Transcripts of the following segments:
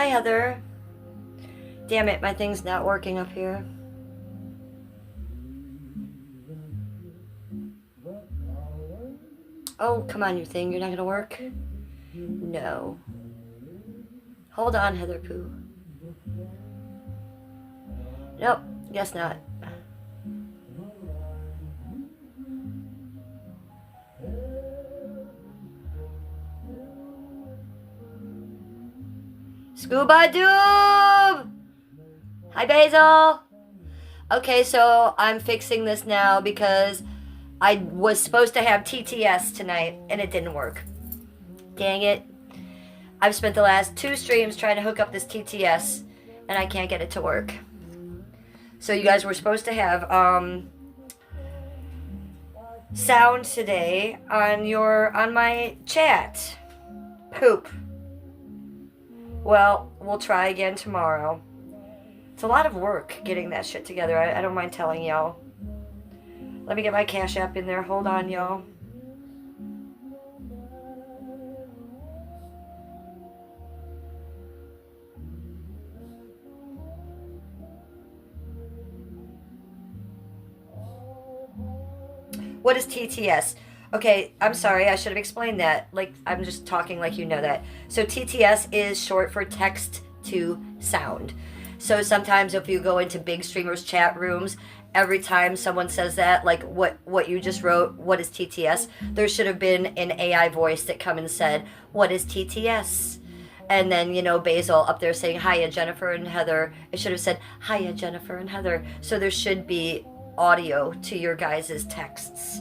Hi, Heather. Damn it, my thing's not working up here. Oh, come on, you thing. You're not going to work? No. Hold on, Heather Pooh. Nope, guess not. Scuba Doob! Hi, Basil! Okay, so I'm fixing this now because I was supposed to have TTS tonight and it didn't work. Dang it. I've spent the last 2 streams trying to hook up this TTS and I can't get it to work. So you guys were supposed to have sound today on my chat. Poop. Well, we'll try again tomorrow. It's a lot of work getting that shit together. I don't mind telling y'all. Let me get my Cash App in there. Hold on, y'all. What is TTS? Okay, I'm sorry, I should have explained that. Like, I'm just talking like you know that. So TTS is short for text to sound. So sometimes if you go into big streamers chat rooms, every time someone says that, like what you just wrote, what is TTS? There should have been an AI voice that come and said, what is TTS? And then, you know, Basil up there saying, hiya, Jennifer and Heather. It should have said, hiya, Jennifer and Heather. So there should be audio to your guys' texts.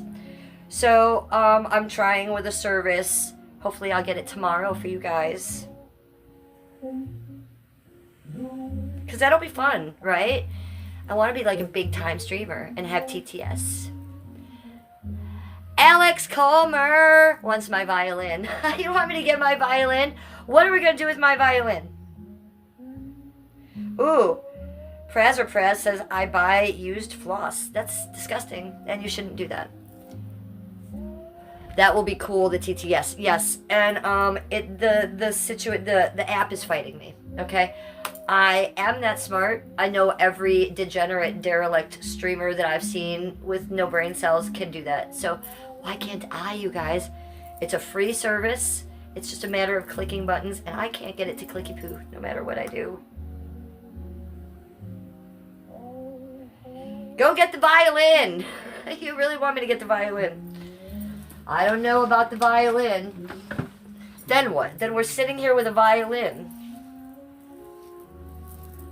So I'm trying with a service. Hopefully I'll get it tomorrow for you guys. Because that'll be fun, right? I want to be like a big time streamer and have TTS. Alex Comer wants my violin. You want me to get my violin? What are we going to do with my violin? Ooh. Praz says, I buy used floss. That's disgusting, and you shouldn't do that. That will be cool, the TTS. Yes, and the app is fighting me, okay? I am that smart. I know every degenerate, derelict streamer that I've seen with no brain cells can do that. So why can't I, you guys? It's a free service. It's just a matter of clicking buttons, and I can't get it to clicky poo no matter what I do. Go get the violin. You really want me to get the violin? I don't know about the violin. Then what? Then we're sitting here with a violin.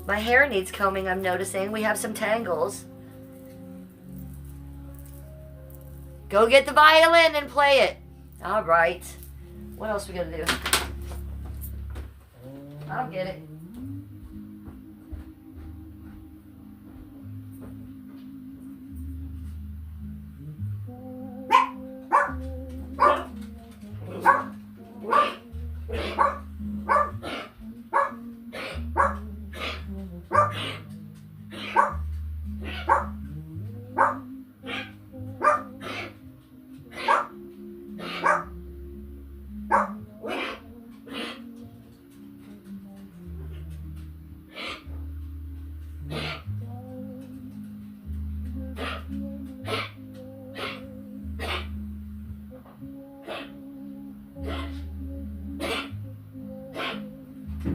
My hair needs combing, I'm noticing. We have some tangles. Go get the violin and play it. All right. What else we gonna do? I'll get it.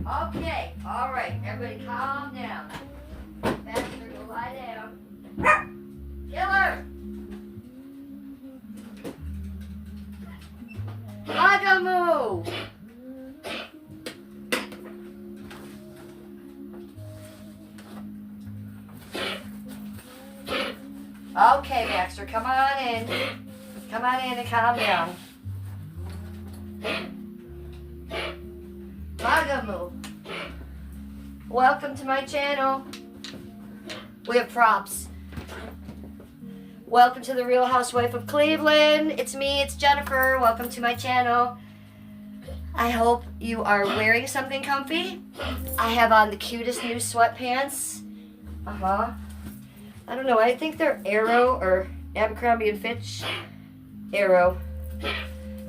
Okay, all right, everybody calm down. Baxter, go lie down. Killer! Agamoo! Okay, Baxter, come on in. Come on in and calm down. Agamoo. Welcome to my channel. We have props. Welcome to the Real Housewife of Cleveland. It's me, it's Jennifer. Welcome to my channel. I hope you are wearing something comfy. I have on the cutest new sweatpants. I don't know, I think they're Arrow or Abercrombie and Fitch. Arrow.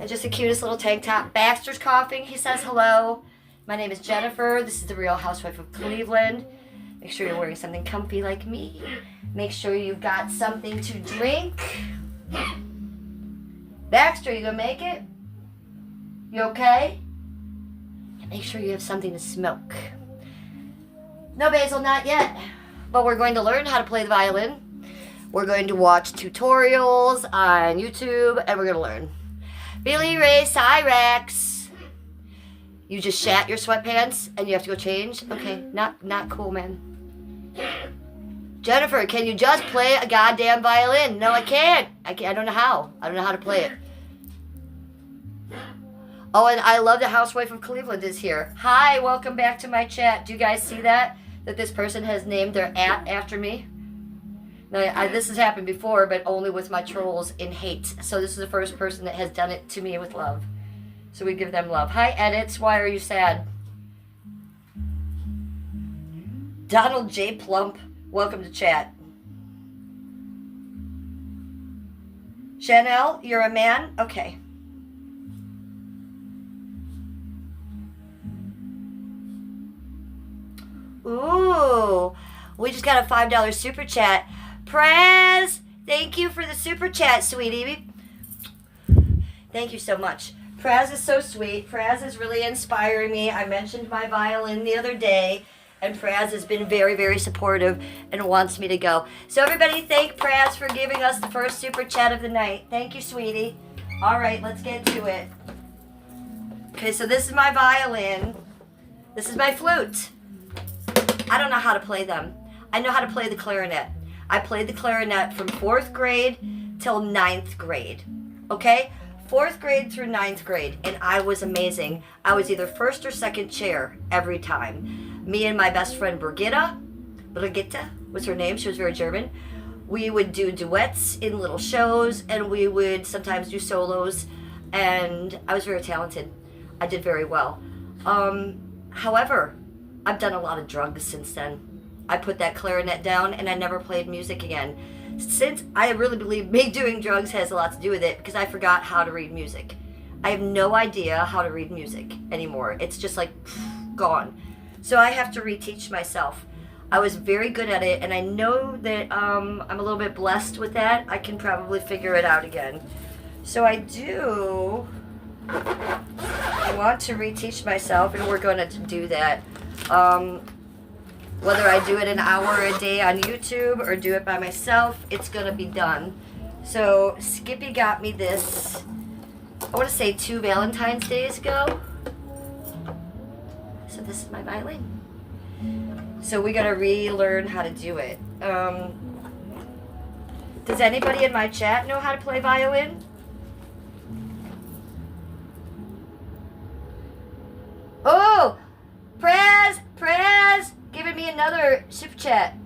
And just the cutest little tank top. Baxter's coughing, he says hello. My name is Jennifer. This is the Real Housewife of Cleveland. Make sure you're wearing something comfy like me. Make sure you've got something to drink. Baxter, you gonna make it? You okay? And make sure you have something to smoke. No, Basil, not yet. But we're going to learn how to play the violin. We're going to watch tutorials on YouTube, and we're going to learn. Billy Ray Cyrex. You just shat your sweatpants, and you have to go change? Okay, not cool, man. Jennifer, can you just play a goddamn violin? No, I can't. I don't know how. I don't know how to play it. Oh, and I love the Housewife of Cleveland is here. Hi, welcome back to my chat. Do you guys see that? That this person has named their after me? Now, this has happened before, but only with my trolls in hate. So this is the first person that has done it to me with love. So we give them love. Hi, Edits. Why are you sad? Donald J. Plump. Welcome to chat. Chanel, you're a man? Okay. Ooh, we just got a $5 super chat. Praz, thank you for the super chat, sweetie. Thank you so much. Praz is so sweet. Praz is really inspiring me. I mentioned my violin the other day, and Praz has been very, very supportive and wants me to go. So everybody thank Praz for giving us the first super chat of the night. Thank you, sweetie. All right, let's get to it. Okay, so this is my violin. This is my flute. I don't know how to play them. I know how to play the clarinet. I played the clarinet from 4th grade till 9th grade. Okay? 4th grade through 9th grade, and I was amazing. I was either first or second chair every time. Me and my best friend Brigitte was her name. She was very German. We would do duets in little shows, and we would sometimes do solos, and I was very talented. I did very well. However, I've done a lot of drugs since then. I put that clarinet down and I never played music again. Since I really believe me doing drugs has a lot to do with it because I forgot how to read music. I have no idea how to read music anymore. It's just like gone. So I have to reteach myself. I was very good at it and I know that I'm a little bit blessed with that. I can probably figure it out again. So I want to reteach myself and we're going to do that. Whether I do it an hour a day on YouTube or do it by myself, it's going to be done. So Skippy got me this, I want to say 2 Valentine's days ago. So this is my violin. So we got to relearn how to do it. Does anybody in my chat know how to play violin? Oh! Praz, giving me another super chat.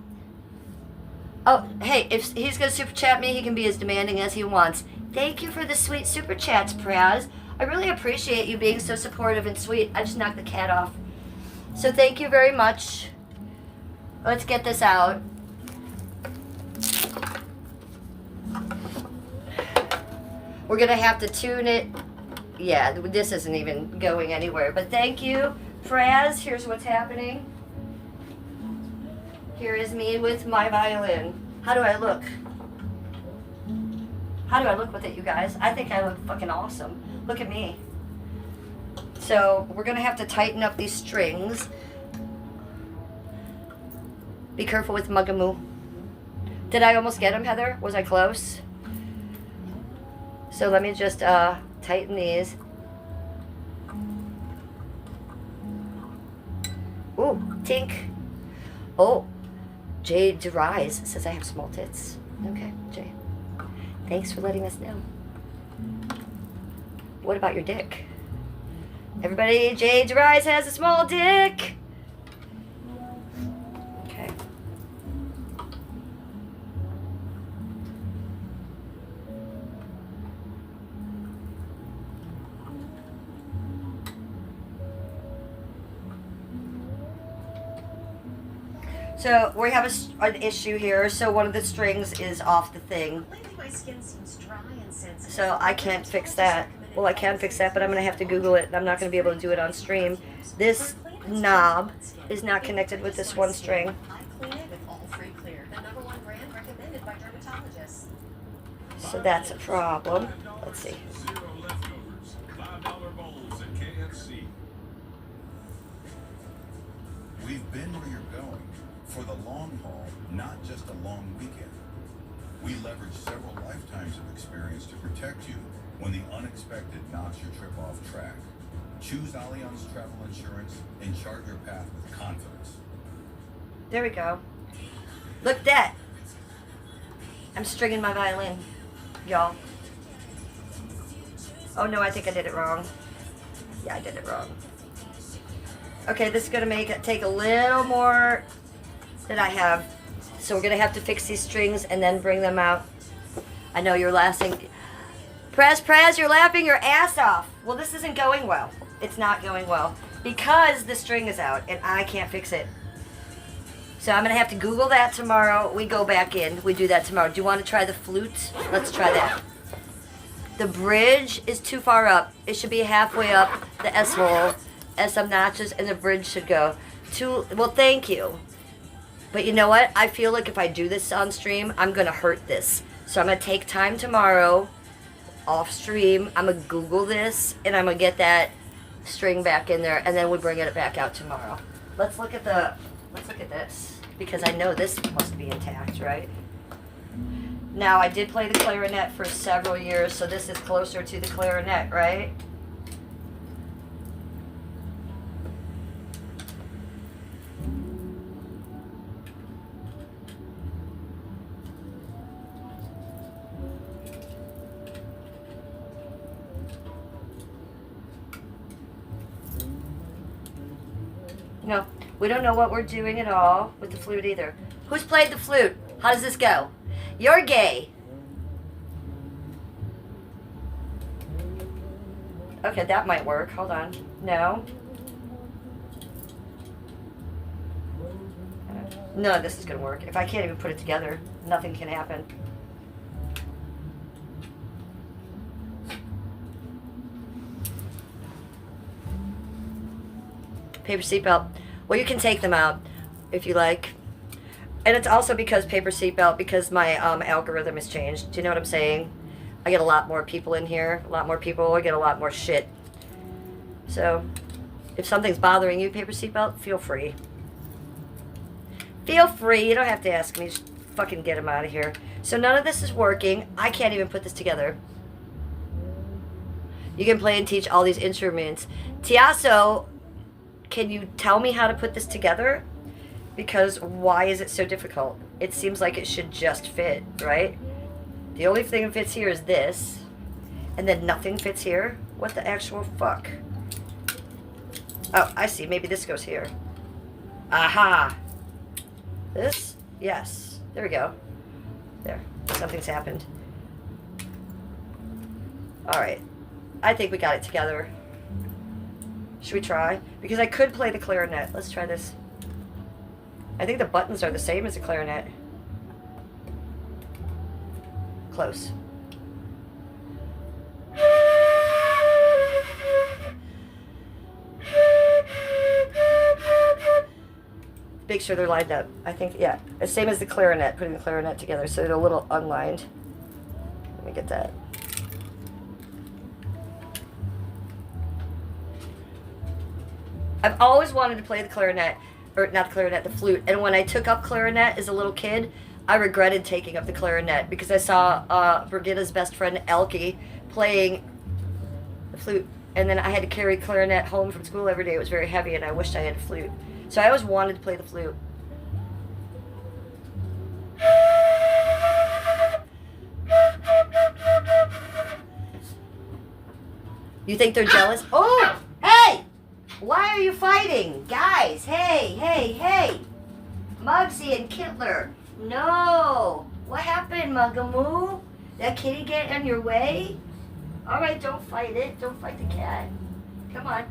Oh, hey, if he's going to super chat me, he can be as demanding as he wants. Thank you for the sweet super chats, Praz. I really appreciate you being so supportive and sweet. I just knocked the cat off. So thank you very much. Let's get this out. We're going to have to tune it. Yeah, this isn't even going anywhere. But thank you, Praz. Here's what's happening. Here is me with my violin. How do I look? How do I look with it, you guys? I think I look fucking awesome. Look at me. So we're going to have to tighten up these strings. Be careful with Mugamoo. Did I almost get him, Heather? Was I close? So let me just tighten these. Ooh, tink. Oh, Jay DeRise says I have small tits. Okay, Jay. Thanks for letting us know. What about your dick? Everybody, Jay DeRise has a small dick. Okay. So we have an issue here. So one of the strings is off the thing. Lately my skin seems dry and sensitive. So I can't fix that. Well, I can fix that, but I'm going to have to Google it. I'm not going to be able to do it on stream. This knob is not connected with this one string. So that's a problem. Let's see. We've been where you're going for the long haul, not just a long weekend. We leverage several lifetimes of experience to protect you when the unexpected knocks your trip off track. Choose Allianz Travel Insurance and chart your path with confidence. There we go. Look at that. I'm stringing my violin, y'all. Oh no, I think I did it wrong. Yeah, I did it wrong. Okay, this is going to make it take a little more than I have. So we're going to have to fix these strings and then bring them out. I know you're laughing. Prez, you're laughing your ass off. Well, this isn't going well. It's not going well because the string is out and I can't fix it. So I'm going to have to Google that tomorrow. We go back in. We do that tomorrow. Do you want to try the flute? Let's try that. The bridge is too far up. It should be halfway up the S hole as some notches, and the bridge should go to, well, thank you. But you know what? I feel like if I do this on stream, I'm going to hurt this. So I'm going to take time tomorrow off stream. I'm going to Google this, and I'm going to get that string back in there, and then we bring it back out tomorrow. Let's look at this, because I know this must be intact, right? Now, I did play the clarinet for several years, so this is closer to the clarinet, right? No, we don't know what we're doing at all with the flute either. Who's played the flute? How does this go? You're gay. Okay, that might work. Hold on. No. No, this is going to work. If I can't even put it together, nothing can happen. Paper seatbelt. Well, you can take them out if you like. And it's also because paper seatbelt, because my algorithm has changed. Do you know what I'm saying? I get a lot more people in here. A lot more people. I get a lot more shit. So, if something's bothering you, paper seatbelt, feel free. Feel free. You don't have to ask me. Just fucking get them out of here. So none of this is working. I can't even put this together. You can play and teach all these instruments. Tiasso, can you tell me how to put this together? Because why is it so difficult? It seems like it should just fit, right? The only thing that fits here is this. And then nothing fits here? What the actual fuck? Oh, I see. Maybe this goes here. Aha! This? Yes. There we go. There. Something's happened. Alright. I think we got it together. Should we try? Because I could play the clarinet. Let's try this. I think the buttons are the same as the clarinet. Close. Make sure they're lined up. I think, yeah. The same as the clarinet, putting the clarinet together, so they're a little unlined. Let me get that. I've always wanted to play the clarinet, or not the clarinet, the flute. And when I took up clarinet as a little kid, I regretted taking up the clarinet because I saw Brigitta's best friend Elke playing the flute. And then I had to carry clarinet home from school every day. It was very heavy, and I wished I had a flute. So I always wanted to play the flute. You think they're jealous? Oh! Hey! Why are you fighting? Guys, hey, hey, hey! Mugsy and Kittler. No! What happened, Mugamoo? That kitty get in your way? Alright, don't fight it. Don't fight the cat. Come on.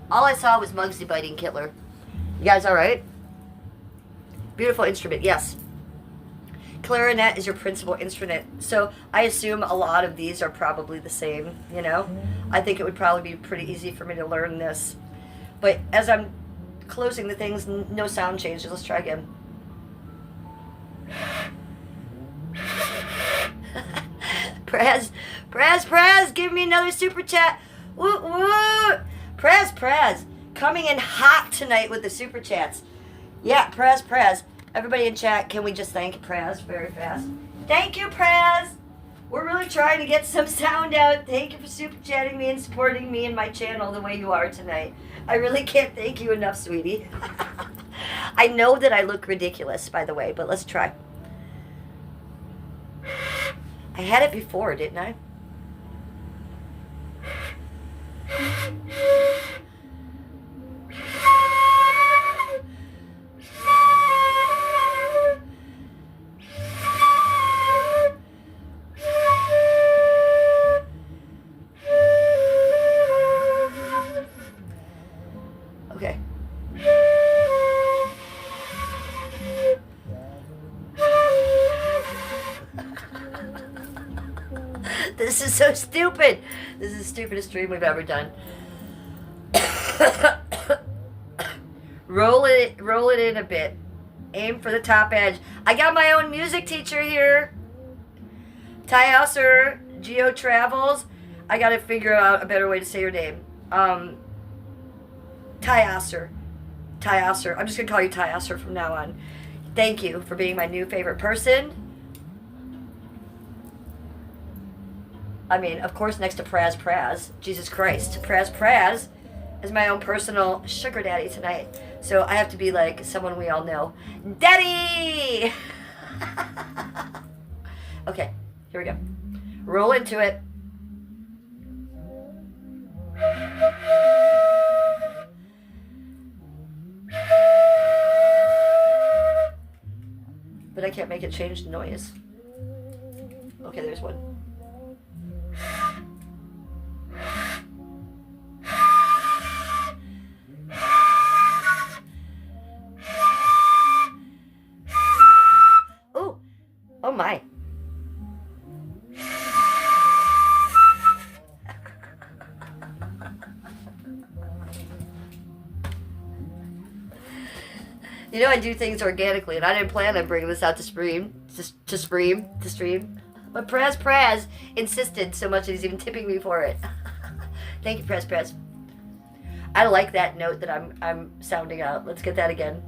All I saw was Mugsy biting Kittler. You guys alright? Beautiful instrument, yes. Clarinet is your principal instrument. So I assume a lot of these are probably the same, you know? I think it would probably be pretty easy for me to learn this. But as I'm closing the things, no sound changes. Let's try again. Prez, give me another super chat. Woo, woo. Prez, coming in hot tonight with the super chats. Yeah, Prez. Everybody in chat, can we just thank Prez very fast? Thank you, Prez. We're really trying to get some sound out. Thank you for super chatting me and supporting me and my channel the way you are tonight. I really can't thank you enough, sweetie. I know that I look ridiculous, by the way, but let's try. I had it before, didn't I? Okay. This is so stupid. This is the stupidest stream we've ever done. Roll it in a bit. Aim for the top edge. I got my own music teacher here. Ty Hauser, Geo Travels. I gotta figure out a better way to say your name. Ty Hauser. I'm just gonna call you Ty Hauser from now on. Thank you for being my new favorite person. I mean, of course, next to Praz. Jesus Christ. Praz is my own personal sugar daddy tonight. So I have to be like someone we all know. Daddy! Okay, here we go. Roll into it. But I can't make it change the noise. Okay, there's one. Oh my. You know I do things organically, and I didn't plan on bringing this out to stream. But Praz insisted so much that he's even tipping me for it. Thank you, Praz. I like that note that I'm sounding out. Let's get that again.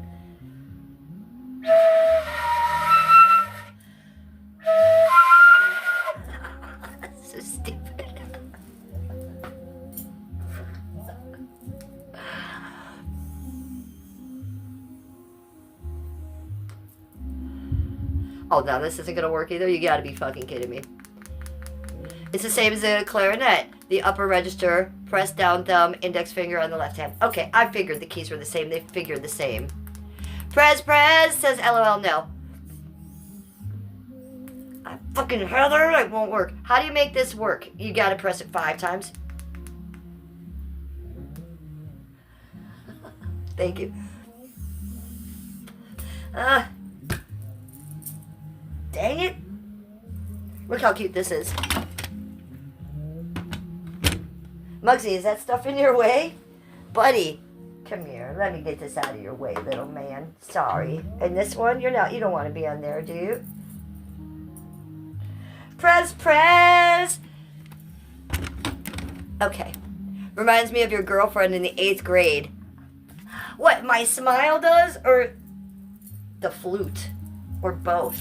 So stupid. Oh, no, this isn't gonna work either? You gotta be fucking kidding me. It's the same as a clarinet. The upper register, press down thumb, index finger on the left hand. Okay, I figured the keys were the same. They figured the same. Prez says LOL no. Fucking Heather, it won't work. How do you make this work? You gotta press it 5 times. Thank you. Dang it. Look how cute this is. Muggsy, is that stuff in your way? Buddy, come here. Let me get this out of your way, little man. Sorry. And this one, you don't want to be on there, do you? Prez! Okay. Reminds me of your girlfriend in the 8th grade. What, my smile does? Or the flute? Or both?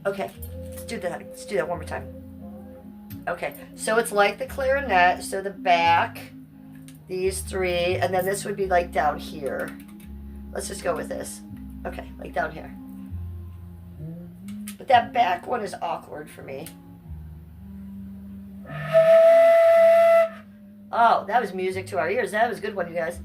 Okay. Let's do that one more time. Okay. So it's like the clarinet. So the back, these 3, and then this would be like down here. Let's just go with this. Okay, like down here. But that back one is awkward for me. Oh, that was music to our ears. That was a good one, you guys.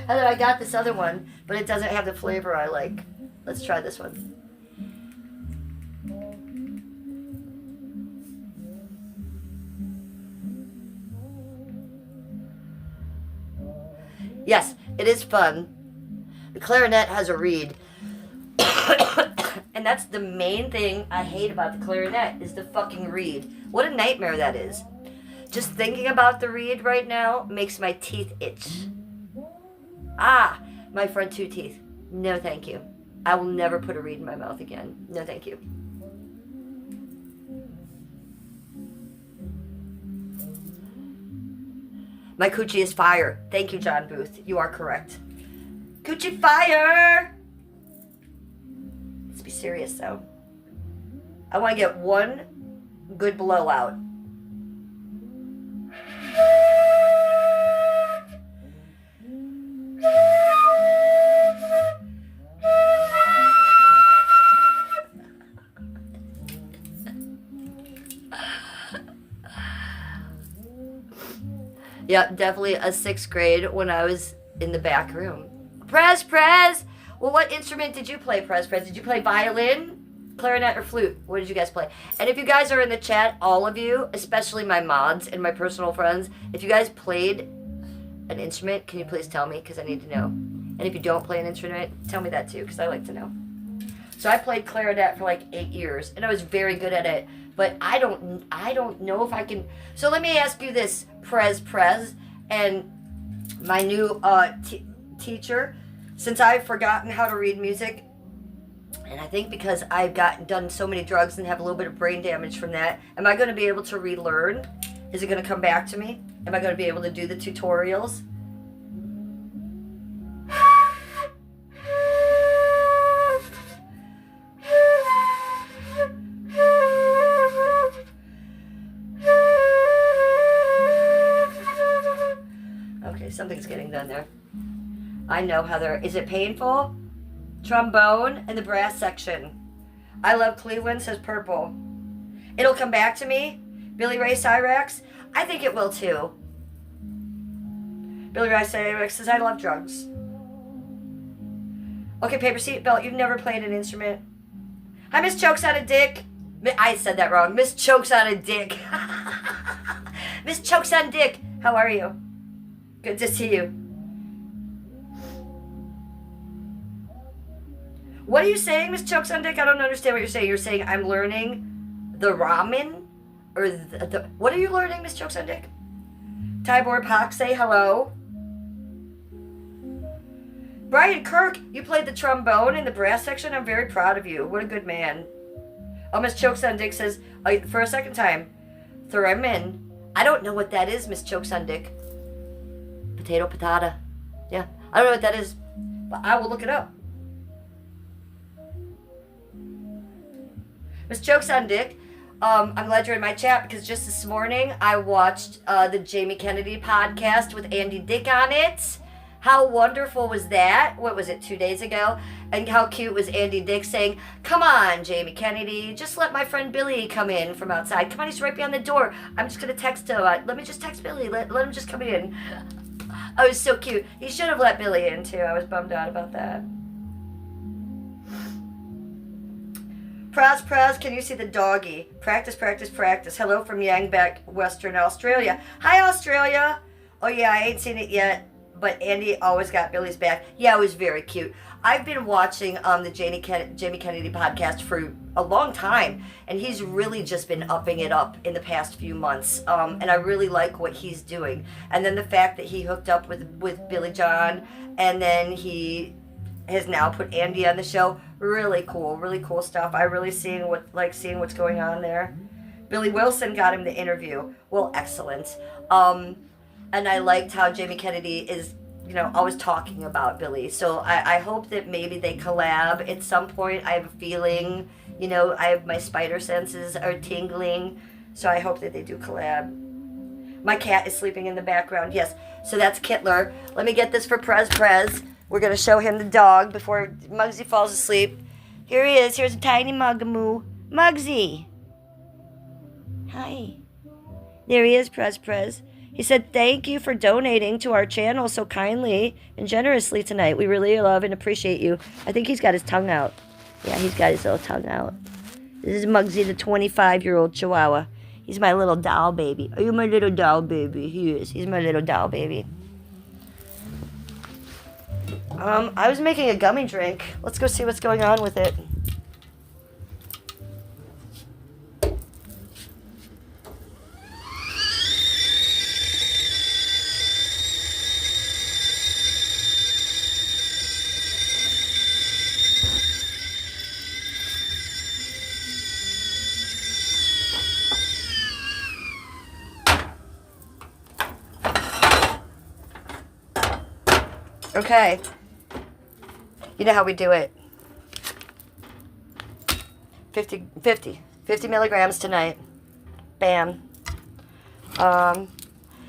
And then I got this other one, but it doesn't have the flavor I like. Let's try this one. Yes, it is fun. The clarinet has a reed. And that's the main thing I hate about the clarinet is the fucking reed. What a nightmare that is. Just thinking about the reed right now makes my teeth itch. Ah, my front two teeth. No thank you. I will never put a reed in my mouth again. No thank you. My coochie is fire. Thank you, John Booth. You are correct. Coochie fire! Let's be serious, though. I want to get one good blowout. Yep, definitely a 6th grade when I was in the back room. Prez! Well, what instrument did you play, Prez? Did you play violin, clarinet, or flute? What did you guys play? And if you guys are in the chat, all of you, especially my mods and my personal friends, if you guys played an instrument, can you please tell me? Because I need to know. And if you don't play an instrument, tell me that too, because I like to know. So I played clarinet for like 8 years, and I was very good at it. But I don't know if I can. So let me ask you this, Prez, and my new teacher. Since I've forgotten how to read music, and I think because I've done so many drugs and have a little bit of brain damage from that, am I going to be able to relearn? Is it going to come back to me? Am I going to be able to do the tutorials? Something's getting done there. I know, Heather. Is it painful? Trombone and the brass section. I love Cleveland, says Purple. It'll come back to me. Billy Ray Cyrax. I think it will too. Billy Ray Cyrax says, I love drugs. Okay, paper seatbelt. You've never played an instrument. Hi, Miss Chokes on a Dick. I said that wrong. Miss Chokes on a Dick. Miss Chokes on Dick. How are you? Good to see you. What are you saying, Miss Chokes on Dick? I don't understand what you're saying. You're saying I'm learning the ramen? Or the what are you learning, Miss Chokes on Dick? Tybor Pock, say hello. Brian Kirk, you played the trombone in the brass section. I'm very proud of you. What a good man. Oh, Miss Chokes on Dick says, for a second time, theremin. I don't know what that is, Miss Chokes on Dick. Potato, patata. Yeah, I don't know what that is, but I will look it up. Miss Chokes on Dick, I'm glad you're in my chat because just this morning I watched the Jamie Kennedy podcast with Andy Dick on it. How wonderful was that? What was it, 2 days ago? And how cute was Andy Dick saying, come on, Jamie Kennedy, just let my friend Billy come in from outside. Come on, he's right behind the door. I'm just going to text him. Let me just text Billy. Let him just come in. Oh, it was so cute. He should have let Billy in, too. I was bummed out about that. Praz, can you see the doggy? Practice. Hello from Yangbeck, Western Australia. Hi, Australia. Oh, yeah, I ain't seen it yet. But Andy always got Billy's back. Yeah, it was very cute. I've been watching the Jamie Kennedy podcast for a long time, and he's really just been upping it up in the past few months. And I really like what he's doing. And then the fact that he hooked up with Billy John, and then he has now put Andy on the show. Really cool stuff. I really seeing what's going on there. Billy Wilson got him the interview. Well, excellent. And I liked how Jamie Kennedy is, always talking about Billy. So I hope that maybe they collab at some point. I have a feeling, my spider senses are tingling. So I hope that they do collab. My cat is sleeping in the background. Yes, so that's Kittler. Let me get this for Prez. We're going to show him the dog before Muggsy falls asleep. Here he is. Here's a tiny Muggamoo. Muggsy. Hi. There he is, Prez. He said, thank you for donating to our channel so kindly and generously tonight. We really love and appreciate you. I think he's got his tongue out. Yeah, he's got his little tongue out. This is Muggsy, the 25-year-old Chihuahua. He's my little doll baby. Are you my little doll baby? He is. He's my little doll baby. I was making a gummy drink. Let's go see what's going on with it. Okay. You know how we do it. 50 milligrams tonight. Bam.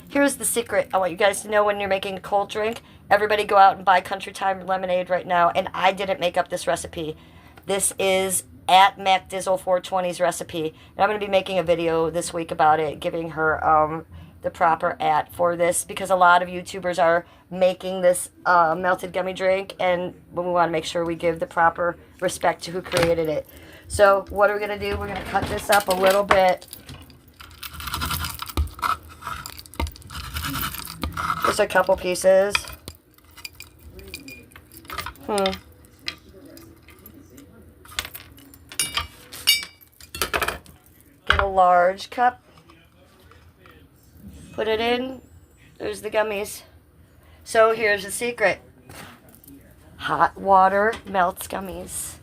Here's the secret. I want you guys to know when you're making a cold drink, everybody go out and buy Countrytime lemonade right now. And I didn't make up this recipe. This is at MacDizzle420's recipe. And I'm going to be making a video this week about it, giving her the proper @ for this, because a lot of YouTubers are making this melted gummy drink, and we want to make sure we give the proper respect to who created it. So what are we going to do? We're going to cut this up a little bit. Just a couple pieces. Get a large cup. Put it in. There's the gummies. So here's the secret. Hot water melts gummies.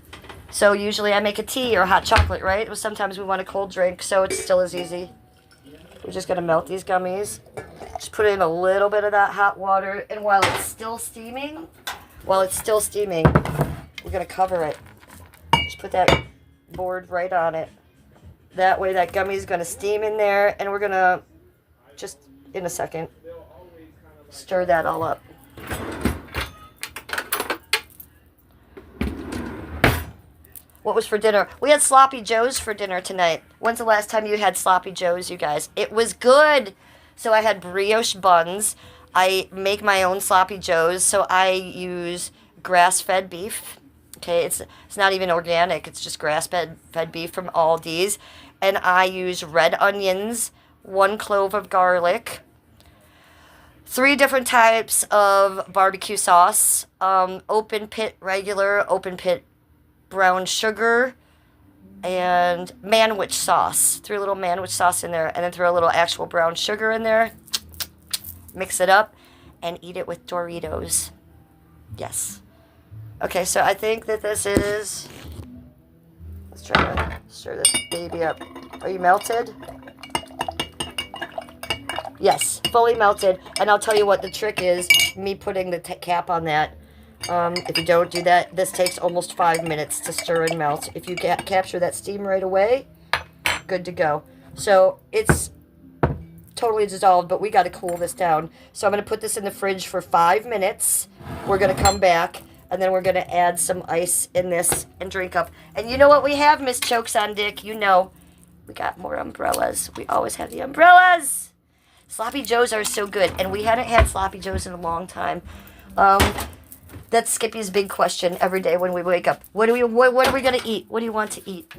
So usually I make a tea or hot chocolate, right? But sometimes we want a cold drink, so it's still as easy. We're just going to melt these gummies. Just put in a little bit of that hot water. And while it's still steaming, we're going to cover it. Just put that board right on it. That way that gummy is going to steam in there, and we're going to just in a second stir that all up. What was for dinner? We had sloppy joes for dinner tonight. When's the last time you had sloppy joes, you guys? It was good. So I had brioche buns. I make my own sloppy joes, so I use grass-fed beef. Okay, it's not even organic. It's just grass-fed beef from Aldi's. And I use red onions, 1 clove of garlic, 3 different types of barbecue sauce, open pit regular, open pit brown sugar, and manwich sauce. Threw a little manwich sauce in there, and then throw a little actual brown sugar in there. Mix it up, and eat it with Doritos. Yes. Okay, so I think that this is... Let's try to stir this baby up. Are you melted? Yes, fully melted. And I'll tell you what the trick is, me putting the cap on that. If you don't do that, this takes almost 5 minutes to stir and melt. If you capture that steam right away, good to go. So it's totally dissolved, but we got to cool this down. So I'm going to put this in the fridge for 5 minutes. We're going to come back, and then we're going to add some ice in this and drink up. And you know what we have, Miss Chokes on Dick? You know, we got more umbrellas. We always have the umbrellas. Sloppy Joes are so good, and we hadn't had Sloppy Joes in a long time. That's Skippy's big question every day when we wake up. What are we going to eat? What do you want to eat?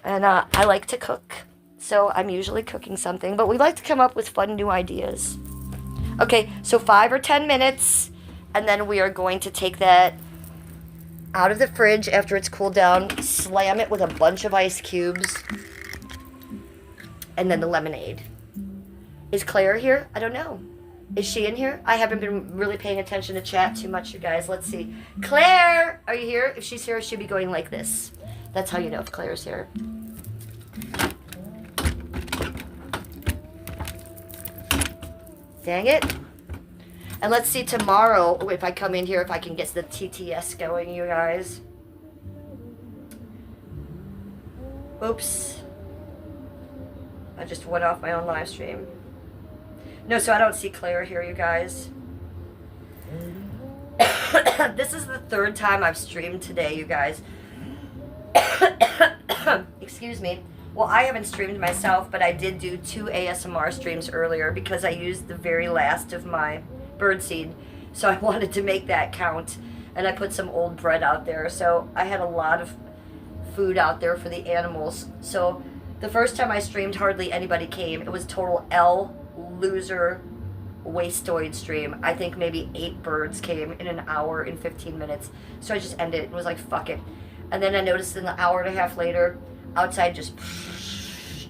And I like to cook, so I'm usually cooking something. But we like to come up with fun new ideas. Okay, so 5 or 10 minutes, and then we are going to take that out of the fridge after it's cooled down, slam it with a bunch of ice cubes, and then the lemonade. Is Claire here? I don't know. Is she in here? I haven't been really paying attention to chat too much, you guys. Let's see. Claire! Are you here? If she's here, she'll be going like this. That's how you know if Claire's here. Dang it. And let's see tomorrow, if I come in here, if I can get the TTS going, you guys. Oops. I just went off my own live stream. No, so I don't see Claire here, you guys. This is the 3rd time I've streamed today, you guys. Excuse me. Well, I haven't streamed myself, but I did do 2 ASMR streams earlier because I used the very last of my birdseed. So I wanted to make that count. And I put some old bread out there. So I had a lot of food out there for the animals. So the first time I streamed, hardly anybody came. It was total L loser wastoid stream. I think maybe 8 birds came in an hour and 15 minutes. So I just ended it and was like, fuck it. And then I noticed an hour and a half later, outside just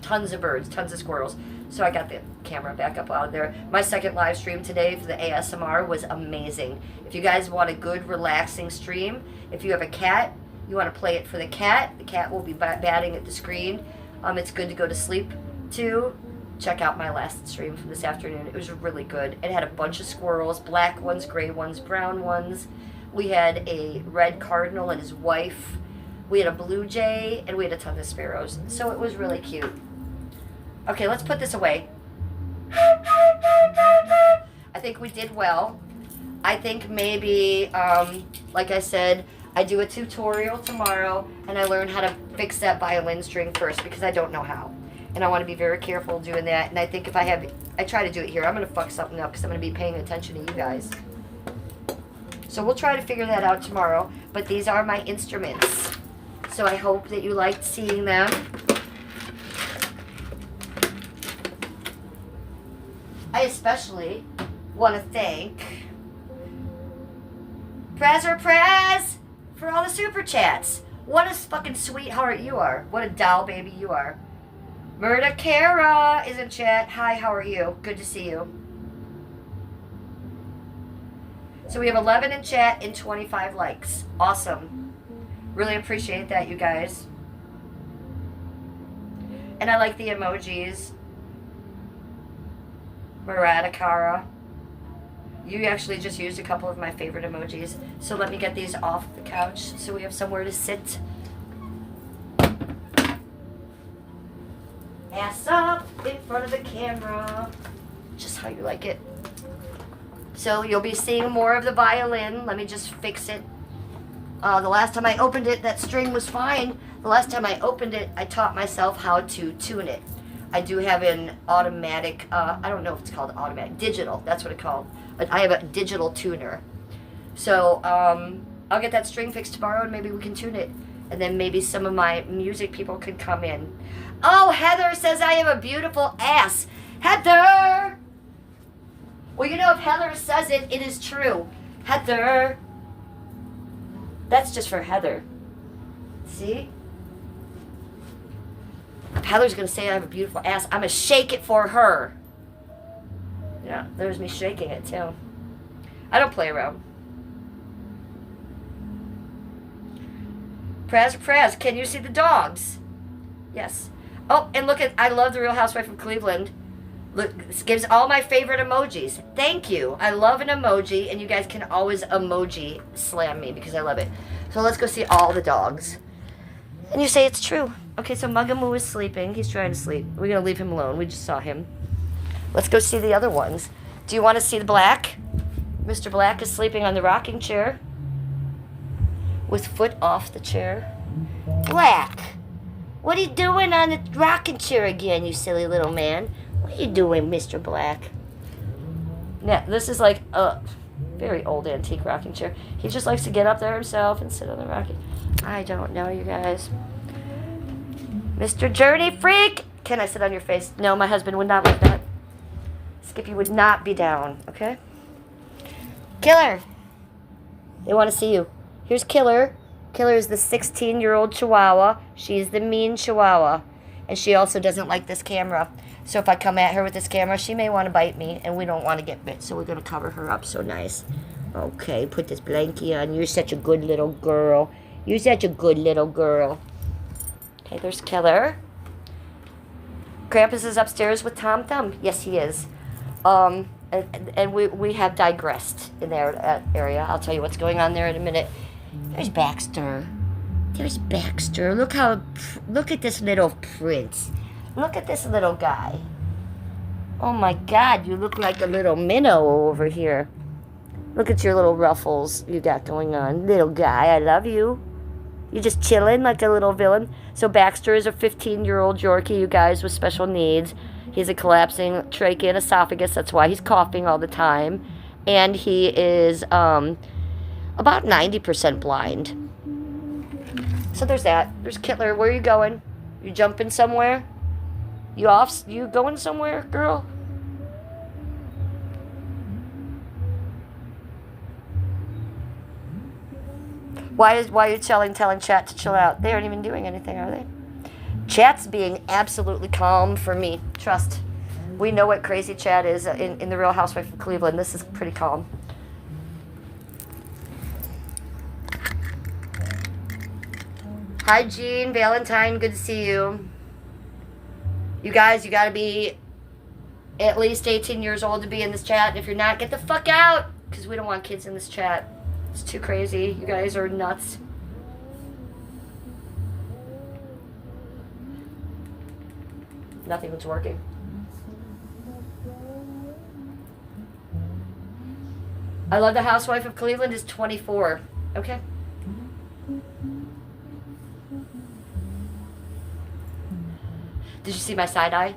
tons of birds, tons of squirrels. So I got the camera back up out there. My second live stream today for the ASMR was amazing. If you guys want a good, relaxing stream, if you have a cat, you want to play it for the cat will be batting at the screen. It's good to go to sleep to. Check out my last stream from this afternoon. It was really good. It had a bunch of squirrels, black ones, gray ones, brown ones. We had a red cardinal and his wife. We had a blue jay, and we had a ton of sparrows. So it was really cute. Okay, let's put this away. I think we did well. I think maybe, like I said, I do a tutorial tomorrow, and I learn how to fix that violin string first, because I don't know how. And I want to be very careful doing that. And I think if I try to do it here, I'm going to fuck something up, because I'm going to be paying attention to you guys. So we'll try to figure that out tomorrow. But these are my instruments. So I hope that you liked seeing them. I especially want to thank Praz for all the super chats. What a fucking sweetheart you are. What a doll baby you are. Murda Kara is in chat. Hi, how are you? Good to see you. So we have 11 in chat and 25 likes. Awesome. Really appreciate that, you guys. And I like the emojis. Murda Kara. You actually just used a couple of my favorite emojis. So let me get these off the couch so we have somewhere to sit. Ass up in front of the camera. Just how you like it. So you'll be seeing more of the violin. Let me just fix it. The last time I opened it, that string was fine. The last time I opened it, I taught myself how to tune it. I do have an automatic, I don't know if it's called automatic, digital, that's what it's called. I have a digital tuner. So I'll get that string fixed tomorrow and maybe we can tune it. And then maybe some of my music people could come in. Oh, Heather says I have a beautiful ass. Heather! Well, you know, if Heather says it, it is true. Heather. That's just for Heather. See? If Heather's going to say I have a beautiful ass, I'm going to shake it for her. Yeah, there's me shaking it, too. I don't play around. Praz, can you see the dogs? Yes. Oh, and look at, I love the Real Housewife of Cleveland. Look, this gives all my favorite emojis. Thank you. I love an emoji, and you guys can always emoji slam me because I love it. So let's go see all the dogs. And you say it's true. Okay, so Mugamoo is sleeping. He's trying to sleep. We're going to leave him alone. We just saw him. Let's go see the other ones. Do you want to see the Black? Mr. Black is sleeping on the rocking chair with foot off the chair. Black, what are you doing on the rocking chair again, you silly little man? What are you doing, Mr. Black? Now, this is like a very old antique rocking chair. He just likes to get up there himself and sit on the rocking. I don't know, you guys. Mr. Journey Freak, can I sit on your face? No, my husband would not like that. Skippy would not be down, okay? Killer, they want to see you. Here's Killer. Killer is the 16-year-old Chihuahua. She's the mean Chihuahua. And she also doesn't like this camera. So if I come at her with this camera, she may want to bite me. And we don't want to get bit. So we're going to cover her up so nice. Okay, put this blankie on. You're such a good little girl. You're such a good little girl. Okay, there's Killer. Krampus is upstairs with Tom Thumb. Yes, he is. And we have digressed in that area. I'll tell you what's going on there in a minute. There's Baxter. There's Baxter. Look at this little prince. Look at this little guy. Oh my God, you look like a little minnow over here. Look at your little ruffles you got going on. Little guy, I love you. You just chilling like a little villain? So Baxter is a 15-year-old Yorkie, you guys, with special needs. He has a collapsing trachea and esophagus. That's why he's coughing all the time. And he is about 90% blind. So there's that. There's Kittler. Where are you going? You jumping somewhere? You off? You going somewhere, girl? Why are you telling chat to chill out? They aren't even doing anything, are they? Chat's being absolutely calm for me. Trust. We know what crazy chat is in the Real Housewife of Cleveland. This is pretty calm. Hi, Jean. Valentine, good to see you. You guys, you gotta be at least 18 years old to be in this chat. And if you're not, get the fuck out. Because we don't want kids in this chat. It's too crazy. You guys are nuts. Nothing was working. I love the Housewife of Cleveland is 24. Okay. Did you see my side eye?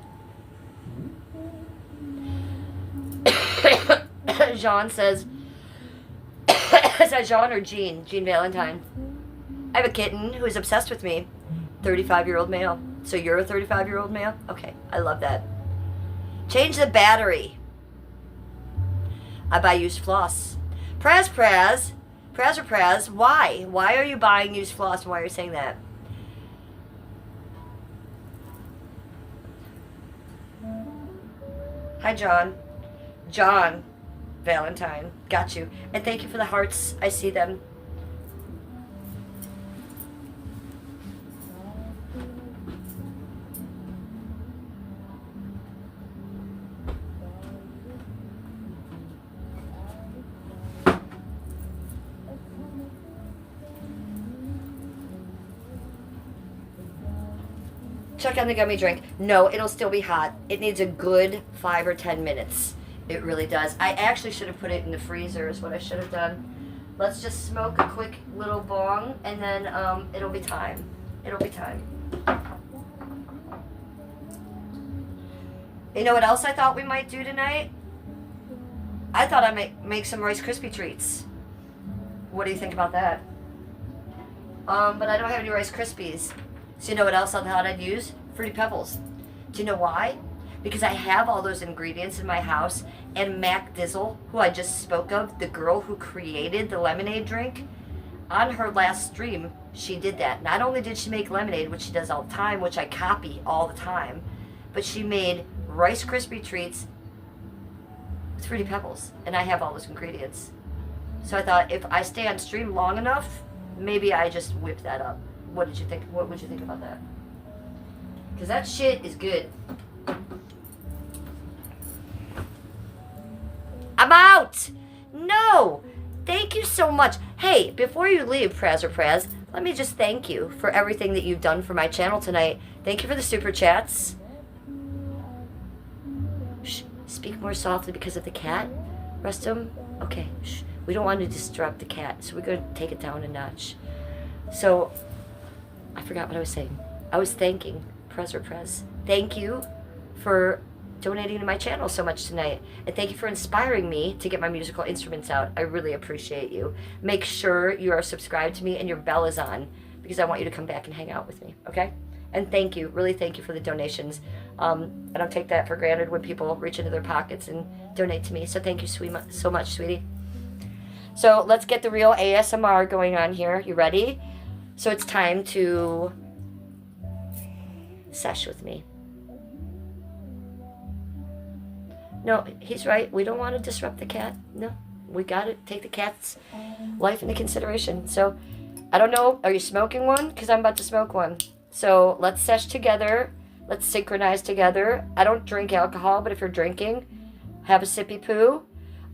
Jean says, is that Jean or Jean? Jean Valentine. I have a kitten who is obsessed with me. 35-year-old male. So you're a 35-year-old male? Okay, I love that. Change the battery. I buy used floss. Praz, why? Why are you buying used floss? Why are you saying that? Hi, John. John Valentine. Got you. And thank you for the hearts. I see them. Check on the gummy drink. No, it'll still be hot. It needs a good 5 or 10 minutes. It really does. I actually should have put it in the freezer is what I should have done. Let's just smoke a quick little bong and then it'll be time. It'll be time. You know what else I thought we might do tonight? I thought I might make some Rice Krispie treats. What do you think about that? But I don't have any Rice Krispies. So you know what else I thought I'd use? Fruity Pebbles. Do you know why? Because I have all those ingredients in my house, and Mac Dizzle, who I just spoke of, the girl who created the lemonade drink, on her last stream, she did that. Not only did she make lemonade, which she does all the time, which I copy all the time, but she made Rice Krispie treats with Fruity Pebbles, and I have all those ingredients. So I thought if I stay on stream long enough, maybe I just whip that up. What did you think? What would you think about that? Because that shit is good. I'm out! No! Thank you so much. Hey, before you leave, Praz, let me just thank you for everything that you've done for my channel tonight. Thank you for the super chats. Shh, speak more softly because of the cat. Rustum? Okay, shh. We don't want to disrupt the cat, so we're going to take it down a notch. So, I forgot what I was saying. I was thanking Prez. Thank you for donating to my channel so much tonight. And thank you for inspiring me to get my musical instruments out. I really appreciate you. Make sure you are subscribed to me and your bell is on because I want you to come back and hang out with me, okay? And thank you, really thank you for the donations. I don't take that for granted when people reach into their pockets and donate to me. So thank you so much, sweetie. So let's get the real ASMR going on here. You ready? So it's time to sesh with me. No, he's right. We don't want to disrupt the cat. No, we got to take the cat's life into consideration. So, I don't know. Are you smoking one? Because I'm about to smoke one. So, let's sesh together. Let's synchronize together. I don't drink alcohol, but if you're drinking, have a sippy poo.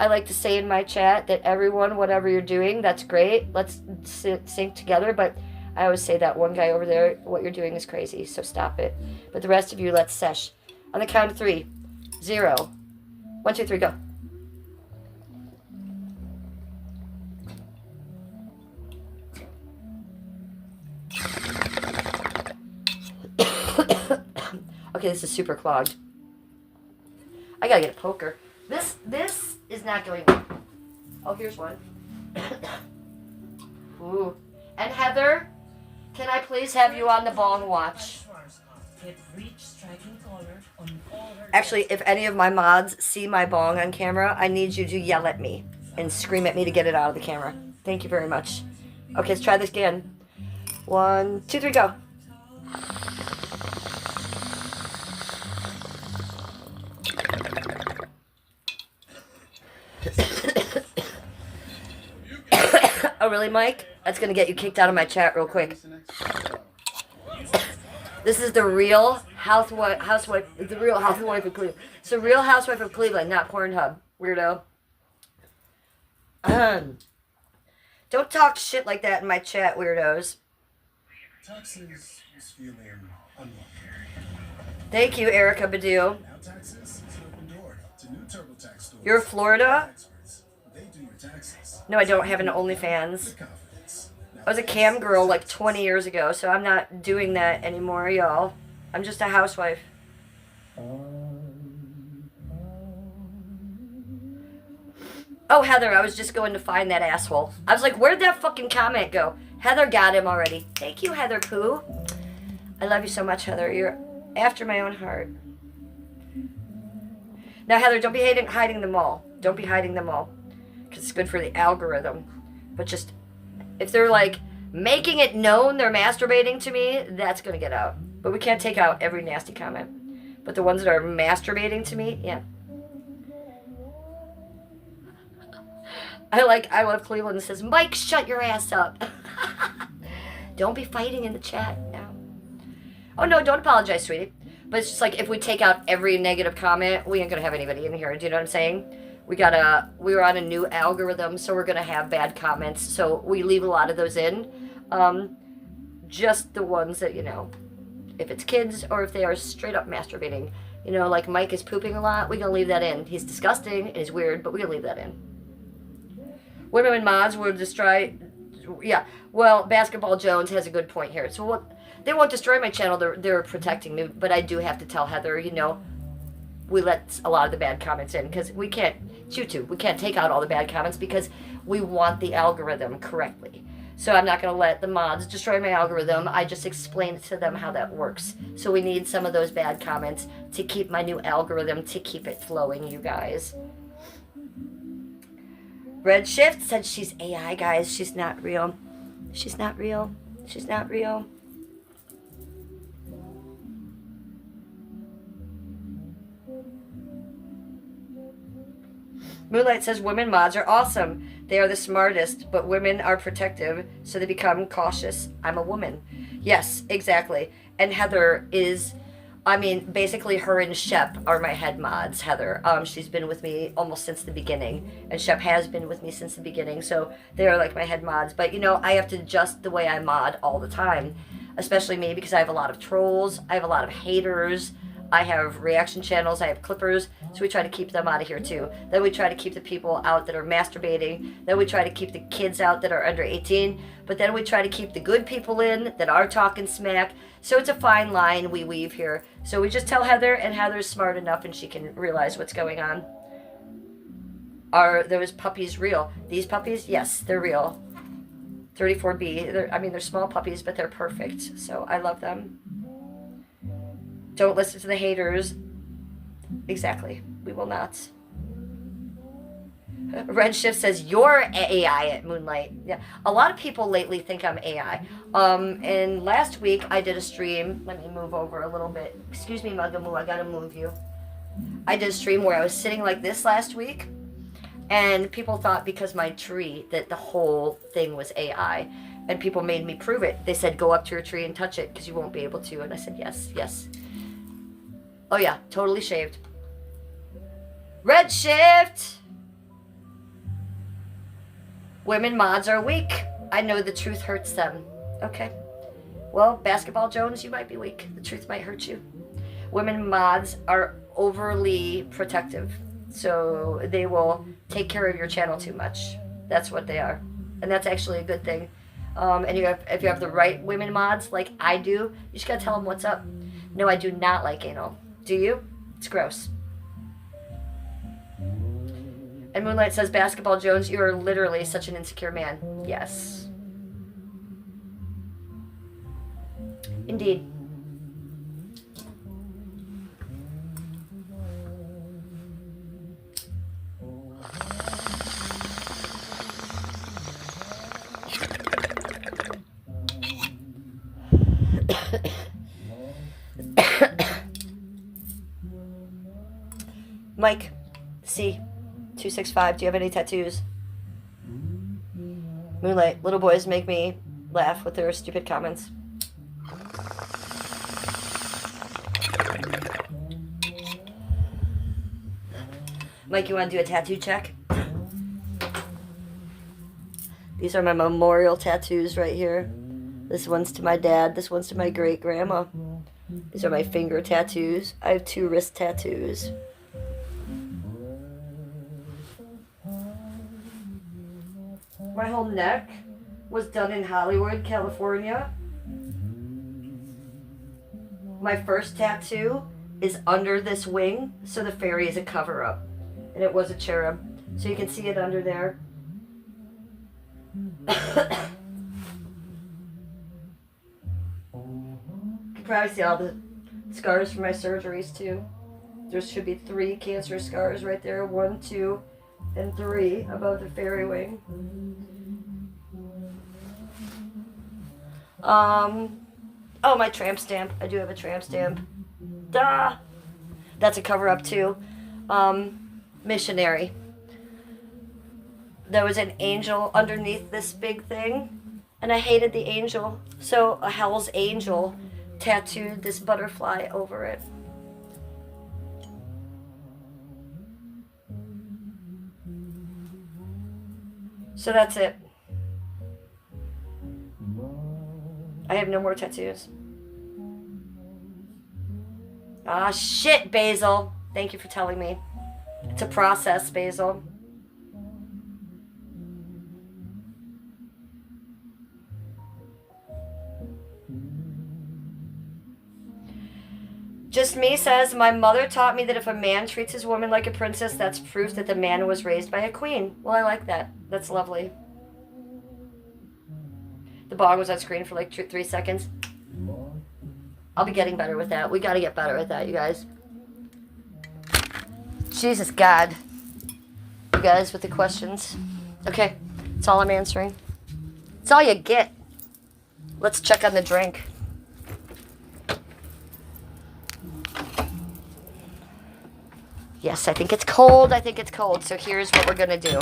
I like to say in my chat that everyone, whatever you're doing, that's great. Let's sync together, but I always say that one guy over there, what you're doing is crazy, so stop it. But the rest of you, let's sesh. On the count of 3. 0. 1, 2, 3, go. Okay, this is super clogged. I gotta get a poker. This is not going well. Oh, here's one. Ooh. And Heather, can I please have you on the bong watch? Actually, if any of my mods see my bong on camera, I need you to yell at me and scream at me to get it out of the camera. Thank you very much. Okay, let's try this again. 1, 2, 3, go. Oh, really, Mike? That's going to get you kicked out of my chat real quick. This is the Real Housewife of Cleveland. It's the Real Housewife of Cleveland, not Pornhub. Weirdo. Don't talk shit like that in my chat, weirdos. Texas is feeling unlucky. Thank you, Erica Badu. Now Texas is an open door to new TurboTax stores. You're Florida? They do your taxes. No, I don't have an OnlyFans. I was a cam girl like 20 years ago, so I'm not doing that anymore, y'all. I'm just a housewife. Oh, Heather, I was just going to find that asshole. I was like, where'd that fucking comment go? Heather got him already. Thank you, Heather Pooh. I love you so much, Heather. You're after my own heart. Now, Heather, don't be hiding them all. Don't be hiding them all. Because it's good for the algorithm. But just, if they're like making it known they're masturbating to me, that's going to get out. But we can't take out every nasty comment. But the ones that are masturbating to me, yeah. I love Cleveland says, Mike, shut your ass up. Don't be fighting in the chat now. Oh, no, don't apologize, sweetie. But it's just like, if we take out every negative comment, we ain't going to have anybody in here. Do you know what I'm saying? We were on a new algorithm, so we're going to have bad comments. So we leave a lot of those in. Just the ones that, you know, if it's kids or if they are straight up masturbating. You know, like Mike is pooping a lot, we're going to leave that in. He's disgusting and he's weird, but we're going to leave that in. Women and mods will destroy... Yeah, well, Basketball Jones has a good point here. So what... They won't destroy my channel, they're protecting me, but I do have to tell Heather, you know, we let a lot of the bad comments in, because we can't, it's YouTube, we can't take out all the bad comments because we want the algorithm correctly. So I'm not going to let the mods destroy my algorithm, I just explained to them how that works. So we need some of those bad comments to keep my new algorithm, to keep it flowing, you guys. Redshift said she's AI, guys, she's not real. She's not real. She's not real. Moonlight says women mods are awesome. They are the smartest, but women are protective, so they become cautious. I'm a woman. Yes, exactly. And Heather is, I mean, basically her and Shep are my head mods, Heather. She's been with me almost since the beginning, and Shep has been with me since the beginning, so they are like my head mods. But, you know, I have to adjust the way I mod all the time, especially me, because I have a lot of trolls, I have a lot of haters, I have reaction channels, I have clippers, so we try to keep them out of here too. Then we try to keep the people out that are masturbating. Then we try to keep the kids out that are under 18. But then we try to keep the good people in that are talking smack. So it's a fine line we weave here. So we just tell Heather, and Heather's smart enough and she can realize what's going on. Are those puppies real? These puppies? Yes, they're real. 34B. They're small puppies, but they're perfect. So I love them. Don't listen to the haters. Exactly. We will not. Redshift says, you're AI at Moonlight. Yeah. A lot of people lately think I'm AI. And last week I did a stream. Let me move over a little bit. Excuse me, Mugamoo. I gotta move you. I did a stream where I was sitting like this last week. And people thought because my tree that the whole thing was AI. And people made me prove it. They said, go up to your tree and touch it because you won't be able to. And I said, yes, yes. Oh yeah, totally shaved. Redshift! Women mods are weak. I know the truth hurts them. Okay. Well, Basketball Jones, you might be weak. The truth might hurt you. Women mods are overly protective. So they will take care of your channel too much. That's what they are. And that's actually a good thing. And if you have the right women mods like I do, you just gotta tell them what's up. No, I do not like anal. Do you? It's gross. And Moonlight says, Basketball Jones, you are literally such an insecure man. Yes. Indeed. Mike C265, do you have any tattoos? Moonlight, little boys make me laugh with their stupid comments. Mike, you want to do a tattoo check? These are my memorial tattoos right here. This one's to my dad. This one's to my great-grandma. These are my finger tattoos. I have 2 wrist tattoos. My whole neck was done in Hollywood, California. My first tattoo is under this wing, so the fairy is a cover-up. And it was a cherub. So you can see it under there. You can probably see all the scars from my surgeries too. There should be 3 cancer scars right there. 1, 2, and 3 above the fairy wing. Oh, my tramp stamp. I do have a tramp stamp. Duh! That's a cover-up too. Missionary. There was an angel underneath this big thing, and I hated the angel, so a Hell's Angel tattooed this butterfly over it. So that's it. I have no more tattoos. Ah, shit, Basil. Thank you for telling me. It's a process, Basil. Just Me says, my mother taught me that if a man treats his woman like a princess, that's proof that the man was raised by a queen. Well, I like that. That's lovely. The bong was on screen for like 3 seconds. I'll be getting better with that. We gotta get better with that, you guys. Jesus God. You guys with the questions. Okay, that's all I'm answering. That's all you get. Let's check on the drink. Yes, I think it's cold. I think it's cold. So here's what we're gonna do.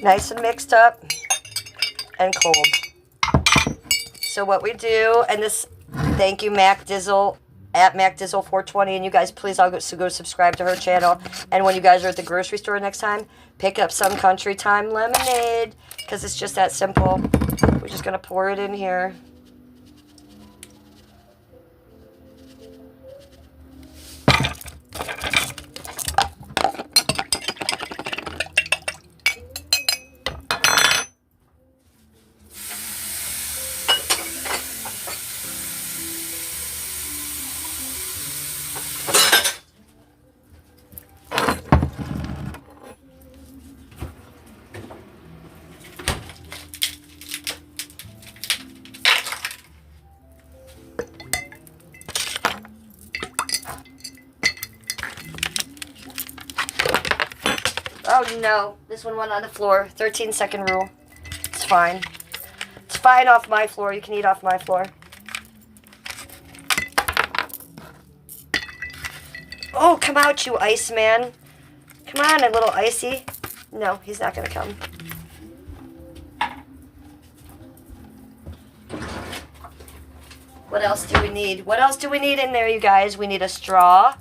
Nice and mixed up and cold. So what we do, and this, thank you, Mac Dizzle, at MacDizzle420, and you guys please all go subscribe to her channel. And when you guys are at the grocery store next time, pick up some Countrytime lemonade, because it's just that simple. We're just going to pour it in here. Oh no, this one went on the floor. 13-second rule. It's fine. It's fine off my floor. You can eat off my floor. Oh, come out, you ice man. Come on, a little icy. No, he's not gonna come. What else do we need? What else do we need in there, you guys? We need a straw.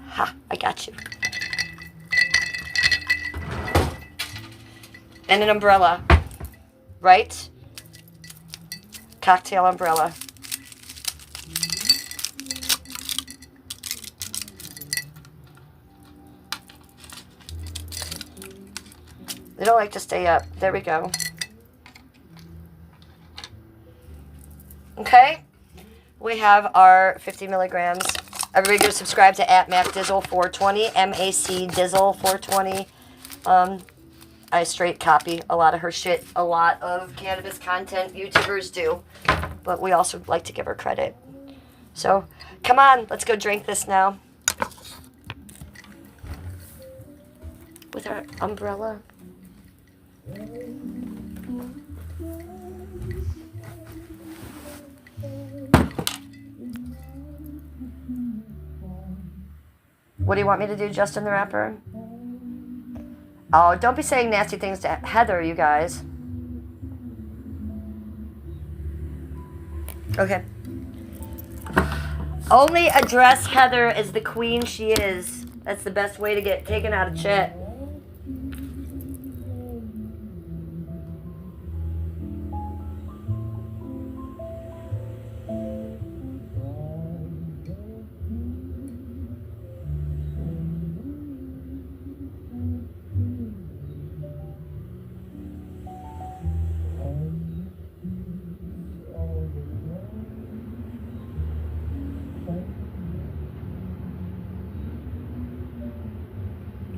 Ha, I got you. And an umbrella, right? Cocktail umbrella. They don't like to stay up. There we go. Okay. We have our 50 milligrams. Everybody go subscribe to @MacDizzle420, MacDizzle420. I straight copy a lot of her shit. A lot of cannabis content YouTubers do. But we also like to give her credit. So, come on. Let's go drink this now. With our umbrella. What do you want me to do, Justin the Rapper? Oh, don't be saying nasty things to Heather, you guys. Okay. Only address Heather as the queen she is. That's the best way to get taken out of chat.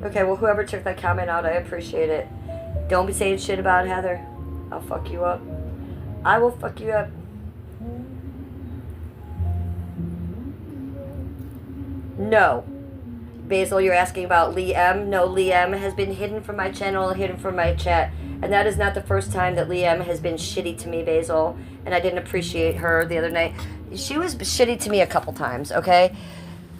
Okay, well, whoever took that comment out, I appreciate it. Don't be saying shit about Heather. I'll fuck you up. I will fuck you up. No. Basil, you're asking about Liam. No, Liam has been hidden from my channel, hidden from my chat. And that is not the first time that Liam has been shitty to me, Basil. And I didn't appreciate her the other night. She was shitty to me a couple times, okay?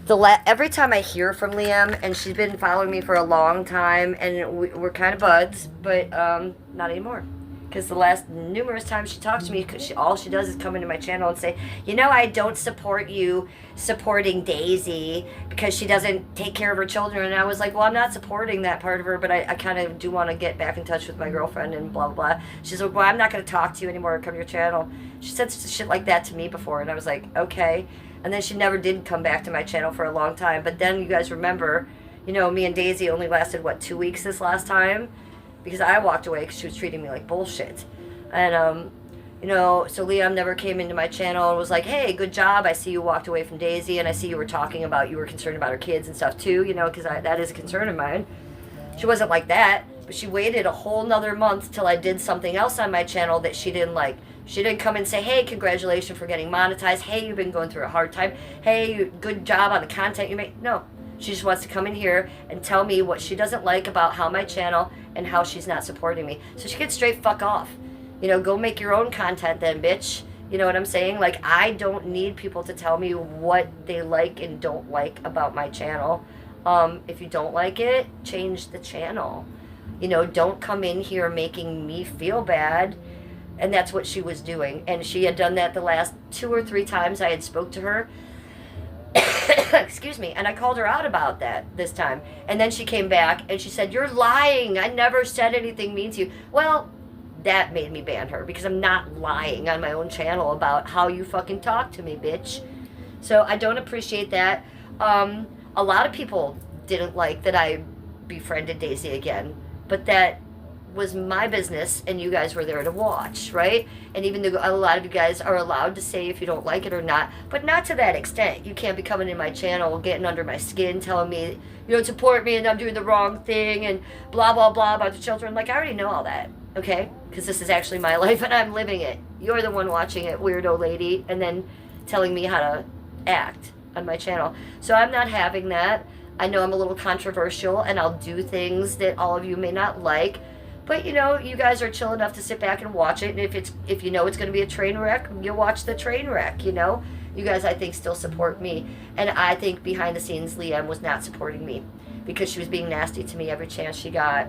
Every time I hear from Liam, and she's been following me for a long time, and we're kind of buds, but not anymore. Because the last numerous times she talks to me, because all she does is come into my channel and say, you know, I don't support you supporting Daisy because she doesn't take care of her children. And I was like, well, I'm not supporting that part of her, but I kind of do want to get back in touch with my girlfriend and blah, blah, blah. She's like, well, I'm not going to talk to you anymore or come to your channel. She said shit like that to me before, and I was like, okay. And then she never did come back to my channel for a long time. But then you guys remember, you know, me and Daisy only lasted, what, 2 weeks this last time? Because I walked away because she was treating me like bullshit. And, you know, so Liam never came into my channel and was like, hey, good job. I see you walked away from Daisy, and I see you were talking about, you were concerned about her kids and stuff too, you know, because that is a concern of mine. She wasn't like that, but she waited a whole nother month till I did something else on my channel that she didn't like. She didn't come and say, hey, congratulations for getting monetized. Hey, you've been going through a hard time. Hey, good job on the content you make. No. She just wants to come in here and tell me what she doesn't like about how my channel and how she's not supporting me. So she can straight fuck off. You know, go make your own content then, bitch. You know what I'm saying? Like, I don't need people to tell me what they like and don't like about my channel. If you don't like it, change the channel. You know, don't come in here making me feel bad. And that's what she was doing. And she had done that the last 2 or 3 times I had spoke to her. Excuse me. And I called her out about that this time. And then she came back and she said, you're lying. I never said anything mean to you. Well, that made me ban her because I'm not lying on my own channel about how you fucking talk to me, bitch. So I don't appreciate that. A lot of people didn't like that I befriended Daisy again. But that was my business, and you guys were there to watch, right? And even though a lot of you guys are allowed to say if you don't like it or not, but not to that extent. You can't be coming in my channel, getting under my skin, telling me you don't support me and I'm doing the wrong thing and blah, blah, blah about the children. Like, I already know all that, okay? Because this is actually my life and I'm living it. You're the one watching it, weirdo lady, and then telling me how to act on my channel. So I'm not having that. I know I'm a little controversial and I'll do things that all of you may not like. But, you know, you guys are chill enough to sit back and watch it. And if you know it's going to be a train wreck, you'll watch the train wreck, you know. You guys, I think, still support me. And I think behind the scenes, Liam was not supporting me because she was being nasty to me every chance she got.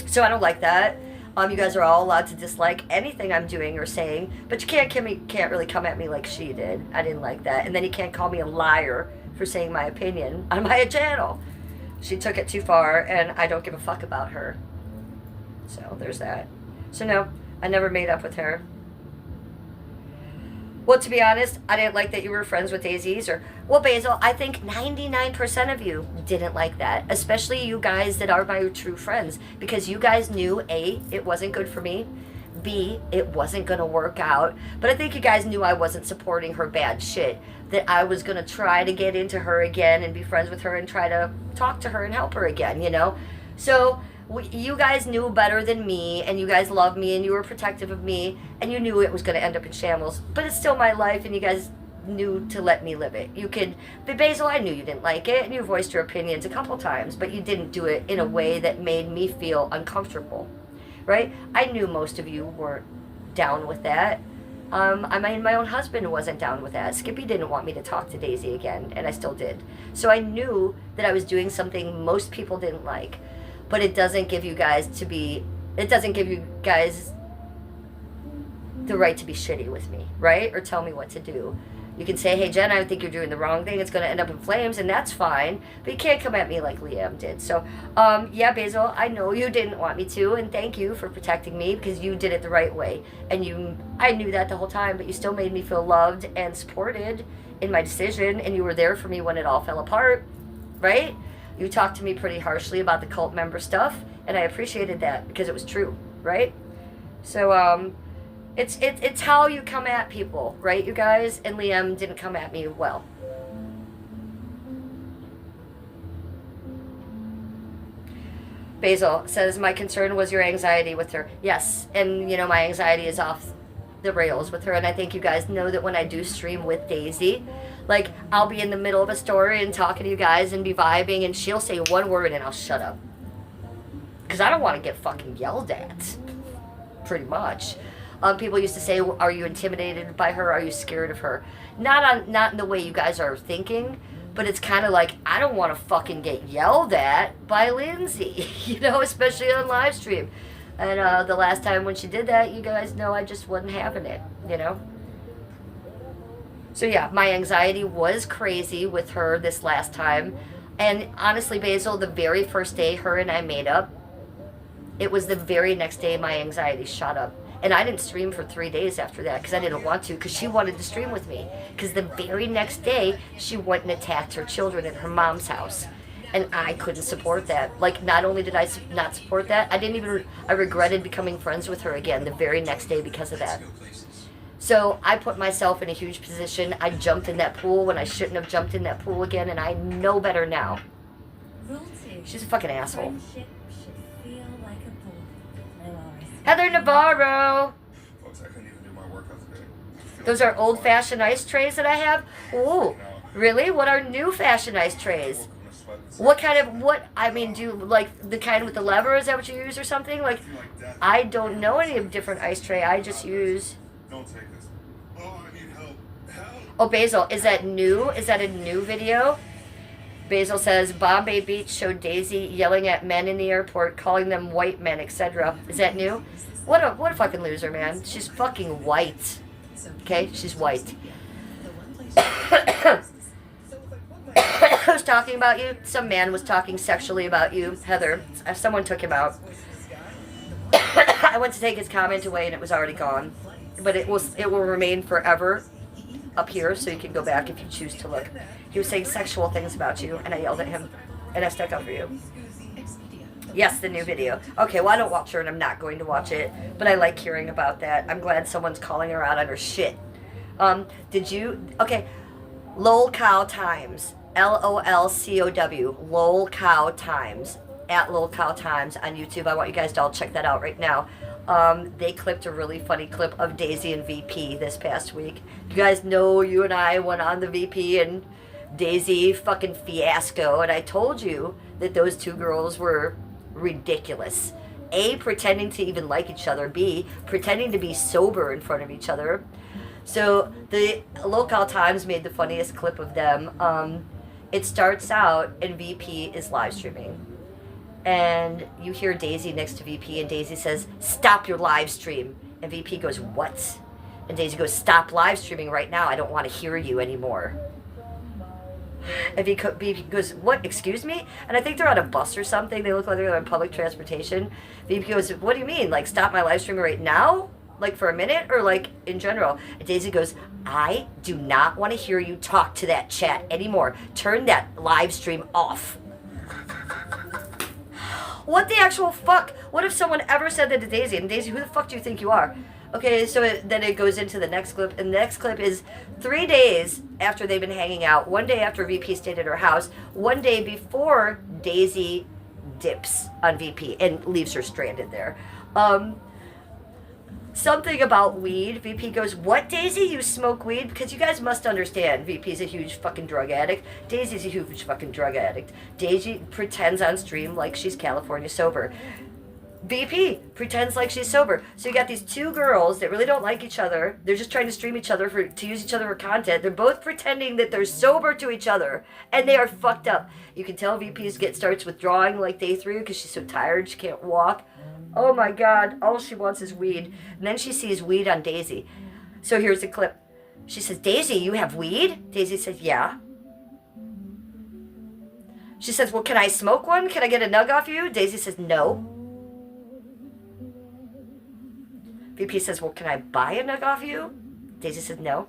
So I don't like that. You guys are all allowed to dislike anything I'm doing or saying. But you can't really come at me like she did. I didn't like that. And then you can't call me a liar for saying my opinion on my channel. She took it too far, and I don't give a fuck about her. So, there's that. So, no, I never made up with her. Well, to be honest, I didn't like that you were friends with Daisy's or, well, Basil, I think 99% of you didn't like that, especially you guys that are my true friends, because you guys knew, A, it wasn't good for me, B, it wasn't going to work out, but I think you guys knew I wasn't supporting her bad shit, that I was going to try to get into her again and be friends with her and try to talk to her and help her again, you know? So you guys knew better than me, and you guys loved me, and you were protective of me, and you knew it was going to end up in shambles. But it's still my life, and you guys knew to let me live it. You could, but Basil, I knew you didn't like it, and you voiced your opinions a couple times, but you didn't do it in a way that made me feel uncomfortable, right? I knew most of you weren't down with that. I mean, my own husband wasn't down with that. Skippy didn't want me to talk to Daisy again, and I still did. So I knew that I was doing something most people didn't like. But it doesn't give you guys the right to be shitty with me, right? Or tell me what to do. You can say, hey, Jen, I think you're doing the wrong thing. It's going to end up in flames, and that's fine. But you can't come at me like Liam did. So, yeah, Basil, I know you didn't want me to, and thank you for protecting me because you did it the right way. And I knew that the whole time, but you still made me feel loved and supported in my decision, and you were there for me when it all fell apart, right? You talked to me pretty harshly about the cult member stuff, and I appreciated that because it was true, right? So, it's how you come at people, right, you guys? And Liam didn't come at me well. Basil says, my concern was your anxiety with her. Yes, and, you know, my anxiety is off the rails with her, and I think you guys know that when I do stream with Daisy, like, I'll be in the middle of a story and talking to you guys and be vibing, and she'll say one word and I'll shut up. Because I don't want to get fucking yelled at. Pretty much. People used to say, are you intimidated by her? Are you scared of her? Not in the way you guys are thinking, but it's kind of like, I don't want to fucking get yelled at by Lindsay, you know, especially on live stream. And the last time when she did that, you guys know I just wasn't having it, you know? So yeah, my anxiety was crazy with her this last time. And honestly, Basil, the very first day her and I made up, it was the very next day my anxiety shot up. And I didn't stream for 3 days after that because I didn't want to, because she wanted to stream with me. Because the very next day, she went and attacked her children at her mom's house. And I couldn't support that. Like, not only did I not support that, I regretted becoming friends with her again the very next day because of that. So I put myself in a huge position. I jumped in that pool when I shouldn't have jumped in that pool again, and I know better now. She's a fucking asshole. Heather Navarro! Those are old-fashioned ice trays that I have? Ooh, really? What are new-fashioned ice trays? What kind of, do you like the kind with the lever? Is that what you use or something? Like, I don't know any different ice tray. I just use... Don't take this. Oh, I need help. Help! Oh, Basil, is that new? Is that a new video? Basil says, Bombay Beach showed Daisy yelling at men in the airport, calling them white men, etc. Is that new? What a fucking loser, man. She's fucking white. Okay? She's white. Who's talking about you? Some man was talking sexually about you, Heather. Someone took him out. I went to take his comment away and it was already gone. But it will remain forever up here, so you can go back if you choose to look. He was saying sexual things about you, and I yelled at him, and I stuck up for you. Yes, the new video. Okay, well, I don't watch her, and I'm not going to watch it, but I like hearing about that. I'm glad someone's calling her out on her shit. Did you... Okay, LOL Cow Times. LOLCOW. LOL Cow Times. At LOL Cow Times on YouTube. I want you guys to all check that out right now. They clipped a really funny clip of Daisy and VP this past week. You guys know you and I went on the VP and Daisy fucking fiasco, and I told you that those two girls were ridiculous. A, pretending to even like each other. B, pretending to be sober in front of each other. So the Local Times made the funniest clip of them. It starts out and VP is live streaming. And you hear Daisy next to VP, and Daisy says, "Stop your live stream." And VP goes, "What?" And Daisy goes, "Stop live streaming right now. I don't want to hear you anymore." And VP goes, "What? Excuse me?" And I think they're on a bus or something. They look like they're on public transportation. VP goes, "What do you mean? Like, stop my live stream right now? like for a minute or like in general? And Daisy goes, I do not want to hear you talk to that chat anymore. Turn that live stream off. What the actual fuck? What if someone ever said that to Daisy? And Daisy, who the fuck do you think you are? Okay, so then it goes into the next clip. And the next clip is 3 days after they've been hanging out. 1 day after VP stayed at her house. 1 day before Daisy dips on VP and leaves her stranded there. Something about weed. VP goes, what, Daisy? You smoke weed? Because you guys must understand, VP's a huge fucking drug addict. Daisy's a huge fucking drug addict. Daisy pretends on stream like she's California sober. VP pretends like she's sober. So you got these two girls that really don't like each other. They're just trying to stream each other to use each other for content. They're both pretending that they're sober to each other, and they are fucked up. You can tell VP's starts withdrawing like day 3 because she's so tired she can't walk. Oh my God, all she wants is weed. And then she sees weed on Daisy. So here's the clip. She says, Daisy, you have weed? Daisy says, yeah. She says, well, can I smoke one? Can I get a nug off you? Daisy says, no. VP says, well, can I buy a nug off you? Daisy says, no.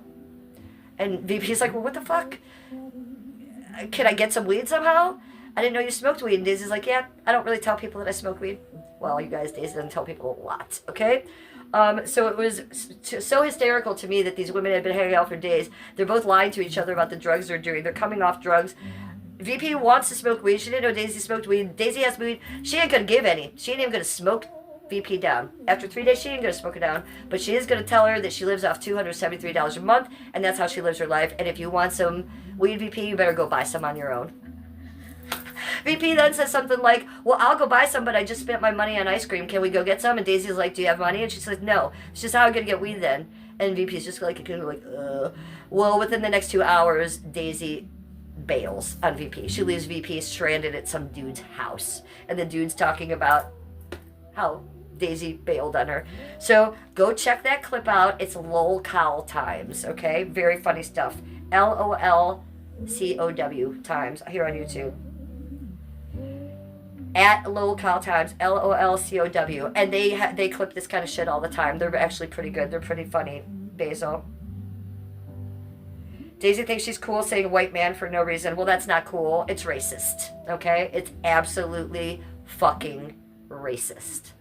And VP's like, well, what the fuck? Can I get some weed somehow? I didn't know you smoked weed. And Daisy's like, yeah, I don't really tell people that I smoke weed. Well, you guys, Daisy doesn't tell people a lot, okay? So it was so hysterical to me that these women had been hanging out for days. They're both lying to each other about the drugs they're doing. They're coming off drugs. VP wants to smoke weed. She didn't know Daisy smoked weed. Daisy has weed. She ain't gonna give any. She ain't even gonna smoke VP down. After 3 days, she ain't gonna smoke it down. But she is gonna tell her that she lives off $273 a month, and that's how she lives her life. And if you want some weed, VP, you better go buy some on your own. VP then says something like, well, I'll go buy some, but I just spent my money on ice cream. Can we go get some? And Daisy's like, do you have money? And she says, no. It's just how I'm going to get weed then. And VP's just like, Well, within the next 2 hours, Daisy bails on VP. She leaves VP stranded at some dude's house. And the dude's talking about how Daisy bailed on her. So go check that clip out. It's LOLCOW times, okay? Very funny stuff. LOLCOW times here on YouTube. At LOLCOW times, LOLCOW. And they clip this kind of shit all the time. They're actually pretty good. They're pretty funny. Basil. Daisy thinks she's cool saying white man for no reason. Well, that's not cool. It's racist. Okay? It's absolutely fucking racist.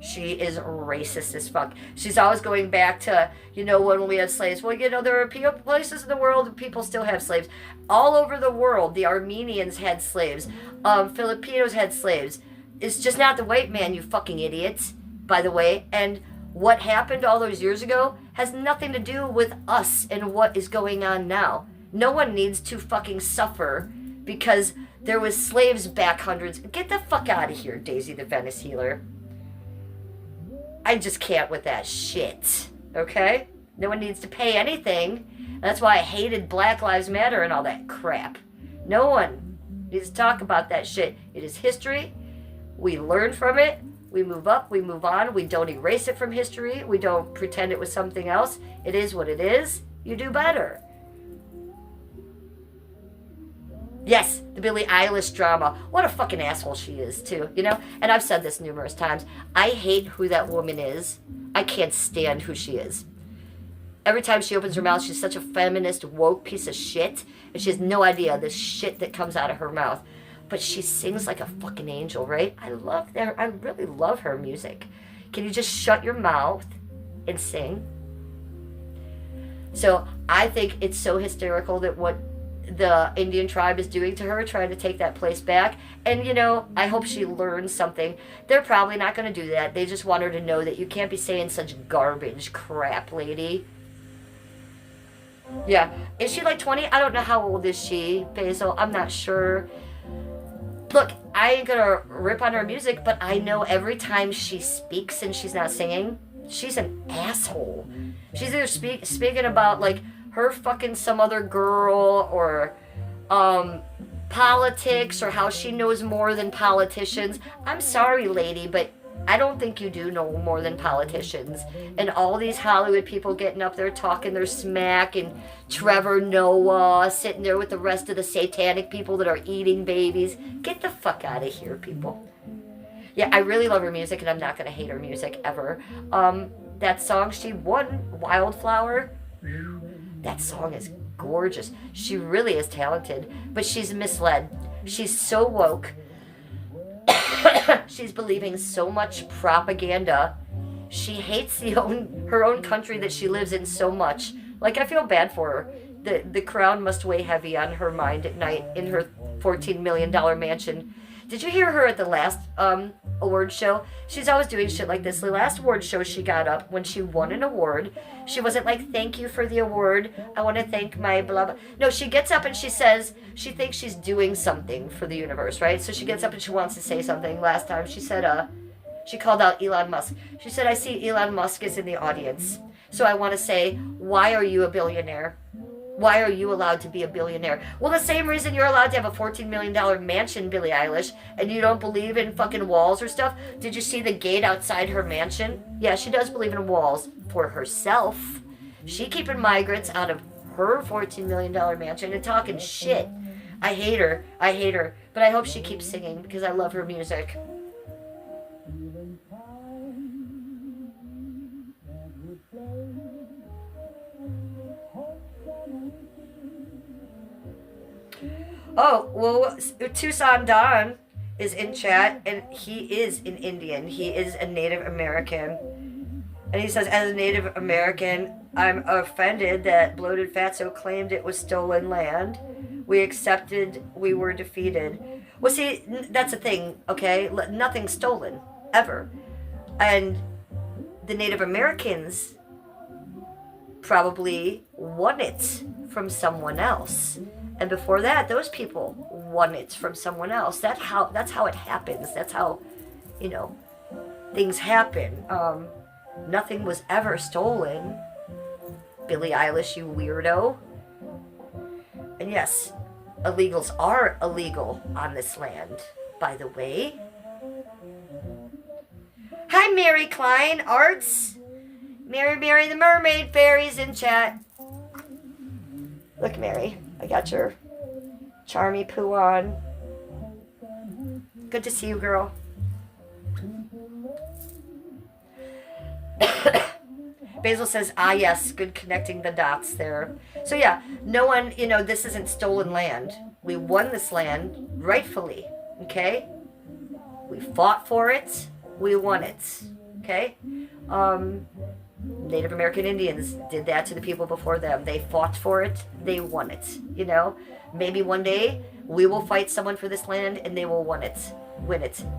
She is racist as fuck. She's always going back to, when we had slaves. Well, there are places in the world that people still have slaves. All over the world, the Armenians had slaves. Filipinos had slaves. It's just not the white man, you fucking idiots, by the way. And what happened all those years ago has nothing to do with us and what is going on now. No one needs to fucking suffer because there was slaves back hundreds. Get the fuck out of here, Daisy the Venice Healer. I just can't with that shit, okay? No one needs to pay anything. That's why I hated Black Lives Matter and all that crap. No one needs to talk about that shit. It is history. We learn from it. We move up. We move on. We don't erase it from history. We don't pretend it was something else. It is what it is. You do better. Yes, the Billie Eilish drama. What a fucking asshole she is, too, And I've said this numerous times. I hate who that woman is. I can't stand who she is. Every time she opens her mouth, she's such a feminist, woke piece of shit. And she has no idea the shit that comes out of her mouth. But she sings like a fucking angel, right? I really love her music. Can you just shut your mouth and sing? So I think it's so hysterical that what the Indian tribe is doing to her, trying to take that place back. And, I hope she learns something. They're probably not going to do that. They just want her to know that you can't be saying such garbage crap, lady. Yeah. Is she like 20? I don't know. How old is she, Basil? I'm not sure. Look, I ain't going to rip on her music, but I know every time she speaks and she's not singing, she's an asshole. She's either speaking about, her fucking some other girl or politics or how she knows more than politicians. I'm sorry, lady, but I don't think you do know more than politicians. And all these Hollywood people getting up there talking their smack and Trevor Noah sitting there with the rest of the satanic people that are eating babies. Get the fuck out of here, people. Yeah, I really love her music and I'm not going to hate her music ever. that song she won, Wildflower. That song is gorgeous. She really is talented, but she's misled. She's so woke. She's believing so much propaganda. She hates her own country that she lives in so much. Like, I feel bad for her. The crown must weigh heavy on her mind at night in her $14 million mansion. Did you hear her at the last award show? She's always doing shit like this. The last award show she got up when she won an award. She wasn't like, thank you for the award. I want to thank my blah blah. No, she gets up and she says she thinks she's doing something for the universe, right? So she gets up and she wants to say something. Last time she said, she called out Elon Musk. She said, I see Elon Musk is in the audience. So I want to say, why are you a billionaire? Why are you allowed to be a billionaire? Well, the same reason you're allowed to have a $14 million mansion, Billie Eilish, and you don't believe in fucking walls or stuff. Did you see the gate outside her mansion? Yeah, she does believe in walls for herself. She keeping migrants out of her $14 million mansion and talking shit. I hate her. I hate her. But I hope she keeps singing because I love her music. Oh, well, Tucson Don is in chat, and he is an Indian. He is a Native American. And he says, as a Native American, I'm offended that Bloated Fatso claimed it was stolen land. We accepted we were defeated. Well, see, that's the thing, okay? Nothing's stolen, ever. And the Native Americans probably won it from someone else. And before that, those people won it from someone else. That's how it happens. That's how, things happen. Nothing was ever stolen. Billie Eilish, you weirdo. And yes, illegals are illegal on this land, by the way. Hi, Mary Klein Arts. Mary the Mermaid Fairy's in chat. Look, Mary. I got your charmy poo on. Good to see you, girl. Basil says, yes, good connecting the dots there. So yeah, no one, this isn't stolen land. We won this land rightfully, okay? We fought for it, we won it, okay? Native American Indians did that to the people before them. They fought for it. They won it. Maybe one day we will fight someone for this land and they will win it.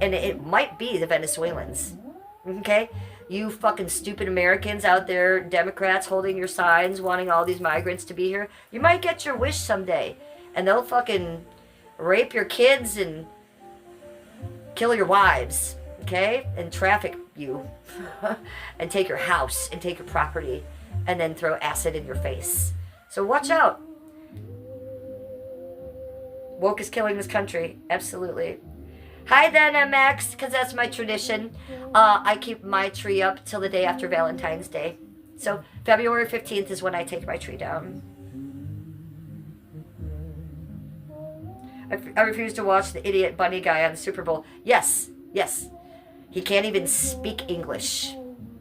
And it might be the Venezuelans. Okay? You fucking stupid Americans out there, Democrats holding your signs, wanting all these migrants to be here. You might get your wish someday. And they'll fucking rape your kids and kill your wives. Okay? And traffic you. And take your house and take your property and then throw acid in your face. So watch out. Woke is killing this country. Absolutely. Hi then, MX, because that's my tradition. I keep my tree up till the day after Valentine's Day. So February 15th is when I take my tree down. I refuse to watch the idiot bunny guy on the Super Bowl. Yes. He can't even speak English.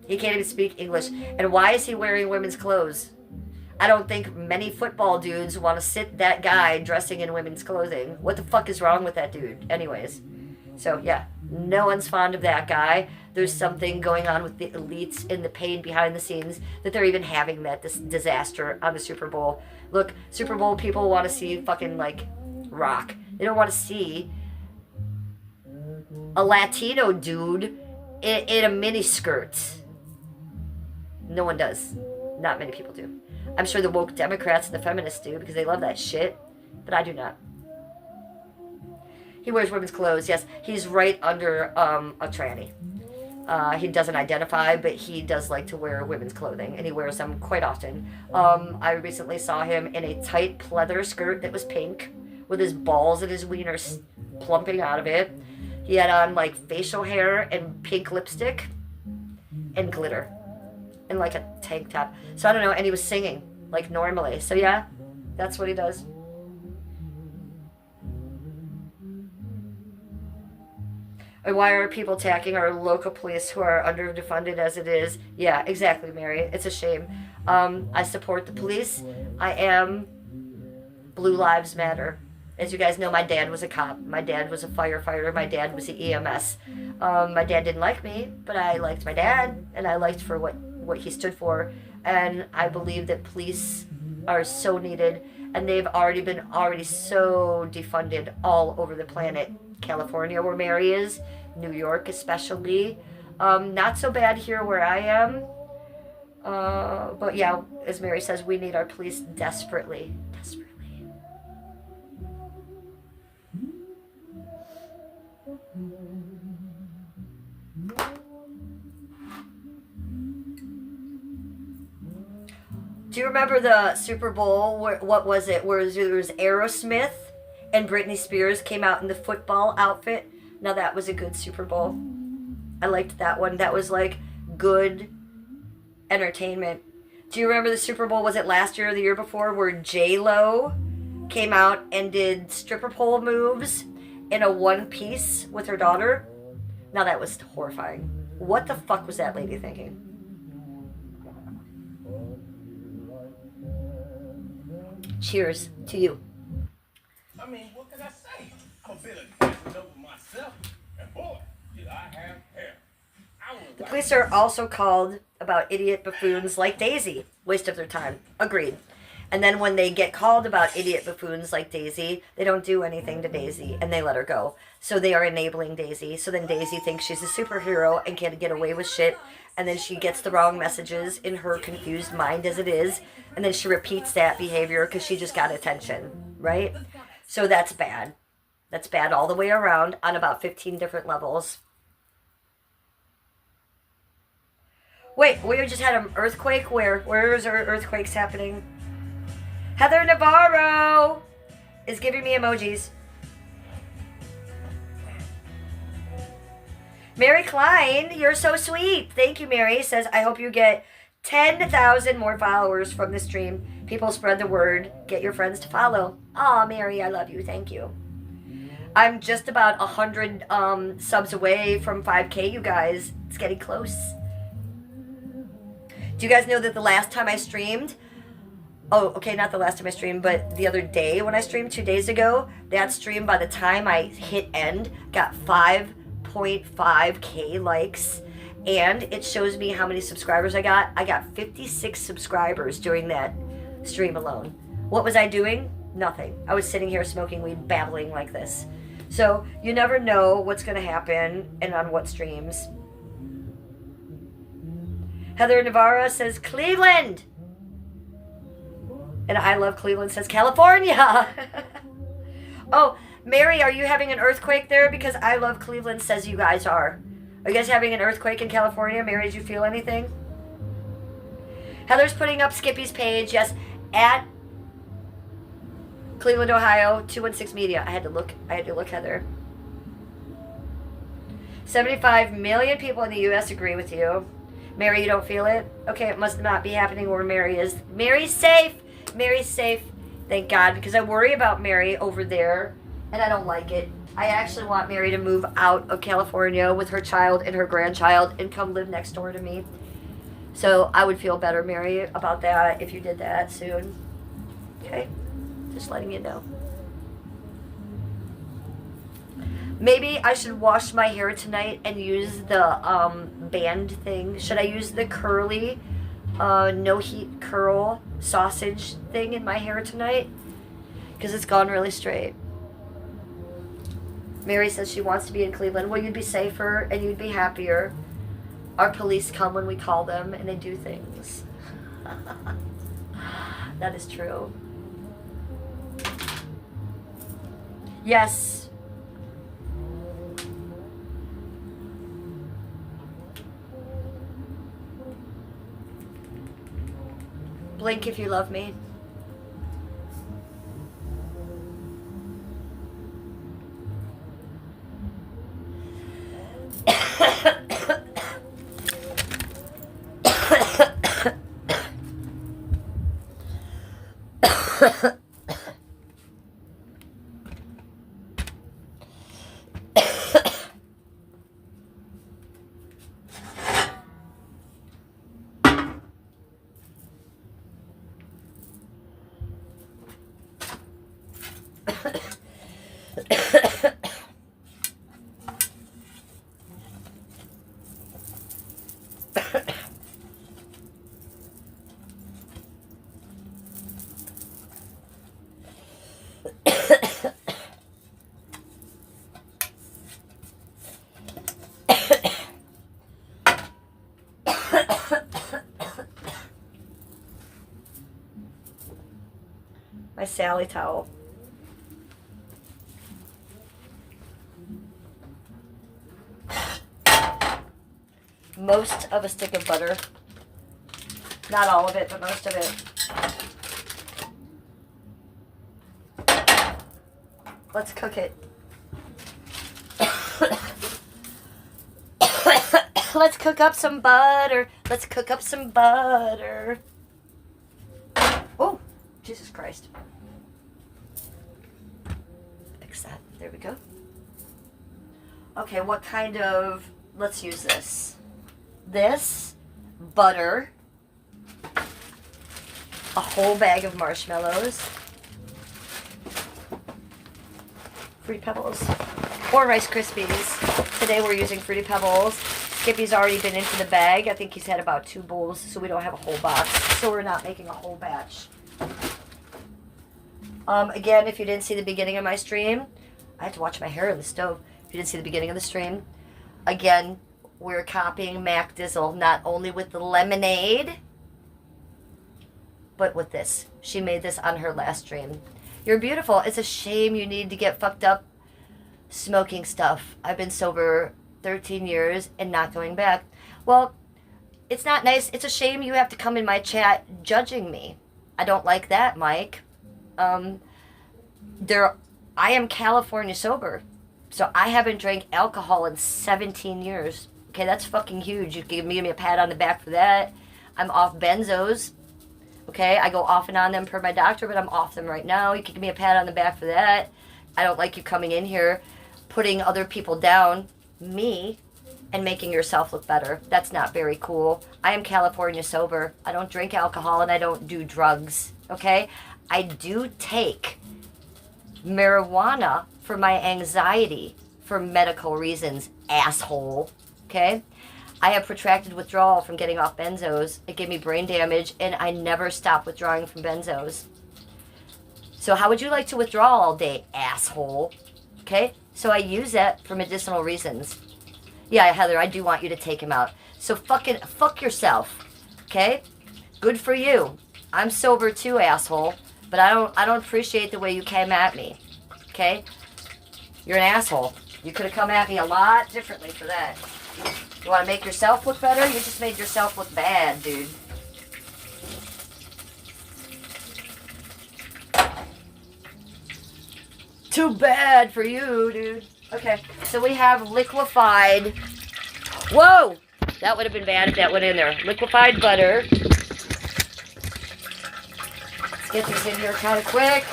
And why is he wearing women's clothes? I don't think many football dudes want to sit that guy dressing in women's clothing. What the fuck is wrong with that dude? Anyways. So, yeah. No one's fond of that guy. There's something going on with the elites and the pain behind the scenes that they're even having this disaster on the Super Bowl. Look, Super Bowl people want to see fucking, rock. They don't want to see a Latino dude in a mini skirt. No one does. Not many people do. I'm sure the woke Democrats and the feminists do because they love that shit, but I do not. He wears women's clothes, yes. He's right under a tranny. He doesn't identify, but he does like to wear women's clothing, and he wears them quite often. I recently saw him in a tight pleather skirt that was pink, with his balls and his wieners plumping out of it. He had on, facial hair and pink lipstick and glitter and, a tank top. So, I don't know, and he was singing, normally. So, yeah, that's what he does. And why are people attacking our local police who are underfunded as it is? Yeah, exactly, Mary. It's a shame. I support the police. I am Blue Lives Matter. As you guys know, my dad was a cop. My dad was a firefighter. My dad was the EMS. My dad didn't like me, but I liked my dad, and I liked for what he stood for. And I believe that police are so needed, and they've already so defunded all over the planet. California, where Mary is, New York especially. Not so bad here where I am. But yeah, as Mary says, we need our police desperately. Desperately. Do you remember the Super Bowl? What was it? Where there was Aerosmith and Britney Spears came out in the football outfit? Now that was a good Super Bowl. I liked that one. That was like good entertainment. Do you remember the Super Bowl? Was it last year or the year before? Where J-Lo came out and did stripper pole moves in a one piece with her daughter? Now that was horrifying. What the fuck was that lady thinking? Cheers to you. I mean, what can I say? I'm a bit of dancing over myself, and boy, did I have hair. The police are also called about idiot buffoons like Daisy. Waste of their time. Agreed. And then when they get called about idiot buffoons like Daisy, they don't do anything to Daisy, and they let her go. So they are enabling Daisy. So then Daisy thinks she's a superhero and can get away with shit. And then she gets the wrong messages in her confused mind as it is. And then she repeats that behavior because she just got attention, right? So that's bad. That's bad all the way around on about 15 different levels. Wait, we just had an earthquake? Where is our earthquakes happening? Heather Navarro is giving me emojis. Mary Klein, you're so sweet. Thank you, Mary. Says, I hope you get 10,000 more followers from the stream. People spread the word. Get your friends to follow. Aw, Mary, I love you. Thank you. I'm just about 100 subs away from 5K, you guys. It's getting close. Do you guys know that the last time I streamed... Oh, okay, not the last time I streamed, but the other day when I streamed 2 days ago, that stream, by the time I hit end, got 5.5K likes, and it shows me how many subscribers I got. I got 56 subscribers during that stream alone. What was I doing? Nothing. I was sitting here smoking weed, babbling like this. So you never know what's going to happen and on what streams. Heather Navarra says, Cleveland! And I Love Cleveland says, California! Oh, Mary, are you having an earthquake there? Because I Love Cleveland says you guys are. Are you guys having an earthquake in California? Mary, did you feel anything? Heather's putting up Skippy's page. Yes, at Cleveland, Ohio, 216 Media. I had to look, Heather. 75 million people in the U.S. agree with you. Mary, you don't feel it? Okay, it must not be happening where Mary is. Mary's safe! Mary's safe, thank God, because I worry about Mary over there, and I don't like it. I actually want Mary to move out of California with her child and her grandchild and come live next door to me. So I would feel better, Mary, about that if you did that soon. Okay? Just letting you know. Maybe I should wash my hair tonight and use the band thing. Should I use the curly no heat curl sausage thing in my hair tonight? Because it's gone really straight. Mary says she wants to be in Cleveland. Well, you'd be safer and you'd be happier. Our police come when we call them and they do things. That is true. Yes. Blink if you love me. My Sally towel. Most of a stick of butter. Not all of it, but most of it. Let's cook it. Let's cook up some butter. Let's cook up some butter. Oh, Jesus Christ. Fix that. There we go. Okay, what kind of... Let's use this. This, butter, a whole bag of marshmallows, Fruity Pebbles, or Rice Krispies. Today we're using Fruity Pebbles. Skippy's already been into the bag. I think he's had about 2 bowls, so we don't have a whole box. So we're not making a whole batch. Again, if you didn't see the beginning of my stream, I had to watch my hair in the stove. If you didn't see the beginning of the stream, again, we're copying Mac Dizzle, not only with the lemonade, but with this. She made this on her last stream. You're beautiful. It's a shame you need to get fucked up smoking stuff. I've been sober 13 years and not going back. Well, it's not nice. It's a shame you have to come in my chat judging me. I don't like that, Mike. I am California sober. So I haven't drank alcohol in 17 years. Okay, that's fucking huge. You can give me a pat on the back for that. I'm off benzos. Okay, I go off and on them per my doctor, but I'm off them right now. You can give me a pat on the back for that. I don't like you coming in here, putting other people down, me, and making yourself look better. That's not very cool. I am California sober. I don't drink alcohol and I don't do drugs. Okay, I do take marijuana for my anxiety for medical reasons, asshole. Okay? I have protracted withdrawal from getting off benzos. It gave me brain damage, and I never stopped withdrawing from benzos. So how would you like to withdraw all day, asshole? Okay? So I use that for medicinal reasons. Yeah, Heather, I do want you to take him out. So fuck yourself. Okay? Good for you. I'm sober too, asshole. But I don't appreciate the way you came at me. Okay? You're an asshole. You could have come at me a lot differently for that. You want to make yourself look better? You just made yourself look bad, dude. Too bad for you, dude. Okay, so we have liquefied... Whoa! That would have been bad if that went in there. Liquefied butter. Let's get these in here kind of quick.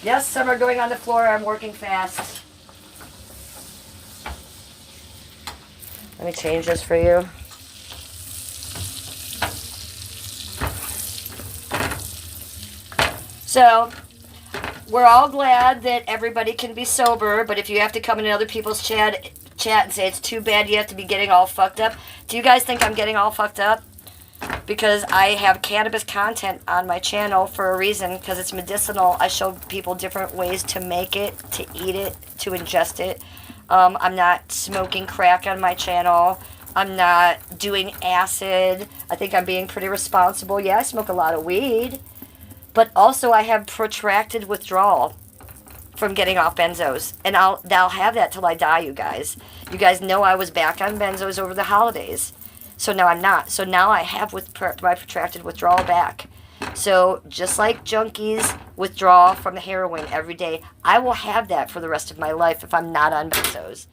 Yes, some are going on the floor. I'm working fast. Let me change this for you. So, we're all glad that everybody can be sober, but if you have to come in other people's chat and say it's too bad you have to be getting all fucked up, do you guys think I'm getting all fucked up? Because I have cannabis content on my channel for a reason, because it's medicinal. I show people different ways to make it, to eat it, to ingest it. I'm not smoking crack on my channel. I'm not doing acid. I think I'm being pretty responsible. Yeah, I smoke a lot of weed. But also I have protracted withdrawal from getting off benzos. And I'll have that till I die, you guys. You guys know I was back on benzos over the holidays. So now I'm not. So now I have my protracted withdrawal back. So just like junkies withdraw from the heroin every day, I will have that for the rest of my life if I'm not on benzos.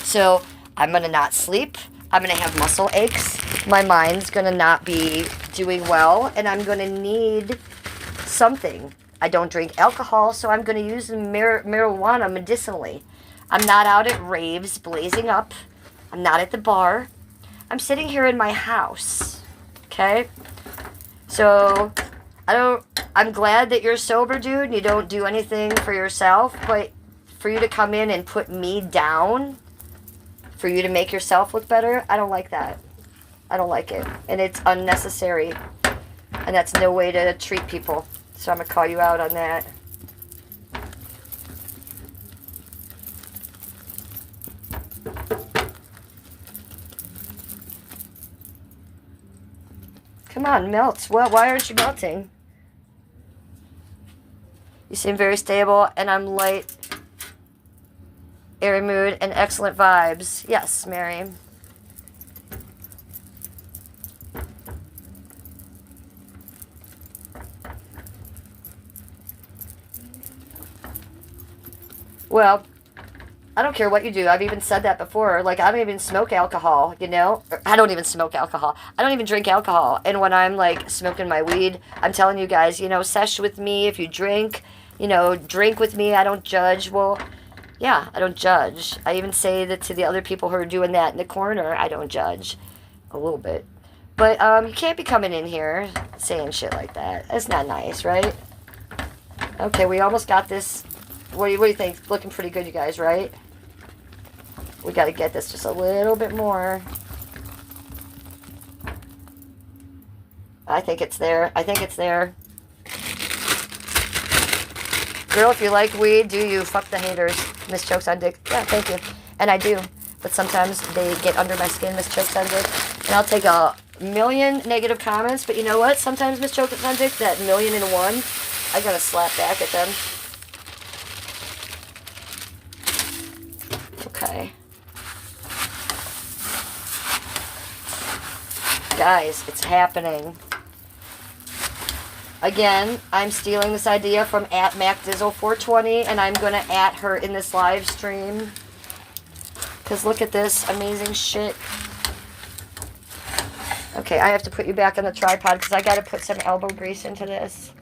So I'm going to not sleep. I'm going to have muscle aches. My mind's going to not be doing well. And I'm going to need something. I don't drink alcohol, so I'm going to use marijuana medicinally. I'm not out at raves blazing up. I'm not at the bar. I'm sitting here in my house, okay? So, I'm glad that you're sober, dude, and you don't do anything for yourself, but for you to come in and put me down, for you to make yourself look better, I don't like that. I don't like it. And it's unnecessary. And that's no way to treat people. So I'm going to call you out on that. Come on, melt. Well, why aren't you melting? You seem very stable, and I'm light, airy mood, and excellent vibes. Yes, Mary. Well, I don't care what you do. I've even said that before. Like, I don't even smoke alcohol, you know? I don't even smoke alcohol. I don't even drink alcohol. And when I'm, like, smoking my weed, I'm telling you guys, you know, sesh with me if you drink. You know, drink with me. I don't judge. Well, yeah, I don't judge. I even say that to the other people who are doing that in the corner. I don't judge. A little bit. But you can't be coming in here saying shit like that. That's not nice, right? Okay, we almost got this. What do you think? Looking pretty good, you guys, right? We got to get this just a little bit more. I think it's there. I think it's there. Girl, if you like weed, do you? Fuck the haters. Miss Chokes on Dick. Yeah, thank you. And I do. But sometimes they get under my skin, Miss Chokes on Dick. And I'll take a million negative comments. But you know what? Sometimes, Miss Chokes on Dick, that 1,000,001, I got to slap back at them. Okay. Guys, it's happening. Again, I'm stealing this idea from @MacDizzle420, and I'm going to her in this live stream. Because look at this amazing shit. Okay, I have to put you back on the tripod because I got to put some elbow grease into this.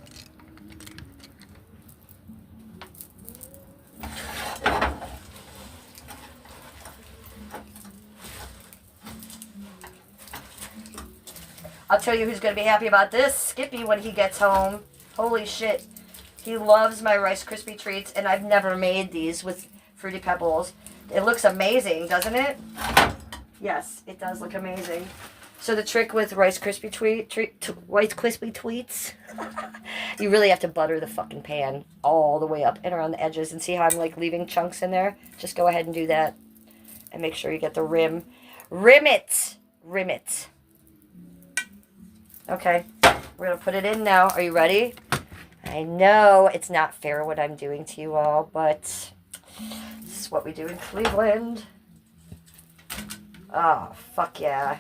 I'll tell you who's going to be happy about this. Skippy when he gets home. Holy shit. He loves my Rice Krispie treats, and I've never made these with Fruity Pebbles. It looks amazing, doesn't it? Yes, it does look amazing. So the trick with Rice Krispie tweets, you really have to butter the fucking pan all the way up and around the edges. And see how I'm like leaving chunks in there? Just go ahead and do that. And make sure you get the rim. Rim it! Rim it. Okay, we're going to put it in now. Are you ready? I know it's not fair what I'm doing to you all, but this is what we do in Cleveland. Oh, fuck yeah.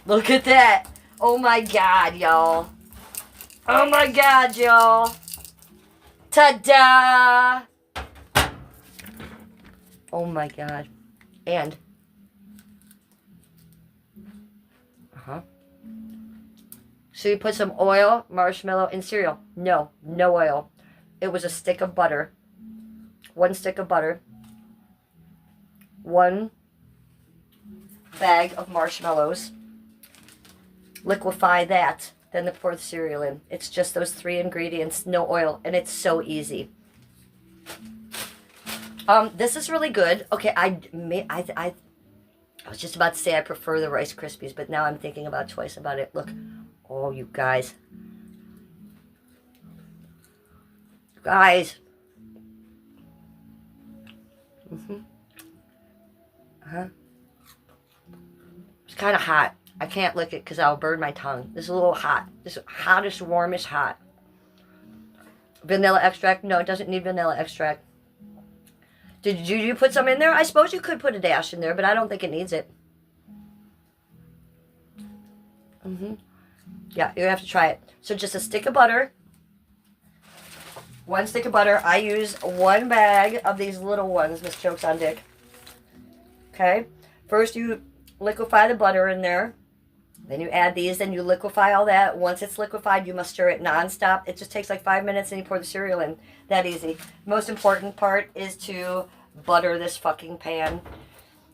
Look at that. Oh my God, y'all. Oh my God, y'all. Ta-da! Oh my God. And. So you put some oil, marshmallow, and cereal. No, no oil. It was a stick of butter. 1 stick of butter. 1 bag of marshmallows. Liquefy that. Then pour the cereal in. It's just those 3 ingredients, no oil, and it's so easy. This is really good. Okay, I was just about to say I prefer the Rice Krispies, but now I'm thinking about twice about it. Look, oh, you guys. Guys. It's kind of hot. I can't lick it because I'll burn my tongue. This is a little hot. This is hottest, warmest hot. Vanilla extract? No, it doesn't need vanilla extract. Did you put some in there? I suppose you could put a dash in there, but I don't think it needs it. Yeah, you have to try it. So just a stick of butter. 1 stick of butter. I use 1 bag of these little ones, Miss Chokes on Dick. Okay? First you liquefy the butter in there. Then you add these, then you liquefy all that. Once it's liquefied, you must stir it nonstop. It just takes like 5 minutes, and you pour the cereal in. That easy. Most important part is to butter this fucking pan.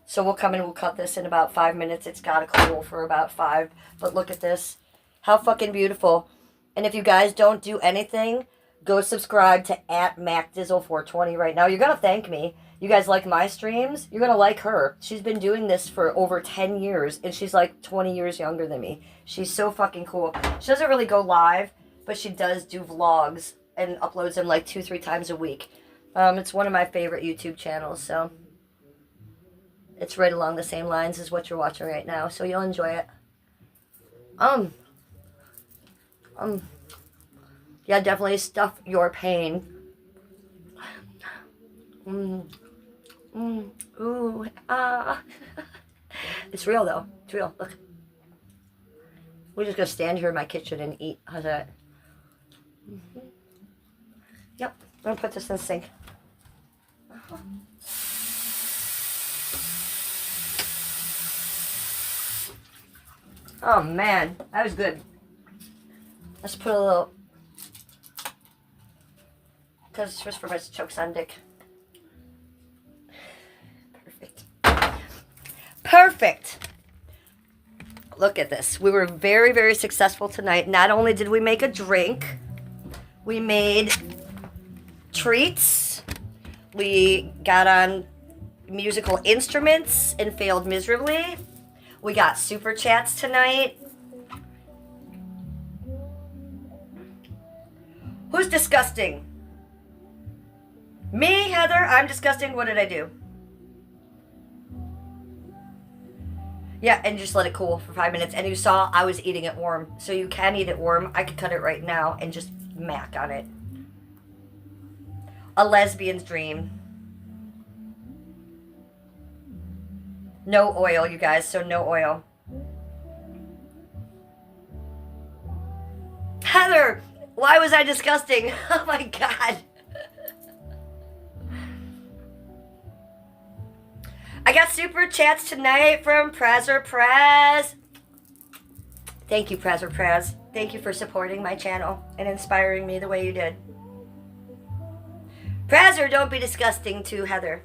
So we'll come in, we'll cut this in about 5 minutes. It's got to cool for about 5. But look at this. How fucking beautiful. And if you guys don't do anything, go subscribe to @MacDizzle420 right now. You're going to thank me. You guys like my streams? You're going to like her. She's been doing this for over 10 years, and she's like 20 years younger than me. She's so fucking cool. She doesn't really go live, but she does do vlogs and uploads them like 2-3 times a week. It's one of my favorite YouTube channels, so it's right along the same lines as what you're watching right now, so you'll enjoy it. Yeah, definitely stuff your pain. Ooh, ah. It's real though. It's real. Look. We're just gonna stand here in my kitchen and eat. How's that? Yep. I'm gonna put this in the sink. Oh man, that was good. Let's put a little, because it's just for my chokes on dick. Perfect. Look at this. We were very, very successful tonight. Not only did we make a drink, we made treats. We got on musical instruments and failed miserably. We got super chats tonight. Who's disgusting? Me, Heather? I'm disgusting. What did I do? Yeah, and just let it cool for 5 minutes. And you saw I was eating it warm. So you can eat it warm. I could cut it right now and just mac on it. A lesbian's dream. No oil, you guys. So no oil. Heather, why was I disgusting? Oh my God. I got super chats tonight from Prazer Praz. Thank you, Prazer Praz. Thank you for supporting my channel and inspiring me the way you did. Prazer, don't be disgusting to Heather.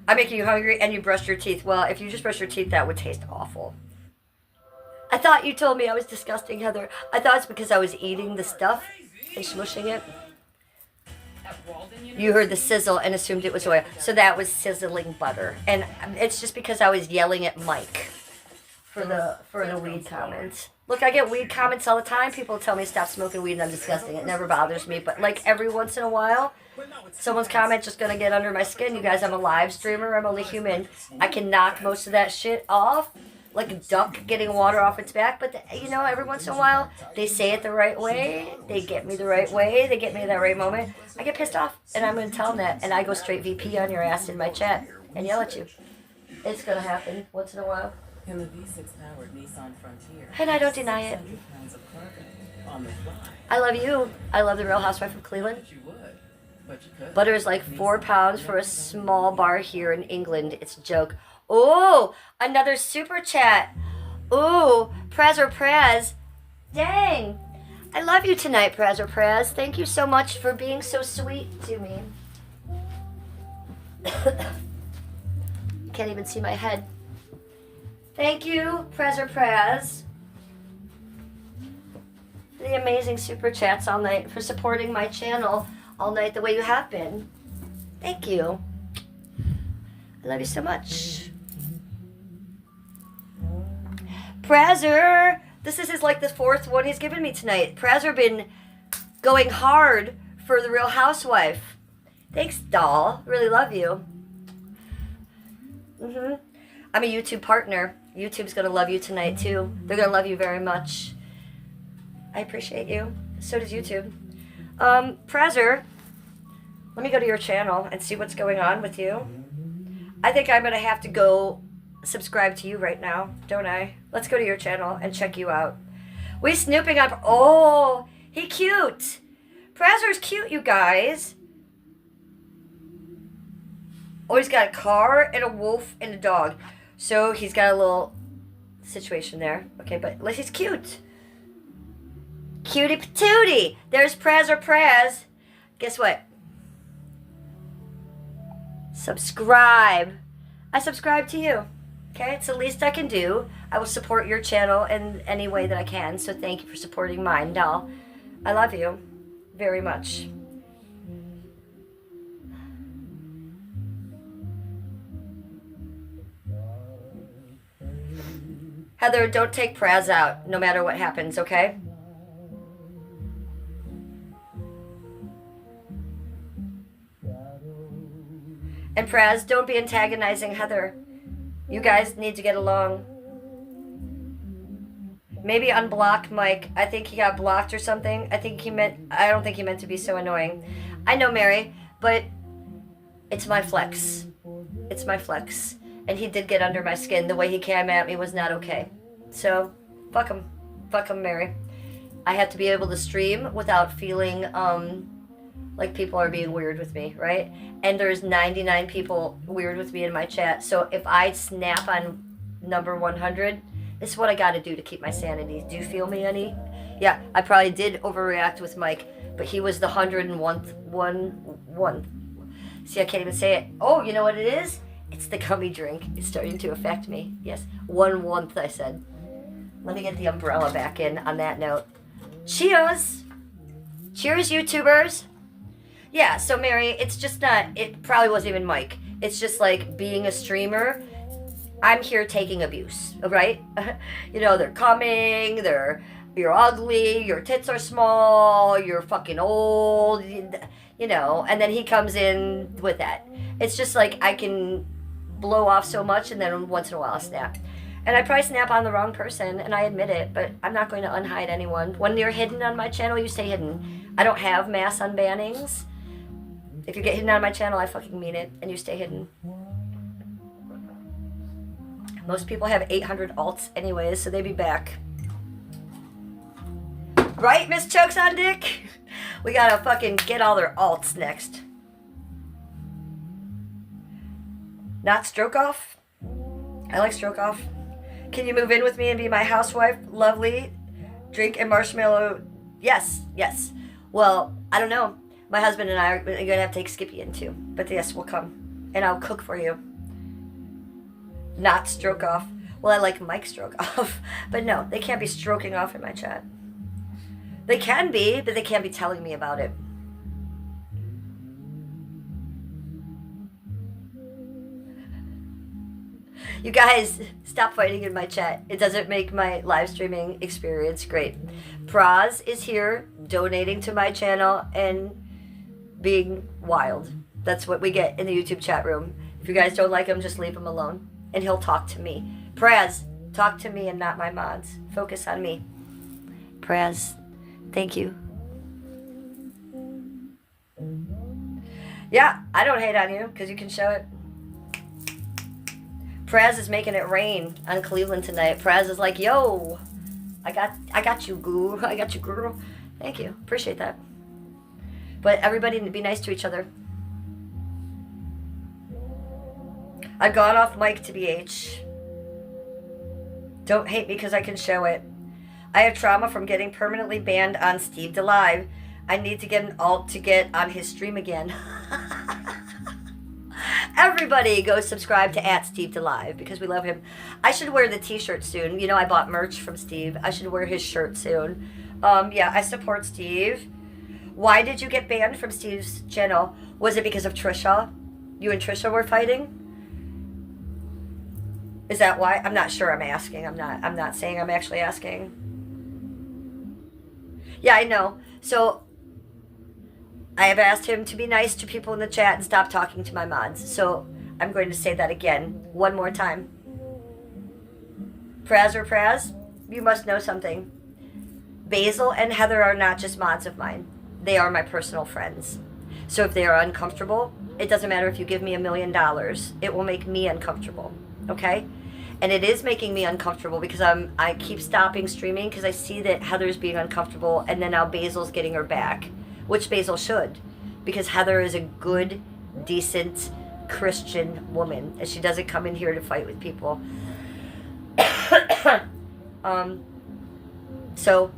I'm making you hungry and you brushed your teeth. Well, if you just brushed your teeth, that would taste awful. I thought you told me I was disgusting, Heather. I thought it's because I was eating the stuff and smushing it. You heard the sizzle and assumed it was oil. So that was sizzling butter. And it's just because I was yelling at Mike for the weed comments. Look, I get weed comments all the time. People tell me stop smoking weed and I'm disgusting. It never bothers me. But like every once in a while, someone's comment just going to get under my skin. You guys, I'm a live streamer. I'm only human. I can knock most of that shit off. Like a duck getting water off its back, but you know, every once in a while, they say it the right way, they get me the right way, they get me in that right moment. I get pissed off, and I'm going to tell them that, and I go straight VP on your ass in my chat and yell at you. It's going to happen once in a while. In the V6-powered Nissan Frontier, and I don't deny it. I love you. I love the Real Housewife of Cleveland. Butter is like 4 pounds for a small bar here in England. It's a joke. Oh, another super chat. Ooh, Prazer Praz. Dang. I love you tonight, Prazer Praz. Thank you so much for being so sweet to me. Can't even see my head. Thank you, Prazer Praz. For the amazing super chats all night, for supporting my channel all night the way you have been. Thank you. I love you so much. Prazer, this is his like the 4th one he's given me tonight. Prazer been going hard for the Real Housewife. Thanks, doll. Really love you. I'm a YouTube partner. YouTube's gonna love you tonight too. They're gonna love you very much. I appreciate you. So does YouTube. Prazer, let me go to your channel and see what's going on with you. I think I'm gonna have to go subscribe to you right now, don't I? Let's go to your channel and check you out. We snooping up. Oh, he cute. Prazer's cute, you guys. Oh, he's got a car and a wolf and a dog. So he's got a little situation there. Okay, but at least he's cute. Cutie patootie. There's Praz or Praz. Guess what? Subscribe. I subscribe to you. Okay, it's the least I can do. I will support your channel in any way that I can. So thank you for supporting mine, doll. I love you very much. Heather, don't take Praz out, no matter what happens, okay? And Praz, don't be antagonizing Heather. You guys need to get along. Maybe unblock Mike. I think he got blocked or something. I don't think he meant to be so annoying. I know, Mary, but it's my flex. It's my flex. And he did get under my skin. The way he came at me was not okay. So, fuck him. Fuck him, Mary. I have to be able to stream without feeling like people are being weird with me, right? And there's 99 people weird with me in my chat. So if I snap on number 100, this is what I got to do to keep my sanity. Do you feel me, honey? Yeah, I probably did overreact with Mike, but he was the 101th one. See, I can't even say it. Oh, you know what it is? It's the gummy drink. It's starting to affect me. Yes, 1/1, I said. Let me get the umbrella back in on that note. Cheers! Cheers, YouTubers! Yeah, so Mary, it's just not, it probably wasn't even Mike. It's just like being a streamer. I'm here taking abuse, right? You know, they're coming, you're ugly, your tits are small, you're fucking old, you know, and then he comes in with that. It's just like I can blow off so much and then once in a while I snap. And I probably snap on the wrong person, and I admit it, but I'm not going to unhide anyone. When you're hidden on my channel, you stay hidden. I don't have mass unbannings. If you get hidden on my channel, I fucking mean it, and you stay hidden. Most people have 800 alts anyways, so they be back. Right, Miss Chokes on Dick? We gotta fucking get all their alts next. Not stroke off? I like stroke off. Can you move in with me and be my housewife? Lovely. Drink and marshmallow. Yes, yes. Well, I don't know. My husband and I are going to have to take Skippy in too. But yes, we'll come. And I'll cook for you. Not stroke off. Well, I like Mike stroke off. But no, they can't be stroking off in my chat. They can be, but they can't be telling me about it. You guys, stop fighting in my chat. It doesn't make my live streaming experience great. Praz is here donating to my channel and being wild. That's what we get in the YouTube chat room. If you guys don't like him, just leave him alone. And he'll talk to me. Praz, talk to me and not my mods. Focus on me. Praz, thank you. Yeah, I don't hate on you because you can show it. Praz is making it rain on Cleveland tonight. Praz is like, yo, I got you, goo. I got you, girl. Thank you. Appreciate that. But everybody be nice to each other. I've gone off mic to BH. Don't hate me because I can show it. I have trauma from getting permanently banned on Steve DeLive. I need to get an alt to get on his stream again. Everybody go subscribe to @Steve DeLive because we love him. I should wear the t-shirt soon. You know, I bought merch from Steve. I should wear his shirt soon. Yeah, I support Steve. Why did you get banned from Steve's channel? Was it because of Trisha? You and Trisha were fighting? Is that why? I'm not sure. I'm asking. I'm not saying. I'm actually asking. Yeah, I know. So I have asked him to be nice to people in the chat and stop talking to my mods. So I'm going to say that again, one more time. Praz or Praz, you must know something. Basil and Heather are not just mods of mine. They are my personal friends. So if they are uncomfortable, it doesn't matter if you give me $1 million. It will make me uncomfortable, okay? And it is making me uncomfortable because I keep stopping streaming because I see that Heather's being uncomfortable and then now Basil's getting her back. Which Basil should, because Heather is a good, decent, Christian woman, and she doesn't come in here to fight with people. So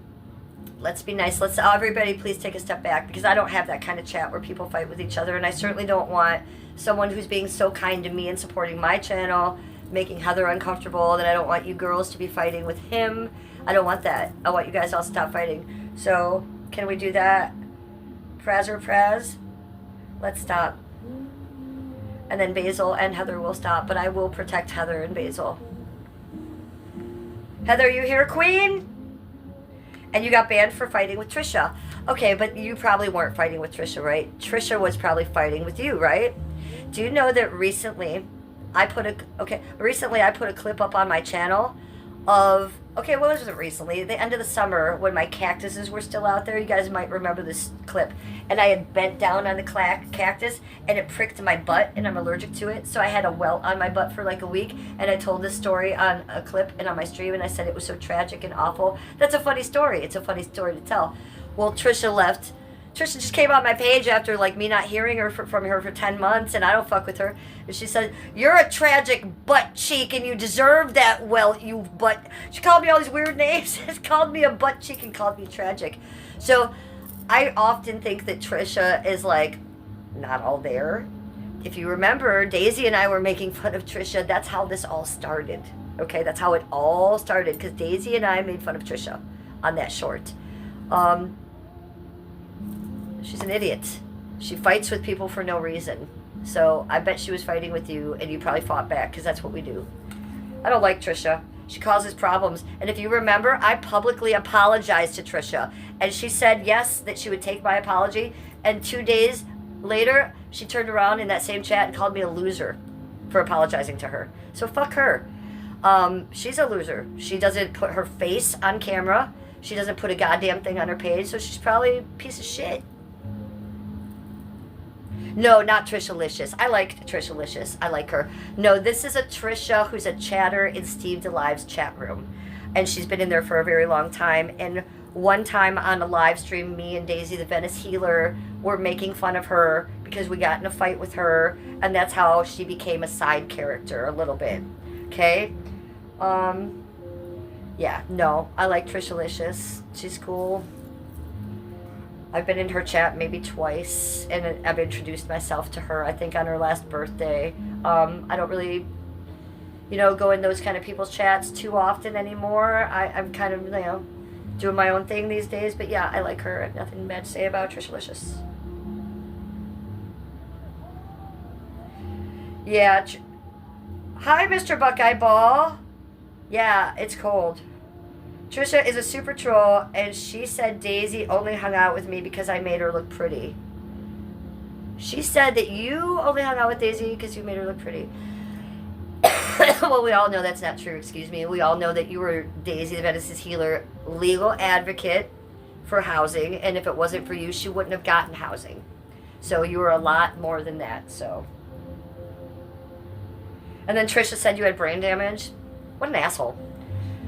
let's be nice. Let's everybody please take a step back, because I don't have that kind of chat where people fight with each other, and I certainly don't want someone who's being so kind to me and supporting my channel making Heather uncomfortable. That I don't want you girls to be fighting with him. I don't want that. I want you guys all to stop fighting. So can we do that? Praz or Praz? Let's stop. And then Basil and Heather will stop, but I will protect Heather and Basil. Heather, you here, Queen? And you got banned for fighting with Trisha. Okay, but you probably weren't fighting with Trisha, right? Trisha was probably fighting with you, right? Do you know that recently I put a clip up on my channel of, okay, what was it recently? The end of the summer when my cactuses were still out there. You guys might remember this clip. And I had bent down on the cactus and it pricked my butt, and I'm allergic to it. So I had a welt on my butt for like a week, and I told this story on a clip and on my stream, and I said it was so tragic and awful. That's a funny story. It's a funny story to tell. Well, Trisha left. Trisha just came on my page after like me not hearing her from her for 10 months, and I don't fuck with her. And she said, "You're a tragic butt cheek, and you deserve that welt, you butt." She called me all these weird names. She called me a butt cheek and called me tragic. So I often think that Trisha is like not all there. If you remember, Daisy and I were making fun of Trisha. That's how this all started. Okay, that's how it all started, because Daisy and I made fun of Trisha on that short. She's an idiot. She fights with people for no reason. So I bet she was fighting with you, and you probably fought back, because that's what we do. I don't like Trisha. She causes problems. And if you remember, I publicly apologized to Trisha, and she said yes, that she would take my apology. And 2 days later, she turned around in that same chat and called me a loser for apologizing to her. So fuck her. She's a loser. She doesn't put her face on camera. She doesn't put a goddamn thing on her page, so she's probably a piece of shit. No, not Trisha-licious. I like Trisha-licious. I like her. No, this is a Trisha who's a chatter in Steve DeLive's chat room. And she's been in there for a very long time. And one time on a live stream, me and Daisy, the Venice Healer, were making fun of her because we got in a fight with her. And that's how she became a side character a little bit. Okay? Yeah, no. I like Trisha-licious. She's cool. I've been in her chat maybe twice, and I've introduced myself to her, I think, on her last birthday. I don't really, go in those kind of people's chats too often anymore. I'm kind of, doing my own thing these days. But yeah, I like her. I have nothing bad to say about Trisha-licious. Yeah. Hi, Mr. Buckeye Ball. Yeah, it's cold. Trisha is a super troll, and she said Daisy only hung out with me because I made her look pretty. She said that you only hung out with Daisy because you made her look pretty. Well, we all know that's not true, excuse me. We all know that you were Daisy, the Venice's healer, legal advocate for housing, and if it wasn't for you, she wouldn't have gotten housing. So you were a lot more than that, so. And then Trisha said you had brain damage. What an asshole.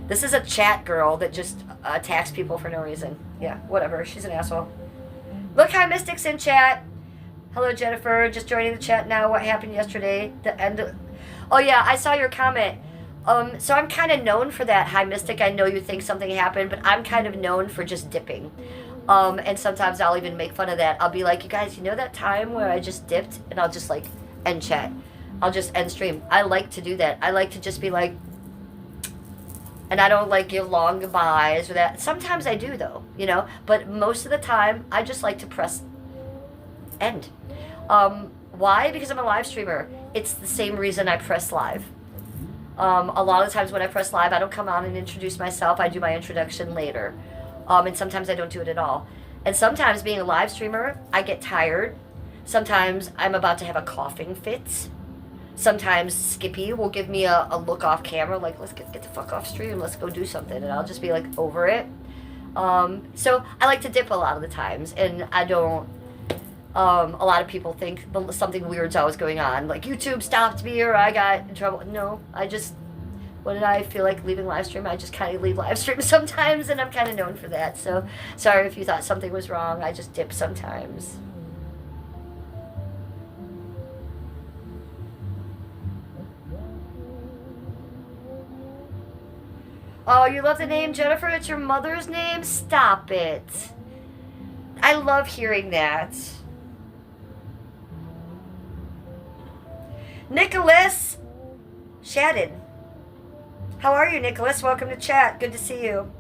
This is a chat girl that just attacks people for no reason. Yeah, whatever. She's an asshole. Look, hi, Mystic's in chat. Hello, Jennifer. Just joining the chat now. What happened yesterday? The end of... Oh, yeah, I saw your comment. So I'm kind of known for that. Hi, Mystic. I know you think something happened, but I'm kind of known for just dipping. And sometimes I'll even make fun of that. I'll be like, you guys, you know that time where I just dipped? And I'll just, like, end chat. I'll just end stream. I like to do that. I like to just be like... And I don't like give long goodbyes or that. Sometimes I do though, But most of the time, I just like to press end. Why? Because I'm a live streamer. It's the same reason I press live. A lot of times when I press live, I don't come on and introduce myself. I do my introduction later. And sometimes I don't do it at all. And sometimes being a live streamer, I get tired. Sometimes I'm about to have a coughing fit. Sometimes Skippy will give me a look off camera, like, let's get the fuck off stream, let's go do something, and I'll just be, like, over it. So I like to dip a lot of the times, and I don't, a lot of people think something weird's always going on, like, YouTube stopped me, or I got in trouble. No, when I feel like leaving live stream, I just kind of leave live stream sometimes, and I'm kind of known for that, so sorry if you thought something was wrong, I just dip sometimes. Oh, you love the name Jennifer? It's your mother's name? Stop it. I love hearing that. Nicholas Shadden. How are you, Nicholas? Welcome to chat. Good to see you.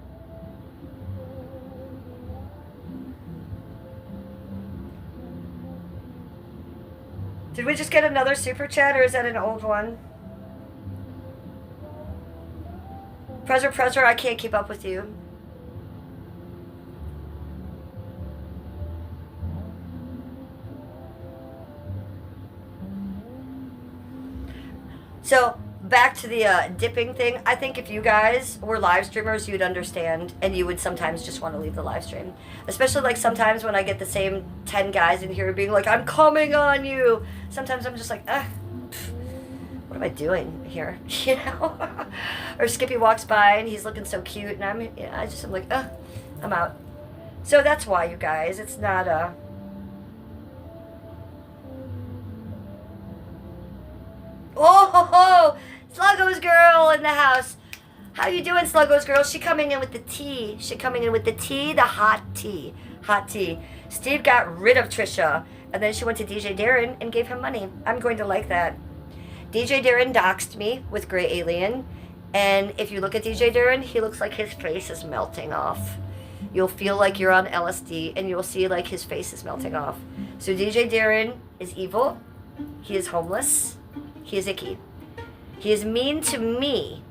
Did we just get another super chat, or is that an old one? Prezzer, I can't keep up with you. So, back to the dipping thing. I think if you guys were live streamers, you'd understand, and you would sometimes just want to leave the live stream. Especially, like, sometimes when I get the same 10 guys in here being like, I'm coming on you. Sometimes I'm just like, what am I doing here? You know? Or Skippy walks by and he's looking so cute, and I'm like, I'm out. So that's why, you guys. It's not Oh ho ho! Sluggo's girl in the house. How you doing, Sluggo's girl? She coming in with the tea. She coming in with the tea, the hot tea. Hot tea. Steve got rid of Trisha, and then she went to DJ Darren and gave him money. I'm going to like that. DJ Darren doxed me with Grey Alien, and if you look at DJ Darren, he looks like his face is melting off. You'll feel like you're on LSD, and you'll see like his face is melting off. So DJ Darren is evil. He is homeless. He is icky. He is mean to me.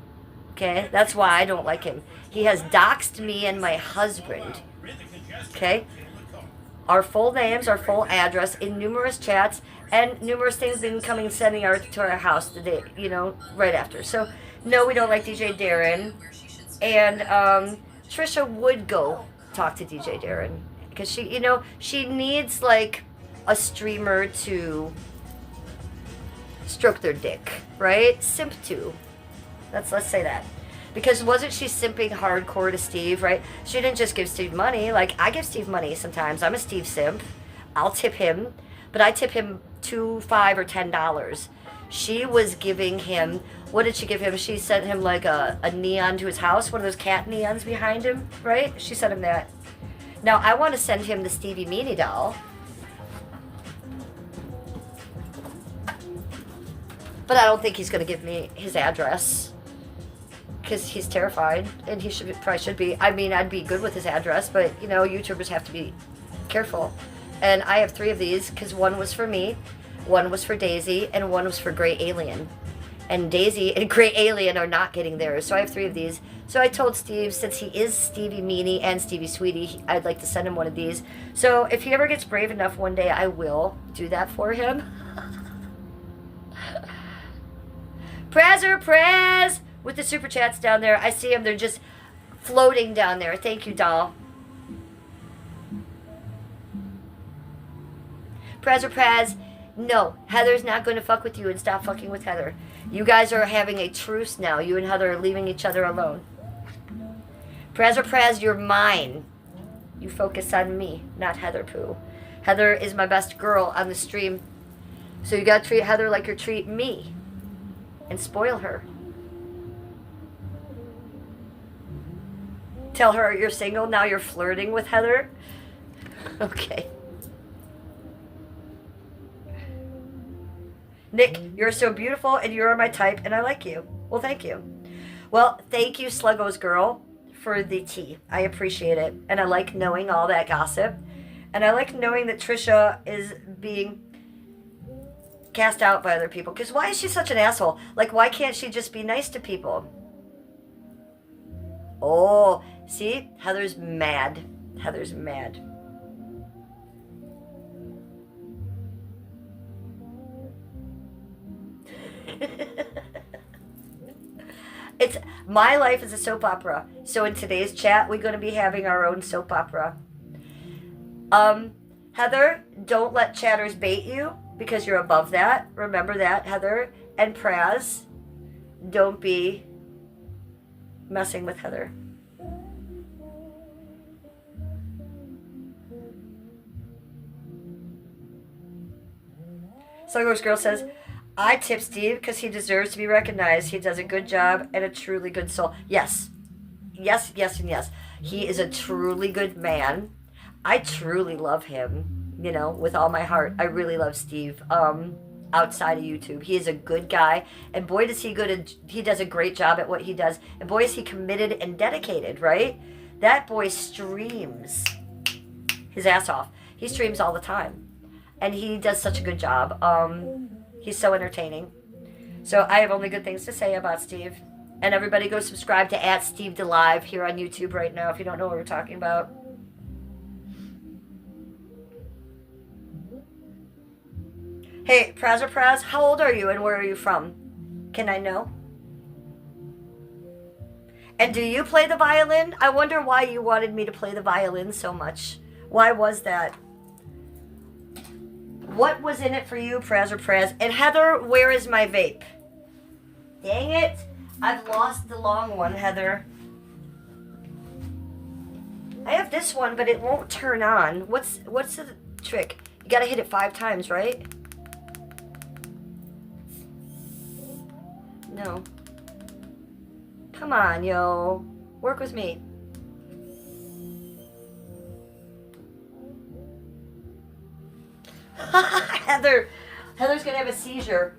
Okay? That's why I don't like him. He has doxed me and my husband. Okay? Our full names, our full address in numerous chats, and numerous things been coming sending to our house the day, right after. So, no, we don't like DJ Darren. And Trisha would go talk to DJ Darren. Because she needs, like, a streamer to stroke their dick, right? Simp to. Let's say that. Because wasn't she simping hardcore to Steve, right? She didn't just give Steve money. Like, I give Steve money sometimes. I'm a Steve simp. I'll tip him. But I tip him $2, $5, or $10. She was giving him, what did she give him? She sent him like a neon to his house, one of those cat neons behind him, right? She sent him that. Now, I want to send him the Stevie Meanie doll. But I don't think he's going to give me his address. Because he's terrified. And he probably should be. I mean, I'd be good with his address. But, YouTubers have to be careful. And I have 3 of these. Because one was for me. One was for Daisy. And one was for Grey Alien. And Daisy and Grey Alien are not getting theirs. So I have 3 of these. So I told Steve, since he is Stevie Meanie and Stevie Sweetie, I'd like to send him one of these. So if he ever gets brave enough one day, I will do that for him. Prez with the super chats down there. I see them. They're just floating down there. Thank you, doll. Prez. No, Heather's not going to fuck with you, and stop fucking with Heather. You guys are having a truce now. You and Heather are leaving each other alone. Prez, you're mine. You focus on me, not Heather Pooh. Heather is my best girl on the stream. So you got to treat Heather like you treat me. And spoil her. Tell her you're single, now you're flirting with Heather. Okay. Nick, you're so beautiful and you're my type and I like you. Well, thank you. Well, thank you, Sluggo's girl, for the tea. I appreciate it. And I like knowing all that gossip. And I like knowing that Trisha is being cast out by other people. Because why is she such an asshole? Like, why can't she just be nice to people? Oh, see? Heather's mad. Heather's mad. It's my life is a soap opera. So in today's chat, we're going to be having our own soap opera. Heather, don't let chatters bait you. Because you're above that. Remember that, Heather. And Praz, don't be messing with Heather. Sluggo's girl says, I tip Steve because he deserves to be recognized. He does a good job and a truly good soul. Yes. yes, yes, and yes. He is a truly good man. I truly love him, you know, with all my heart. I really love Steve. Outside of YouTube, he is a good guy, and boy does he good. He does a great job at what he does, and boy is he committed and dedicated. Right? That boy streams his ass off. He streams all the time, and he does such a good job. He's so entertaining. So I have only good things to say about Steve. And everybody go subscribe to @SteveDeLive here on YouTube right now if you don't know what we're talking about. Hey, Praz, how old are you and where are you from? Can I know? And do you play the violin? I wonder why you wanted me to play the violin so much. Why was that? What was in it for you, Praz? And Heather, where is my vape? Dang it. I've lost the long one, Heather. I have this one, but it won't turn on. What's the trick? You gotta hit it 5 times, right? No. Come on, yo. Work with me. Heather's gonna have a seizure.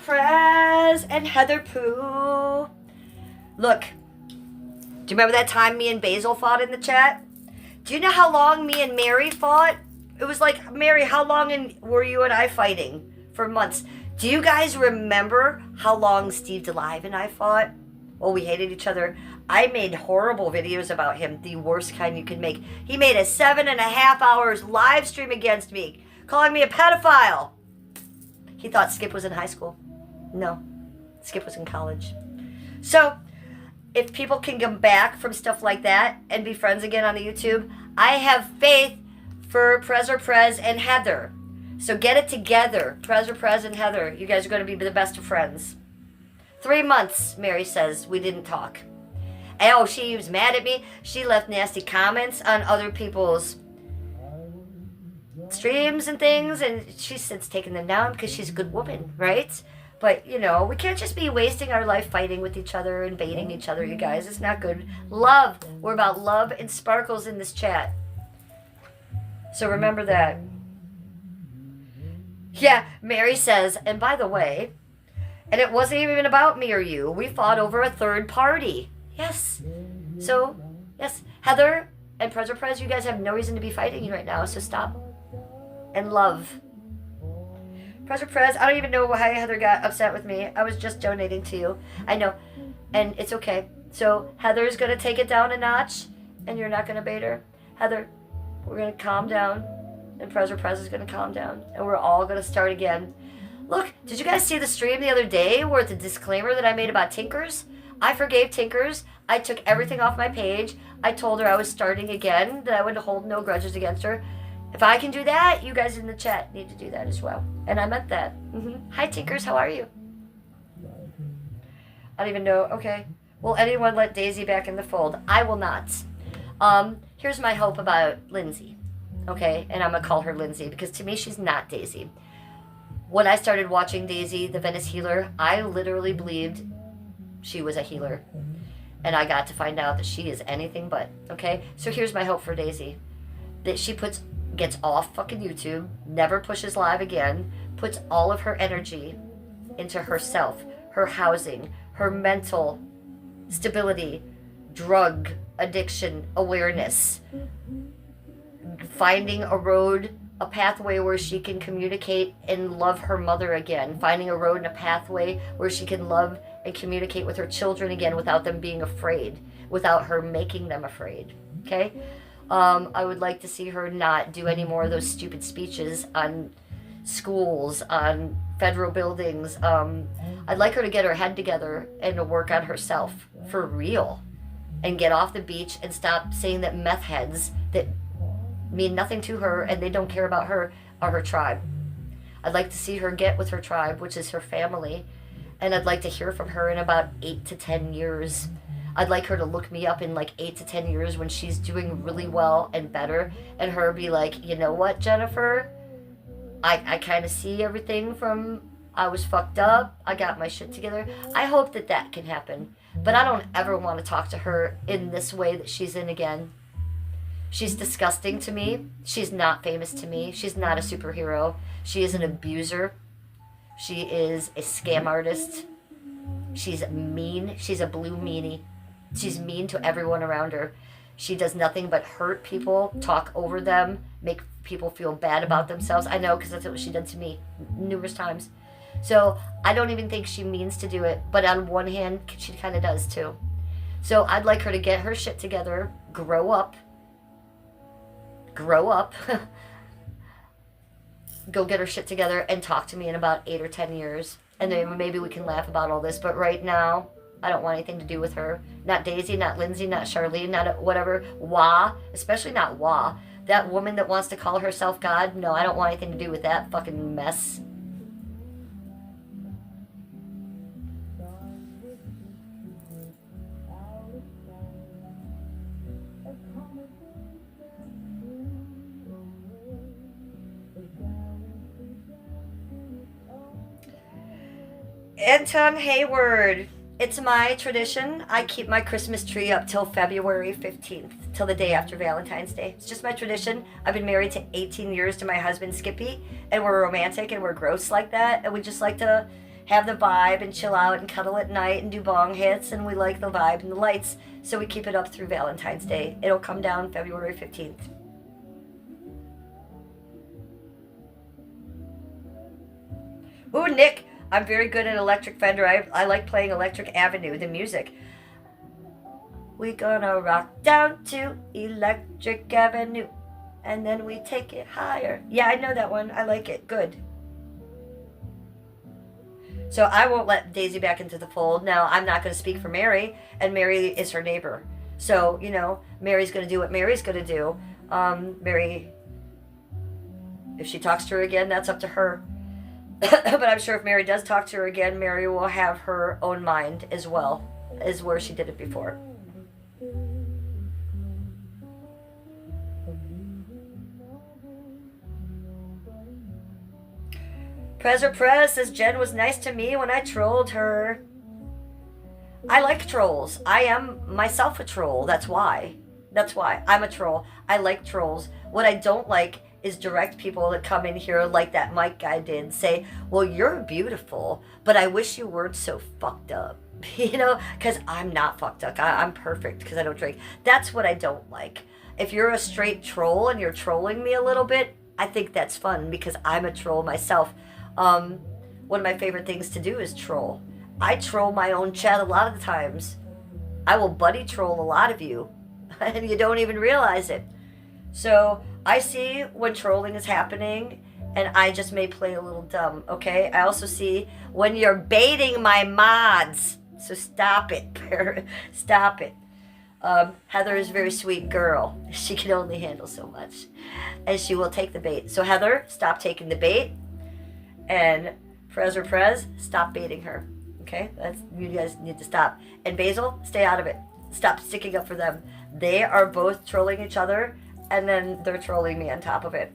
Prez and Heather Pooh. Look, do you remember that time me and Basil fought in the chat? Do you know how long me and Mary fought? It was like, Mary, how long were you and I fighting? For months. Do you guys remember how long Steve DeLive and I fought? Well, we hated each other. I made horrible videos about him, the worst kind you can make. He made a 7.5 hours live stream against me, calling me a pedophile. He thought Skip was in high school. No, Skip was in college. So, if people can come back from stuff like that and be friends again on the YouTube, I have faith for Prez and Heather. So get it together, Prez and Heather. You guys are going to be the best of friends. 3 months, Mary says, we didn't talk. Oh, she was mad at me. She left nasty comments on other people's streams and things, and she's since taken them down because she's a good woman, right? But, you know, we can't just be wasting our life fighting with each other and baiting each other, you guys. It's not good. Love. We're about love and sparkles in this chat. So remember that. Yeah, Mary says, and by the way, and it wasn't even about me or you. We fought over a third party. Yes. So, yes, Heather and Prez, you guys have no reason to be fighting right now, so stop. And love. Prez, I don't even know why Heather got upset with me. I was just donating to you. I know. And it's okay. So Heather's going to take it down a notch, and you're not going to bait her. Heather, we're going to calm down, and Prez is going to calm down, and we're all going to start again. Look, did you guys see the stream the other day where the disclaimer that I made about Tinkers? I forgave Tinkers. I took everything off my page. I told her I was starting again, that I would hold no grudges against her. If I can do that, you guys in the chat need to do that as well. And I meant that. Hi, Tinkers. How are you? I don't even know. Okay. Will anyone let Daisy back in the fold? I will not. Here's my hope about Lindsay. Okay? And I'm going to call her Lindsay because to me, she's not Daisy. When I started watching Daisy, the Venice Healer, I literally believed she was a healer. And I got to find out that she is anything but. Okay? So here's my hope for Daisy. That she gets off fucking YouTube, never pushes live again, puts all of her energy into herself, her housing, her mental stability, drug addiction awareness, finding a road, a pathway where she can communicate and love her mother again, finding a road and a pathway where she can love and communicate with her children again without them being afraid, without her making them afraid, okay? I would like to see her not do any more of those stupid speeches on schools, on federal buildings. I'd like her to get her head together and to work on herself for real and get off the beach and stop saying that meth heads that mean nothing to her and they don't care about her are her tribe. I'd like to see her get with her tribe, which is her family, and I'd like to hear from her in about 8 to 10 years. I'd like her to look me up in like 8 to 10 years when she's doing really well and better, and her be like, you know what, Jennifer? I kind of see everything from I was fucked up, I got my shit together. I hope that that can happen. But I don't ever want to talk to her in this way that she's in again. She's disgusting to me. She's not famous to me. She's not a superhero. She is an abuser. She is a scam artist. She's mean. She's a blue meanie. She's mean to everyone around her. She does nothing but hurt people, talk over them, make people feel bad about themselves. I know, because that's what she did to me numerous times. So I don't even think she means to do it, but on one hand, she kind of does too. So I'd like her to get her shit together, grow up, go get her shit together and talk to me in about 8 or 10 years. And then maybe we can laugh about all this. But right now, I don't want anything to do with her. Not Daisy, not Lindsay, not Charlene, not whatever. Wah, especially not Wah. That woman that wants to call herself God, no, I don't want anything to do with that fucking mess. Anton Hayward, it's my tradition. I keep my Christmas tree up till February 15th, till the day after Valentine's Day. It's just my tradition. I've been married to 18 years to my husband Skippy, and we're romantic and we're gross like that, and we just like to have the vibe and chill out and cuddle at night and do bong hits, and we like the vibe and the lights, so we keep it up through Valentine's Day. It'll come down February 15th. Ooh, Nick, I'm very good at Electric Fender. I like playing Electric Avenue, the music. We gonna rock down to Electric Avenue, and then we take it higher. Yeah, I know that one. I like it. Good. So I won't let Daisy back into the fold. Now, I'm not going to speak for Mary, and Mary is her neighbor. So, you know, Mary's going to do what Mary's going to do. Mary, if she talks to her again, that's up to her. But I'm sure if Mary does talk to her again, Mary will have her own mind as well as where she did it before. Prez says Jen was nice to me when I trolled her. I like trolls. I am myself a troll. That's why. I'm a troll. I like trolls. What I don't like is direct people that come in here like that Mike guy did, say, well, you're beautiful, but I wish you weren't so fucked up. You know, because I'm not fucked up. I'm perfect because I don't drink. That's what I don't like. If you're a straight troll and you're trolling me a little bit, I think that's fun because I'm a troll myself. One of my favorite things to do is troll. I troll my own chat a lot of the times. I will buddy troll a lot of you, and you don't even realize it. So I see when trolling is happening, and I just may play a little dumb, okay? I also see when you're baiting my mods. So stop it. Stop it. Heather is a very sweet girl. She can only handle so much. And she will take the bait. So Heather, stop taking the bait. And Prez, stop baiting her. Okay? You guys need to stop. And Basil, stay out of it. Stop sticking up for them. They are both trolling each other, and then they're trolling me on top of it.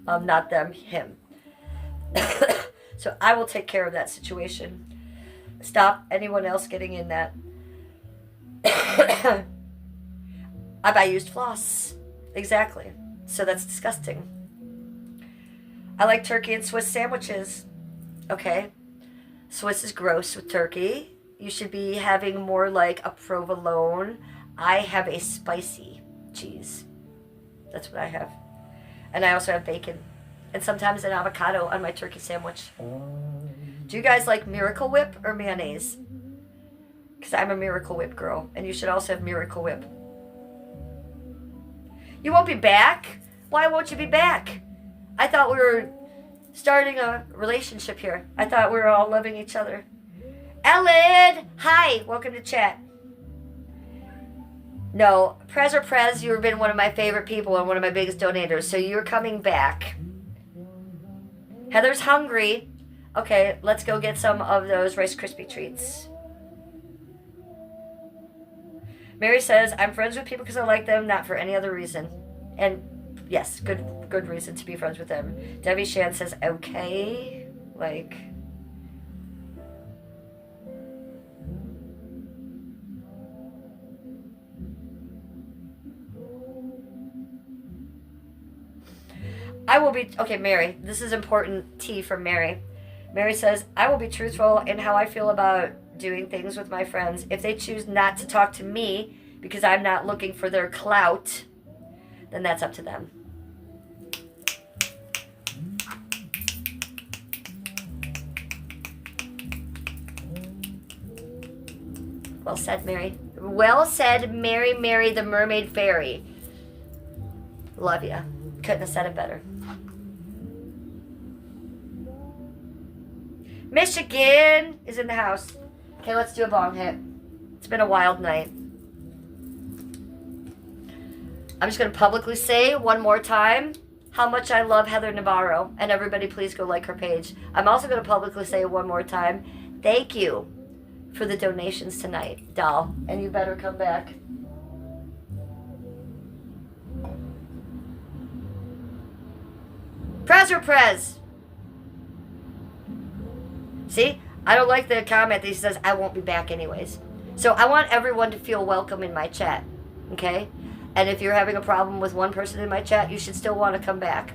Not them, him. So I will take care of that situation. Stop anyone else getting in that. I buy used floss. Exactly. So that's disgusting. I like turkey and Swiss sandwiches. Okay. Swiss is gross with turkey. You should be having more like a provolone. I have a spicy cheese. That's what I have. And I also have bacon. And sometimes an avocado on my turkey sandwich. Do you guys like Miracle Whip or mayonnaise? Because I'm a Miracle Whip girl. And you should also have Miracle Whip. You won't be back? Why won't you be back? I thought we were starting a relationship here. I thought we were all loving each other. Ellen! Hi! Welcome to chat. No, Prez, you've been one of my favorite people and one of my biggest donators, so you're coming back. Heather's hungry. Okay, let's go get some of those Rice Krispie treats. Mary says, I'm friends with people because I like them, not for any other reason. And Yes, good reason to be friends with him. Debbie Shan says, okay. Like... I will be... Okay, Mary. This is important tea from Mary. Mary says, I will be truthful in how I feel about doing things with my friends. If they choose not to talk to me because I'm not looking for their clout, then that's up to them. Well said, Mary. Well said, Mary, Mary, the mermaid fairy. Love ya. Couldn't have said it better. Michigan is in the house. Okay, let's do a bong hit. It's been a wild night. I'm just going to publicly say one more time how much I love Heather Navarro. And everybody please go like her page. I'm also going to publicly say one more time, thank you for the donations tonight, doll. And you better come back. Prez or Prez? See? I don't like the comment that he says, I won't be back anyways. So I want everyone to feel welcome in my chat. Okay? And if you're having a problem with one person in my chat, you should still want to come back.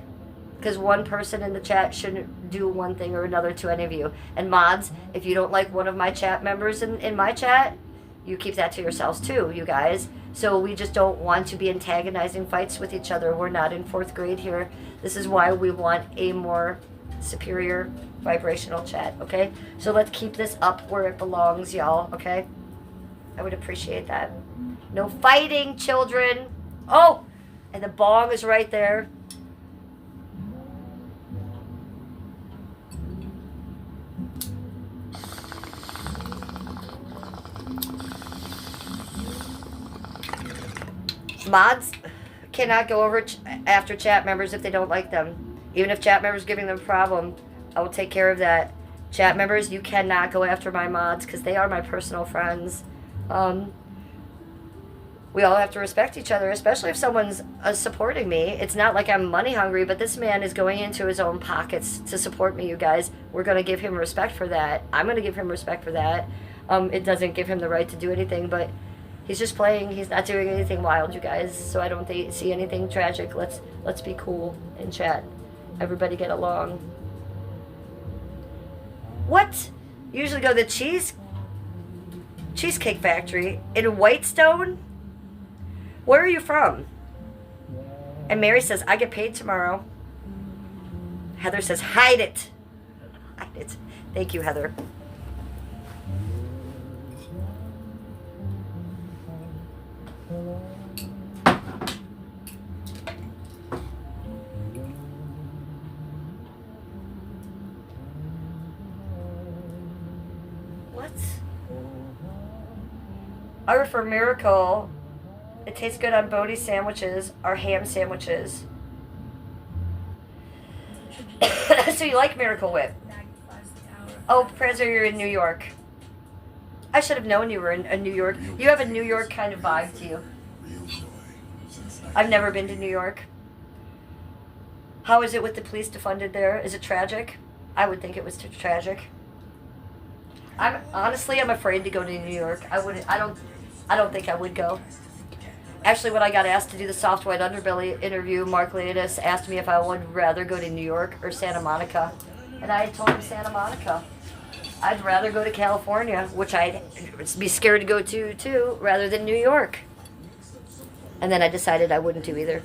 Because one person in the chat shouldn't do one thing or another to any of you. And mods, if you don't like one of my chat members in my chat, you keep that to yourselves too, you guys. So we just don't want to be antagonizing fights with each other. We're not in 4th grade here. This is why we want a more superior vibrational chat, okay? So let's keep this up where it belongs, y'all, okay? I would appreciate that. No fighting, children. Oh, and the bong is right there. Mods cannot go over after chat members if they don't like them. Even if chat members giving them a problem, I will take care of that. Chat members, you cannot go after my mods because they are my personal friends. We all have to respect each other, especially if someone's supporting me. It's not like I'm money hungry, but this man is going into his own pockets to support me, you guys. We're going to give him respect for that. I'm going to give him respect for that. It doesn't give him the right to do anything, but he's just playing. He's not doing anything wild, you guys. So I don't see anything tragic. Let's be cool and chat. Everybody get along. What? You usually go to the Cheesecake Factory in Whitestone? Where are you from? And Mary says, I get paid tomorrow. Heather says, hide it. Hide it. Thank you, Heather. What? Order for Miracle. It tastes good on Bodhi sandwiches or ham sandwiches. So you like Miracle Whip? Oh, Prezzer, you're in New York. I should have known you were in New York. You have a New York kind of vibe to you. I've never been to New York. How is it with the police defunded there? Is it tragic? I would think it was tragic. I'm afraid to go to New York. I don't think I would go. Actually, when I got asked to do the Soft White Underbelly interview, Mark Leodis asked me if I would rather go to New York or Santa Monica. And I told him Santa Monica. I'd rather go to California, which I'd be scared to go to too, rather than New York. And then I decided I wouldn't do either.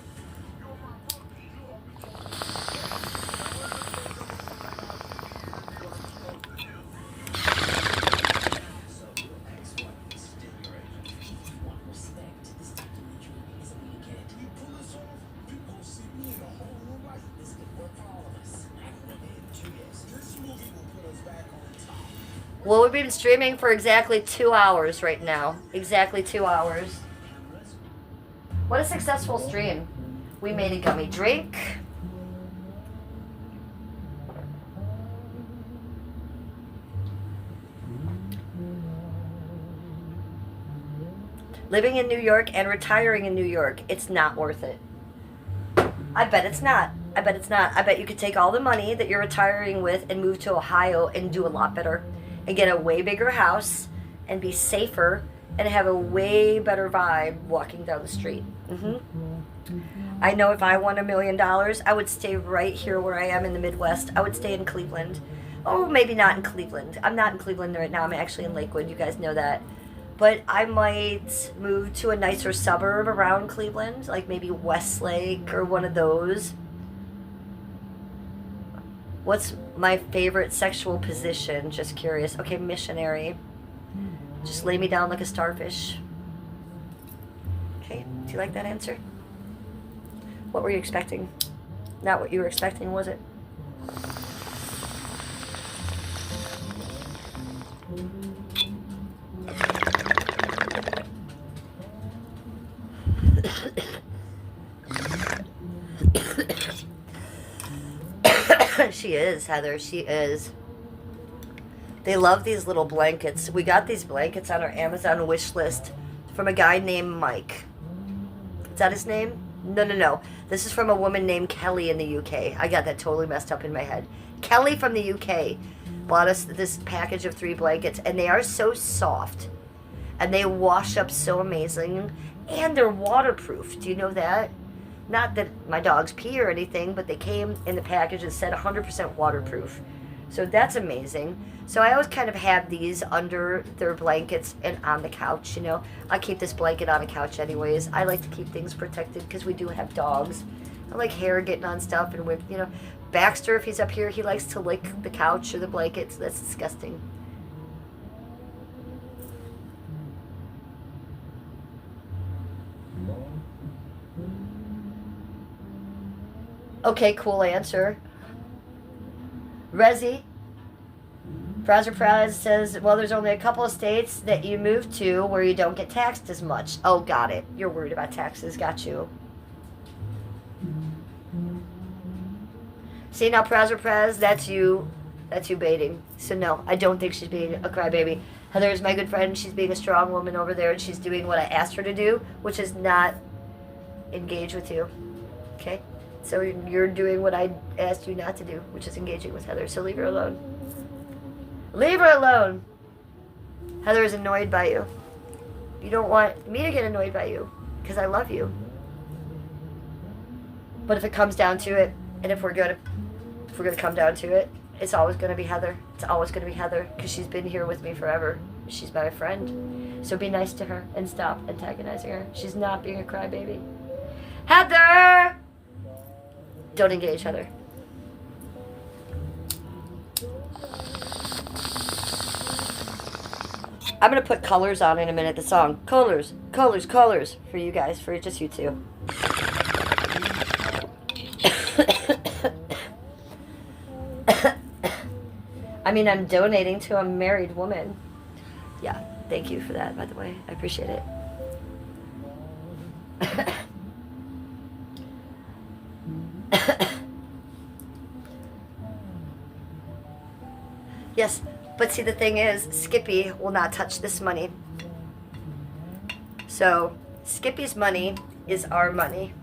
Well, we've been streaming for exactly 2 hours right now. Exactly 2 hours. What a successful stream. We made a gummy drink. Living in New York and retiring in New York, it's not worth it. I bet it's not. I bet it's not. I bet you could take all the money that you're retiring with and move to Ohio and do a lot better and get a way bigger house and be safer and have a way better vibe walking down the street. I know if I won $1 million, I would stay right here where I am in the Midwest. I would stay in Cleveland. Oh, maybe not in Cleveland. I'm not in Cleveland right now. I'm actually in Lakewood. You guys know that. But I might move to a nicer suburb around Cleveland, like maybe Westlake or one of those. What's my favorite sexual position? Just curious. Okay, missionary. Just lay me down like a starfish. Okay, do you like that answer? What were you expecting? Not what you were expecting, was it? She is, Heather. She is. They love these little blankets. We got these blankets on our Amazon wish list from a guy named Mike. Is that his name? No. This is from a woman named Kelly in the UK. I got that totally messed up in my head. Kelly from the UK bought us this package of 3 blankets, and they are so soft. And they wash up so amazing. And they're waterproof. Do you know that? Not that my dogs pee or anything, but they came in the package and said 100% waterproof. So that's amazing. So I always kind of have these under their blankets and on the couch, you know. I keep this blanket on the couch anyways. I like to keep things protected because we do have dogs. I like hair getting on stuff, and with, you know, Baxter, if he's up here, he likes to lick the couch or the blankets. That's disgusting. Okay, cool answer. Resi. Browser Prize says, well, there's only a couple of states that you move to where you don't get taxed as much. Oh, got it. You're worried about taxes. Got you. See, now, Browser Prize, that's you baiting. So, no, I don't think she's being a crybaby. Heather is my good friend. She's being a strong woman over there, and she's doing what I asked her to do, which is not engage with you. Okay? So you're doing what I asked you not to do, which is engaging with Heather. So leave her alone. Leave her alone. Heather is annoyed by you. You don't want me to get annoyed by you because I love you. But if it comes down to it, and if we're gonna come down to it, it's always gonna be Heather. It's always gonna be Heather because she's been here with me forever. She's my friend. So be nice to her and stop antagonizing her. She's not being a crybaby. Heather! Don't engage, Heather. I'm going to put colors on in a minute, the song. Colors, colors, colors. For you guys, for just you two. I mean, I'm donating to a married woman. Yeah, thank you for that, by the way. I appreciate it. Yes, but see, the thing is, Skippy will not touch this money. So, Skippy's money is our money,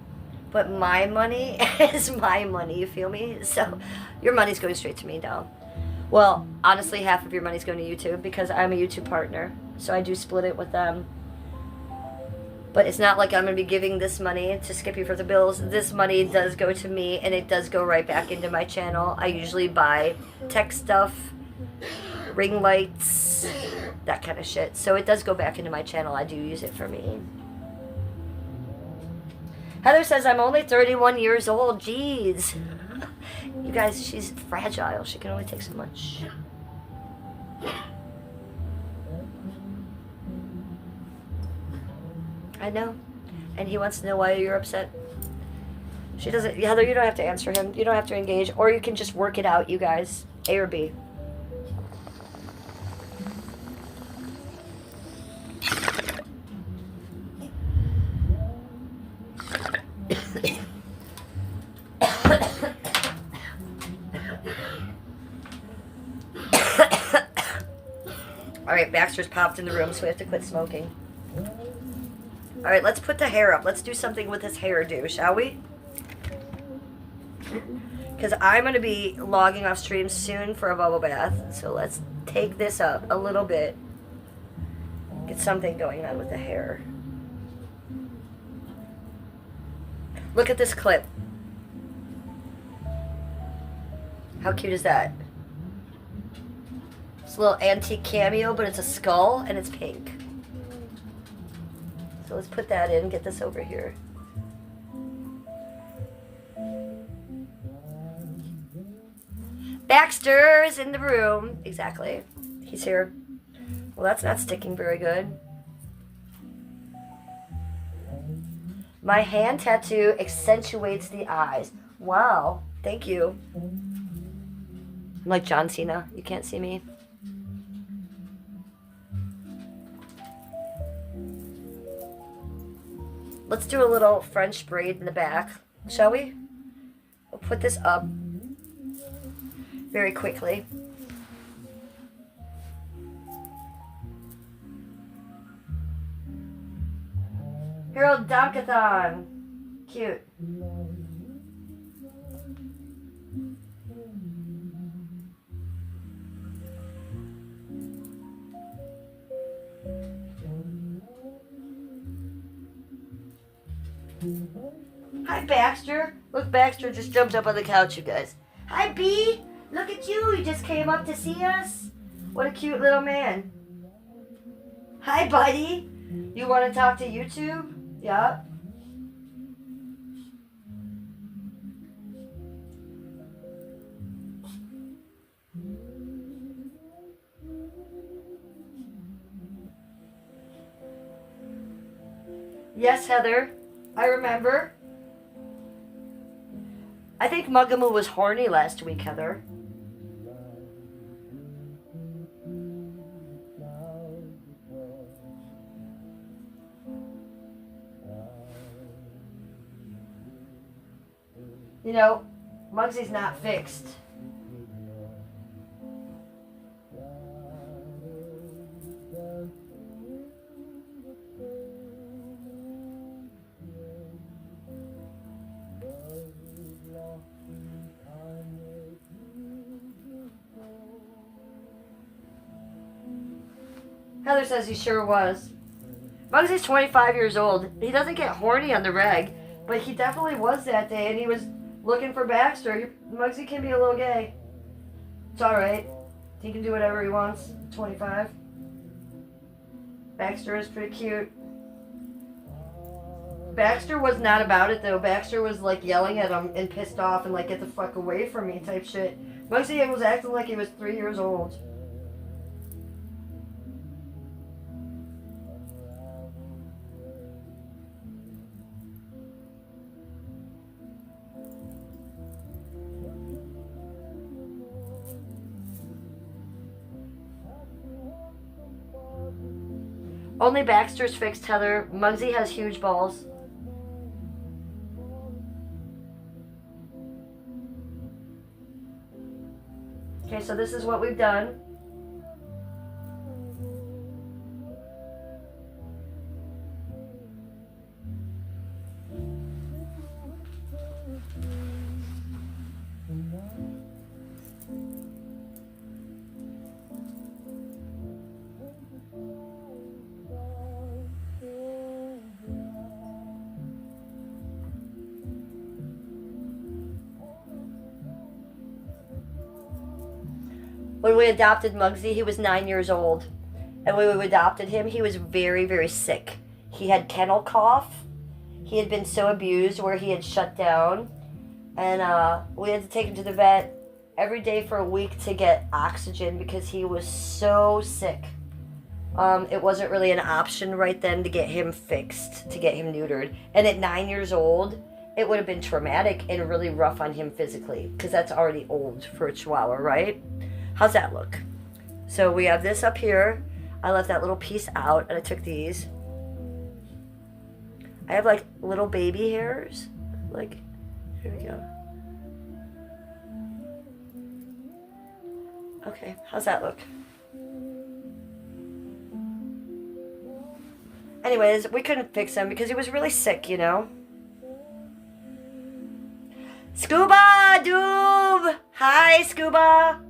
but my money is my money, you feel me? So, your money's going straight to me, doll. Well, honestly, half of your money's going to YouTube because I'm a YouTube partner, so I do split it with them. But it's not like I'm going to be giving this money to Skippy for the bills. This money does go to me, and it does go right back into my channel. I usually buy tech stuff, ring lights, that kind of shit. So it does go back into my channel. I do use it for me. Heather says, I'm only 31 years old. Jeez. You guys, she's fragile. She can only take so much. I know. And he wants to know why you're upset. She doesn't. Heather, you don't have to answer him. You don't have to engage. Or you can just work it out, you guys. A or B. Alright, Baxter's popped in the room, so we have to quit smoking. Alright, let's put the hair up. Let's do something with this hairdo, shall we? Because I'm going to be logging off stream soon for a bubble bath. So let's take this up a little bit. Get something going on with the hair. Look at this clip. How cute is that? It's a little antique cameo, but it's a skull and it's pink. So let's put that in, get this over here. Baxter's in the room. Exactly. He's here. Well, that's not sticking very good. My hand tattoo accentuates the eyes. Wow. Thank you. I'm like John Cena. You can't see me. Let's do a little French braid in the back, shall we? We'll put this up very quickly. Harold Donkathon. Cute. Hi, Baxter. Look, Baxter just jumped up on the couch, you guys. Hi, B. Look at you. You just came up to see us. What a cute little man. Hi, buddy. You want to talk to YouTube? Yeah. Yes, Heather. I remember. I think Mugamu was horny last week, Heather. You know, Mugsy's not fixed. Heather says he sure was. Mugsy's 25 years old. He doesn't get horny on the reg, but he definitely was that day, and he was looking for Baxter. Mugsy can be a little gay. It's alright. He can do whatever he wants. 25. Baxter is pretty cute. Baxter was not about it, though. Baxter was, like, yelling at him and pissed off and, like, get the fuck away from me type shit. Mugsy was acting like he was 3 years old. Only Baxter's fixed, Heather. Mugsy has huge balls. Okay, so this is what we've done. When we adopted Mugsy, he was 9 years old. And when we adopted him, he was very, very sick. He had kennel cough. He had been so abused where he had shut down. And we had to take him to the vet every day for a week to get oxygen because he was so sick. It wasn't really an option right then to get him fixed, to get him neutered. And at 9 years old, it would have been traumatic and really rough on him physically because that's already old for a Chihuahua, right? How's that look? So we have this up here. I left that little piece out and I took these. I have like little baby hairs. Like, here we go. Okay, how's that look? Anyways, we couldn't fix him because he was really sick, you know? Scuba, Hi, Scuba.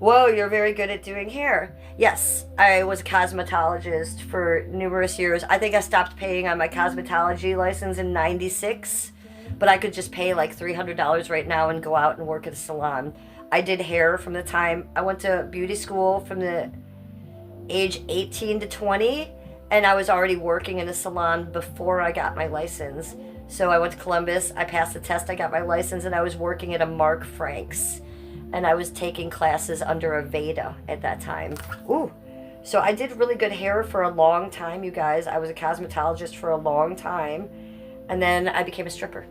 Whoa, you're very good at doing hair. Yes, I was a cosmetologist for numerous years. I think I stopped paying on my cosmetology license in 96, but I could just pay like $300 right now and go out and work at a salon. I did hair from the time I went to beauty school from the age 18 to 20, and I was already working in a salon before I got my license. So I went to Columbus, I passed the test, I got my license, and I was working at a Mark Frank's. And I was taking classes under a Veda at that time. Ooh. So I did really good hair for a long time, you guys. I was a cosmetologist for a long time. And then I became a stripper.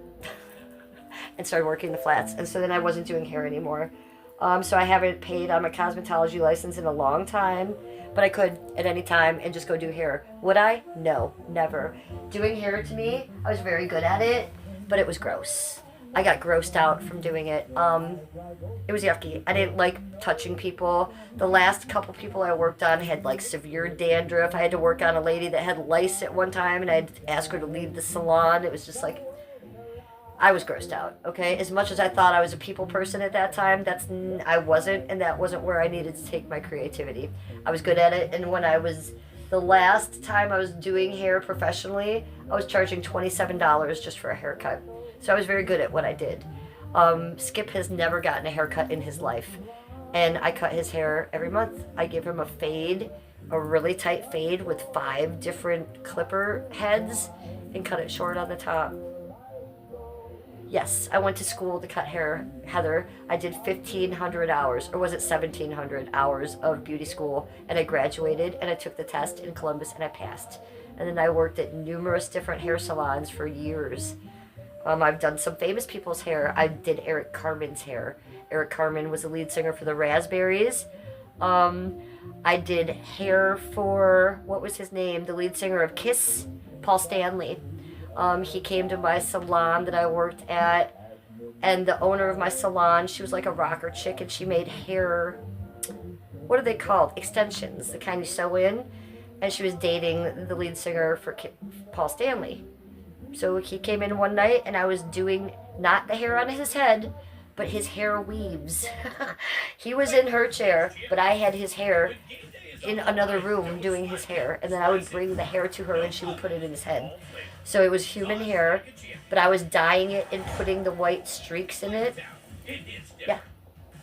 And started working the flats. And so then I wasn't doing hair anymore. So I haven't paid on my cosmetology license in a long time. But I could at any time and just go do hair. Would I? No, never. Doing hair to me, I was very good at it. But it was gross. I got grossed out from doing it. It was yucky. I didn't like touching people. The last couple people I worked on had like severe dandruff. I had to work on a lady that had lice at one time, and I had to ask her to leave the salon. It was just like, I was grossed out, okay? As much as I thought I was a people person at that time, I wasn't, and that wasn't where I needed to take my creativity. I was good at it, and the last time I was doing hair professionally, I was charging $27 just for a haircut. So I was very good at what I did. Skip has never gotten a haircut in his life. And I cut his hair every month. I give him a fade, a really tight fade with 5 different clipper heads, and cut it short on the top. Yes, I went to school to cut hair, Heather. I did 1,500 hours, or was it 1,700 hours of beauty school, and I graduated, and I took the test in Columbus, and I passed. And then I worked at numerous different hair salons for years. I've done some famous people's hair. I did Eric Carmen's hair. Eric Carmen was the lead singer for the Raspberries. I did hair for, what was his name? The lead singer of Kiss, Paul Stanley. He came to my salon that I worked at, and the owner of my salon, she was like a rocker chick, and she made hair, what are they called? Extensions, the kind you sew in. And she was dating the lead singer for Paul Stanley. So he came in one night, and I was doing not the hair on his head, but his hair weaves. He was in her chair, but I had his hair in another room doing his hair, and then I would bring the hair to her, and she would put it in his head. So it was human hair, but I was dyeing it and putting the white streaks in it. Yeah,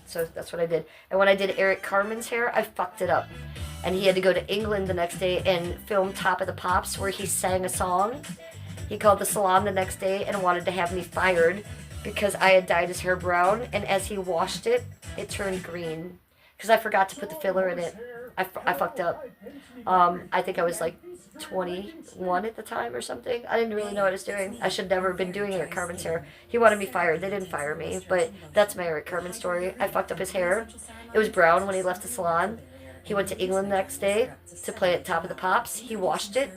so that's what I did. And when I did Eric Carmen's hair, I fucked it up. And he had to go to England the next day and film Top of the Pops, where he sang a song. He called the salon the next day and wanted to have me fired because I had dyed his hair brown, and as he washed it, it turned green because I forgot to put the filler in it. I fucked up. I think I was like 21 at the time or something. I didn't really know what I was doing. I should never have been doing Eric Carmen's hair. He wanted me fired. They didn't fire me, but that's my Eric Carmen story. I fucked up his hair. It was brown when he left the salon. He went to England the next day to play at Top of the Pops. He washed it,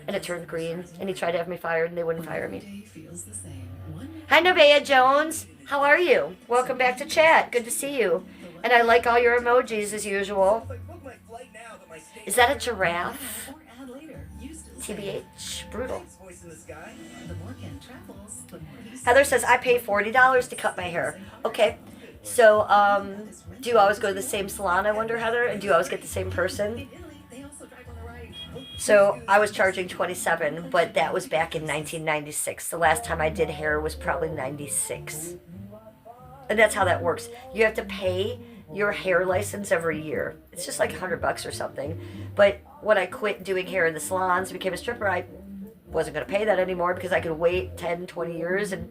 and it turned green, and he tried to have me fired, and they wouldn't fire me. Hi, Nevaeh Jones. How are you? Welcome back to chat. Good to see you. And I like all your emojis as usual. Is that a giraffe? TBH. Brutal. Heather says, I pay $40 to cut my hair. Okay. So, do you always go to the same salon, I wonder, Heather? And do you always get the same person? So, I was charging $27, but that was back in 1996. The last time I did hair was probably 96. And that's how that works. You have to pay your hair license every year. It's just like $100 or something. But when I quit doing hair in the salons, became a stripper, I wasn't going to pay that anymore because I could wait 10, 20 years and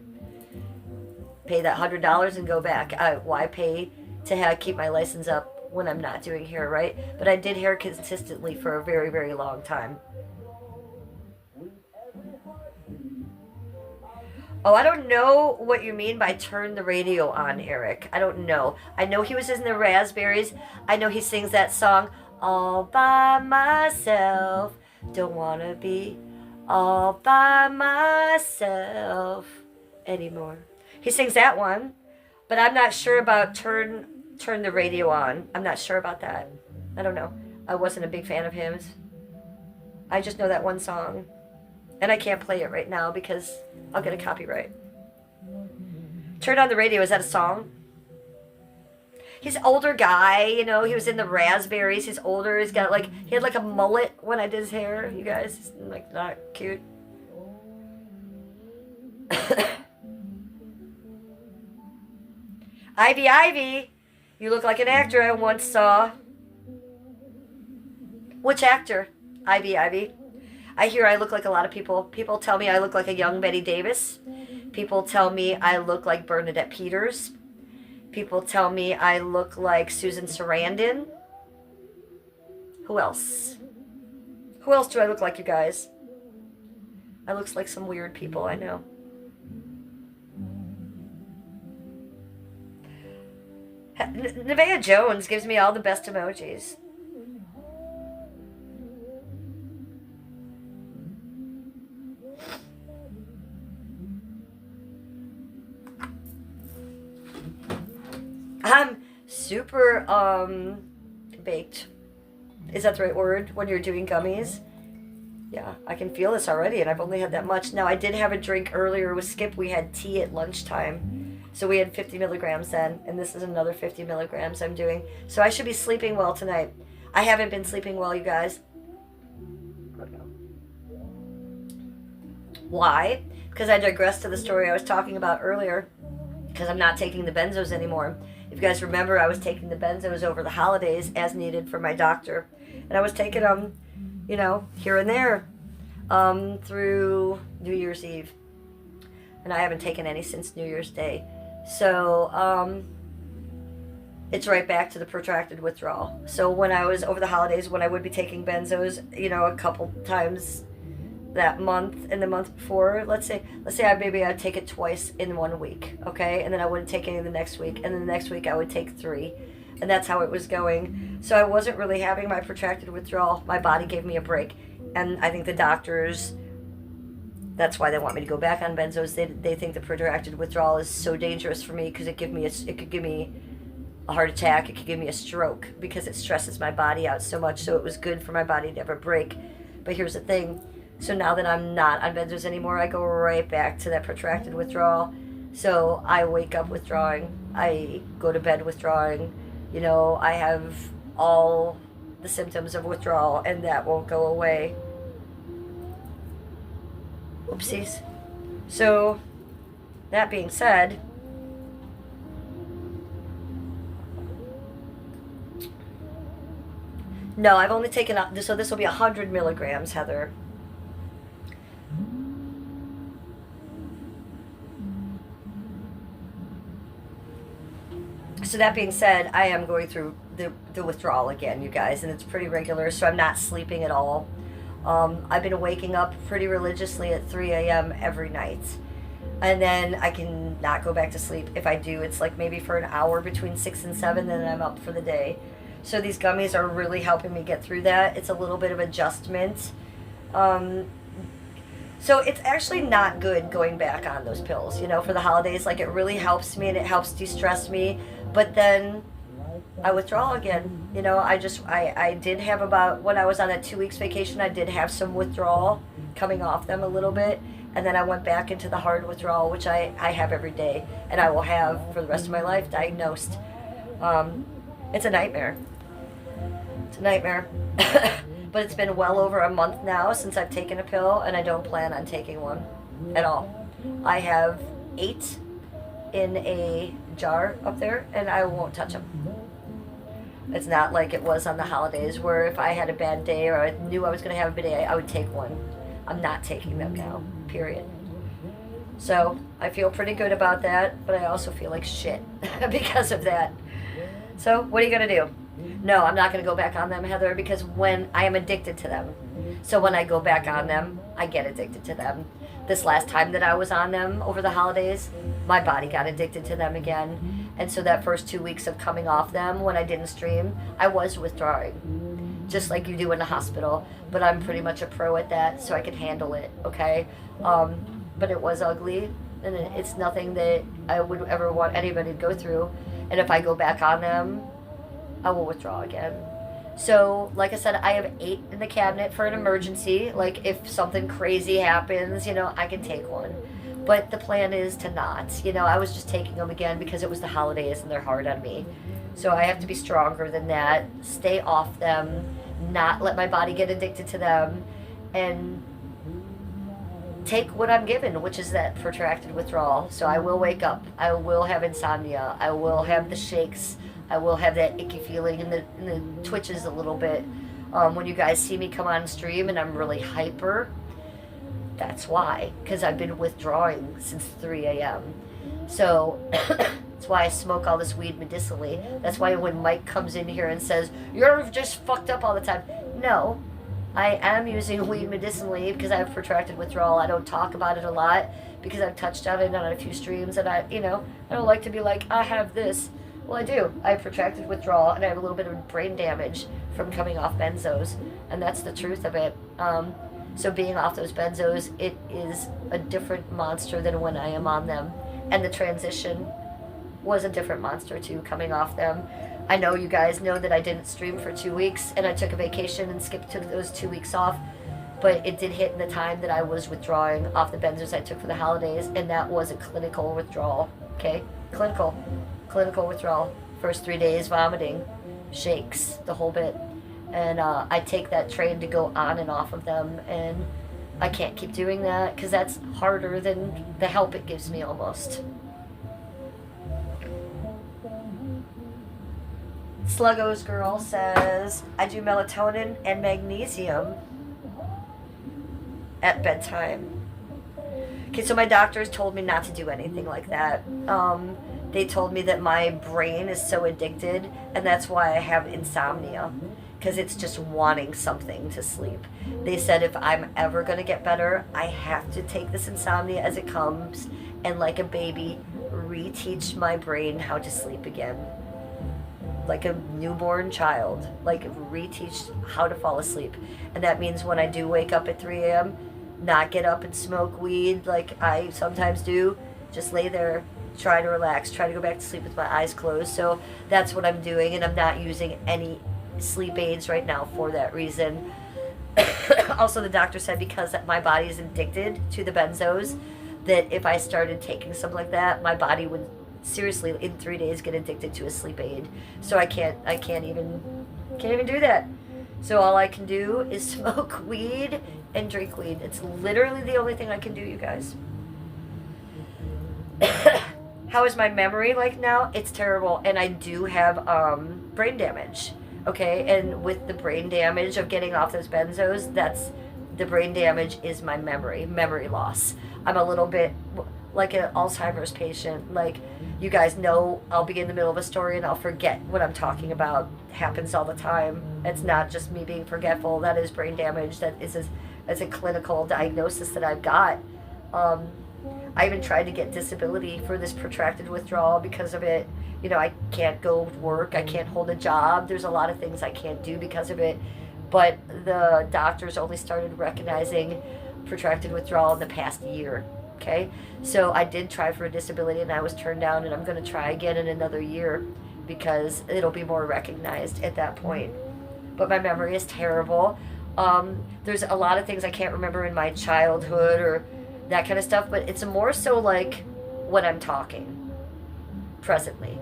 pay that $100 and go back. Why pay to keep my license up when I'm not doing hair, right? But I did hair consistently for a very, very long time. Oh, I don't know what you mean by turn the radio on, Eric. I don't know. I know he was in the Raspberries. I know he sings that song, all by myself. Don't want to be all by myself anymore. He sings that one, but I'm not sure about turn the radio on. I'm not sure about that. I don't know. I wasn't a big fan of his. I just know that one song. And I can't play it right now because I'll get a copyright. Turn on the radio. Is that a song? He's an older guy, you know. He was in the Raspberries. He's older. He's got like, he had like a mullet when I did his hair. You guys, he's like not cute. Ivy, you look like an actor I once saw. Which actor? Ivy. I hear I look like a lot of people. People tell me I look like a young Betty Davis. People tell me I look like Bernadette Peters. People tell me I look like Susan Sarandon. Who else? Who else do I look like, you guys? I look like some weird people, I know. Nevaeh Jones gives me all the best emojis. I'm super baked. Is that the right word when you're doing gummies? Yeah, I can feel this already, and I've only had that much. Now, I did have a drink earlier with Skip. We had tea at lunchtime. So we had 50 milligrams then, and this is another 50 milligrams I'm doing. So I should be sleeping well tonight. I haven't been sleeping well, you guys. Why? Because I digressed to the story I was talking about earlier, because I'm not taking the benzos anymore. If you guys remember, I was taking the benzos over the holidays as needed for my doctor. And I was taking them, you know, here and there through New Year's Eve. And I haven't taken any since New Year's Day. So it's right back to the protracted withdrawal. So when I was over the holidays, when I would be taking benzos, you know, a couple times that month and the month before, let's say I'd take it twice in 1 week, okay? And then I wouldn't take any the next week. And then the next week I would take 3. And that's how it was going. So I wasn't really having my protracted withdrawal. My body gave me a break. And I think the doctors, that's why they want me to go back on benzos. They think the protracted withdrawal is so dangerous for me because it could give me a heart attack. It could give me a stroke because it stresses my body out so much. So it was good for my body to have a break. But here's the thing. So now that I'm not on benzos anymore, I go right back to that protracted withdrawal. So I wake up withdrawing. I go to bed withdrawing. You know, I have all the symptoms of withdrawal, and that won't go away. Oopsies. So, that being said, no, I've only taken, so this will be 100 milligrams, Heather. So that being said, I am going through the withdrawal again, you guys, and it's pretty regular, so I'm not sleeping at all. I've been waking up pretty religiously at 3 a.m. every night. And then I can not go back to sleep. If I do, it's like maybe for an hour between 6 and 7, then I'm up for the day. So these gummies are really helping me get through that. It's a little bit of adjustment. So it's actually not good going back on those pills, you know, for the holidays. Like, it really helps me and it helps de-stress me. But then I withdraw again. You know, I did have about, when I was on a 2 weeks vacation, I did have some withdrawal coming off them a little bit. And then I went back into the hard withdrawal, which I have every day. And I will have for the rest of my life diagnosed. It's a nightmare. It's a nightmare. But it's been well over a month now since I've taken a pill, and I don't plan on taking one at all. I have 8 in a jar up there, and I won't touch them. It's not like it was on the holidays where if I had a bad day or I knew I was going to have a bad day, I would take one. I'm not taking them now, period. So I feel pretty good about that, but I also feel like shit because of that. So what are you going to do? No, I'm not going to go back on them, Heather, because when I am addicted to them. So when I go back on them, I get addicted to them. This last time that I was on them over the holidays, my body got addicted to them again. And so that first 2 weeks of coming off them when I didn't stream, I was withdrawing. Just like you do in the hospital. But I'm pretty much a pro at that, so I can handle it, okay? But it was ugly, and it's nothing that I would ever want anybody to go through. And if I go back on them, I will withdraw again. So, like I said, I have 8 in the cabinet for an emergency. Like, if something crazy happens, you know, I can take one. But the plan is to not. You know, I was just taking them again because it was the holidays and they're hard on me. So I have to be stronger than that, stay off them, not let my body get addicted to them, and take what I'm given, which is that protracted withdrawal. So I will wake up. I will have insomnia. I will have the shakes. I will have that icky feeling and the twitches a little bit. When you guys see me come on stream and I'm really hyper, that's why. Because I've been withdrawing since 3 a.m. So that's why I smoke all this weed medicinally. That's why when Mike comes in here and says, "You're just fucked up all the time." No, I am using weed medicinally because I have protracted withdrawal. I don't talk about it a lot because I've touched on it on a few streams, and I don't like to be like, I have this. Well, I do. I have protracted withdrawal, and I have a little bit of brain damage from coming off benzos, and that's the truth of it. So being off those benzos, it is a different monster than when I am on them, and the transition was a different monster too, coming off them. I know you guys know that I didn't stream for 2 weeks, and I took a vacation and took those 2 weeks off, but it did hit in the time that I was withdrawing off the benzos I took for the holidays, and that was a clinical withdrawal, okay? Clinical withdrawal. First 3 days, vomiting, shakes, the whole bit. And I take that train to go on and off of them, and I can't keep doing that because that's harder than the help it gives me almost. Sluggo's Girl says, I do melatonin and magnesium at bedtime. Okay, so my doctors told me not to do anything like that. They told me that my brain is so addicted, and that's why I have insomnia, because it's just wanting something to sleep. They said if I'm ever going to get better, I have to take this insomnia as it comes and, like a baby, reteach my brain how to sleep again. Like a newborn child, like reteach how to fall asleep. And that means when I do wake up at 3 a.m., not get up and smoke weed like I sometimes do, just lay there, try to relax, try to go back to sleep with my eyes closed. So that's what I'm doing, and I'm not using any sleep aids right now for that reason. Also, the doctor said because my body is addicted to the benzos, that if I started taking something like that, my body would seriously in 3 days get addicted to a sleep aid. So I can't even do that. So all I can do is smoke weed and drink weed. It's literally the only thing I can do, you guys. How is my memory like now? It's terrible, and I do have brain damage. Okay, and with the brain damage of getting off those benzos, that's the brain damage is my memory loss. I'm a little bit like an Alzheimer's patient. Like, you guys know, I'll be in the middle of a story and I'll forget what I'm talking about. It happens all the time. It's not just me being forgetful. That is brain damage. That is as a clinical diagnosis that I've got. I even tried to get disability for this protracted withdrawal because of it. You know, I can't go to work. I can't hold a job. There's a lot of things I can't do because of it. But the doctors only started recognizing protracted withdrawal in the past year. Okay, so I did try for a disability and I was turned down, and I'm going to try again in another year because it'll be more recognized at that point. But my memory is terrible. There's a lot of things I can't remember in my childhood or that kind of stuff, but it's more so like when I'm talking presently.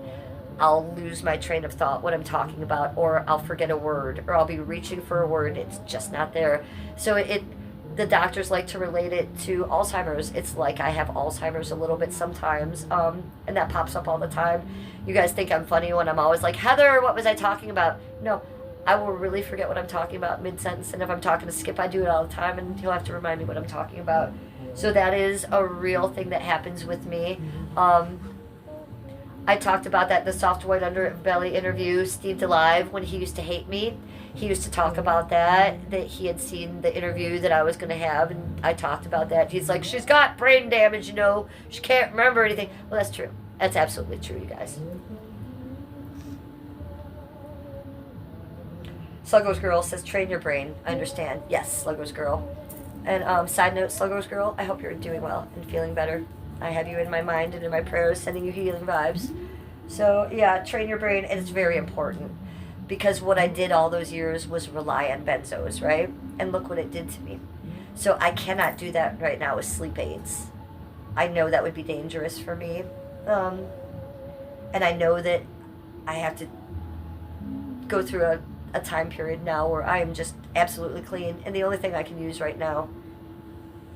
I'll lose my train of thought what I'm talking about, or I'll forget a word, or I'll be reaching for a word. It's just not there. So the doctors like to relate it to Alzheimer's. It's like I have Alzheimer's a little bit sometimes, and that pops up all the time. You guys think I'm funny when I'm always like, Heather, what was I talking about? No, I will really forget what I'm talking about mid-sentence, and if I'm talking to Skip, I do it all the time, and he'll have to remind me what I'm talking about. So that is a real thing that happens with me. I talked about that in the Soft White Underbelly interview, Steve Alive, when he used to hate me. He used to talk about that he had seen the interview that I was going to have, and I talked about that. He's like, she's got brain damage, you know, she can't remember anything. Well, that's true. That's absolutely true, you guys. Sluggo's Girl says, train your brain. I understand. Yes, Sluggo's Girl. And side note, Sluggo's Girl, I hope you're doing well and feeling better. I have you in my mind and in my prayers, sending you healing vibes. So, yeah, train your brain, and it's very important. Because what I did all those years was rely on benzos, right? And look what it did to me. So I cannot do that right now with sleep aids. I know that would be dangerous for me. And I know that I have to go through a time period now where I am just absolutely clean. And the only thing I can use right now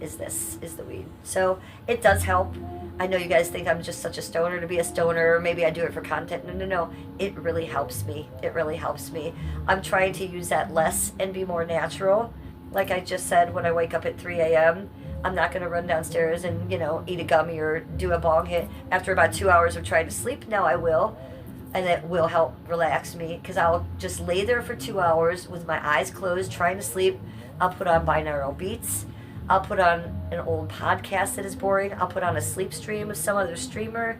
is the weed. So it does help. I know you guys think I'm just such a stoner to be a stoner, or maybe I do it for content. No. It really helps me. It really helps me. I'm trying to use that less and be more natural. Like I just said, when I wake up at 3 a.m., I'm not going to run downstairs and, eat a gummy or do a bong hit after about 2 hours of trying to sleep. Now I will. And it will help relax me, because I'll just lay there for 2 hours with my eyes closed, trying to sleep. I'll put on binaural beats. I'll put on an old podcast that is boring. I'll put on a sleep stream of some other streamer.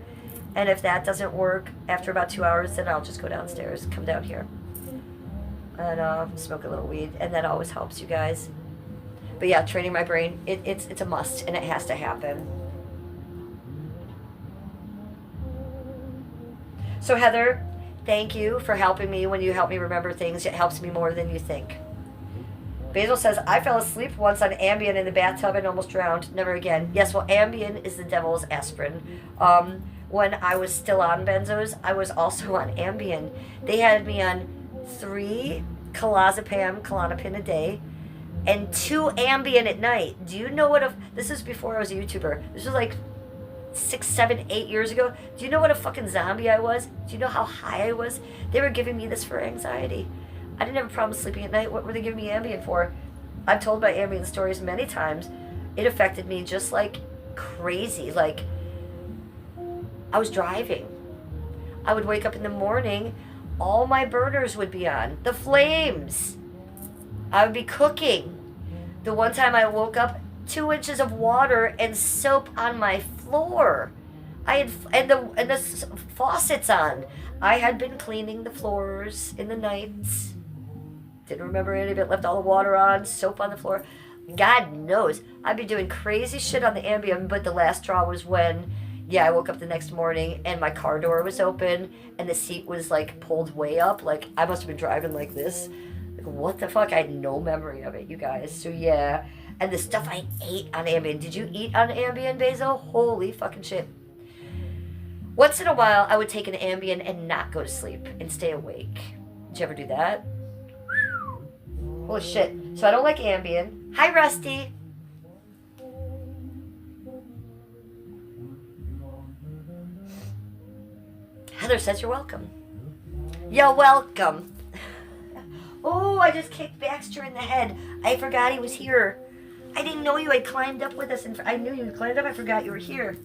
And if that doesn't work after about 2 hours, then I'll just go downstairs, come down here, and smoke a little weed. And that always helps, you guys. But yeah, training my brain, it's a must, and it has to happen. So Heather, thank you for helping me. When you help me remember things, it helps me more than you think. Basil says, I fell asleep once on Ambien in the bathtub and almost drowned. Never again. Yes, well, Ambien is the devil's aspirin. When I was still on benzos, I was also on Ambien. They had me on 3 Klonopin a day and 2 Ambien at night. Do you know what this is before I was a YouTuber. This was like 6, 7, 8 years ago. Do you know what a fucking zombie I was? Do you know how high I was? They were giving me this for anxiety. I didn't have a problem sleeping at night. What were they giving me Ambien for? I've told my Ambien stories many times. It affected me just like crazy. Like, I was driving. I would wake up in the morning, all my burners would be on. The flames. I would be cooking. The one time I woke up, 2 inches of water and soap on my floor. And the faucets on. I had been cleaning the floors in the nights. Didn't remember any of it. Left all the water on, soap on the floor. God knows. I'd be doing crazy shit on the Ambien, but the last straw was when, I woke up the next morning and my car door was open and the seat was like pulled way up. Like, I must have been driving like this. Like, what the fuck? I had no memory of it, you guys. So yeah. And the stuff I ate on Ambien. Did you eat on Ambien, Basil? Holy fucking shit. Once in a while, I would take an Ambien and not go to sleep and stay awake. Did you ever do that? Holy shit. So I don't like Ambien. Hi, Rusty. Heather says you're welcome. You're welcome. Oh, I just kicked Baxter in the head. I forgot he was here. I didn't know you had climbed up with us. And I knew you had climbed up. I forgot you were here.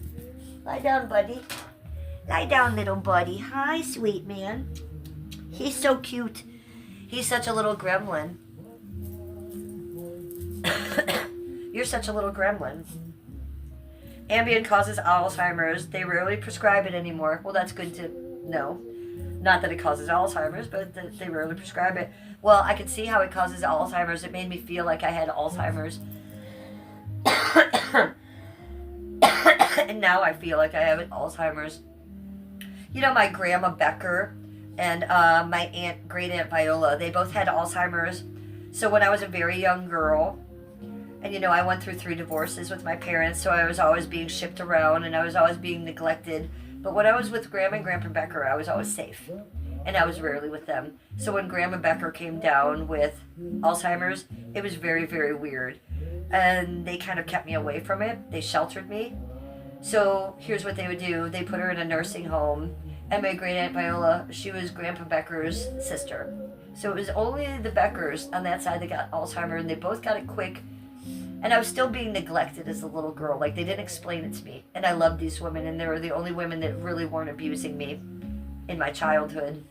Lie down, buddy. Lie down, little buddy. Hi, sweet man. He's so cute. He's such a little gremlin. You're such a little gremlin. Ambien causes Alzheimer's. They rarely prescribe it anymore. Well, that's good to know. Not that it causes Alzheimer's, but that they rarely prescribe it. Well, I could see how it causes Alzheimer's. It made me feel like I had Alzheimer's. And now I feel like I have Alzheimer's. You know, my grandma Becker and my great aunt Viola, they both had Alzheimer's. So when I was a very young girl, and I went through 3 divorces with my parents, so I was always being shipped around and I was always being neglected. But when I was with Grandma and Grandpa Becker, I was always safe. And I was rarely with them. So when Grandma Becker came down with Alzheimer's, it was very, very weird. And they kind of kept me away from it. They sheltered me. So here's what they would do. They put her in a nursing home. And my great aunt Viola, she was Grandpa Becker's sister. So it was only the Beckers on that side that got Alzheimer's, and they both got it quick. And I was still being neglected as a little girl. Like, they didn't explain it to me. And I loved these women, and they were the only women that really weren't abusing me in my childhood.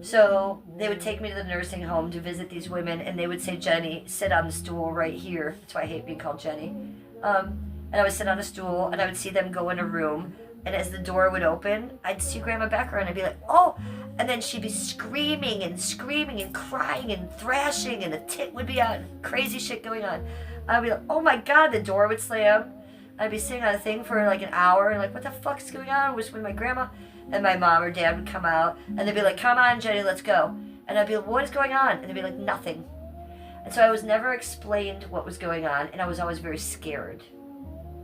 So they would take me to the nursing home to visit these women, and they would say, Jenny, sit on the stool right here. That's why I hate being called Jenny. And I would sit on a stool, and I would see them go in a room. And as the door would open, I'd see Grandma Becker, and I'd be like, oh! And then she'd be screaming and crying and thrashing, and a tit would be on, crazy shit going on. I'd be like, oh my God, the door would slam. I'd be sitting on a thing for like an hour, and like, what the fuck is going on? I was with my grandma, and my mom or dad would come out, and they'd be like, come on, Jenny, let's go. And I'd be like, what is going on? And they'd be like, nothing. And so I was never explained what was going on, and I was always very scared.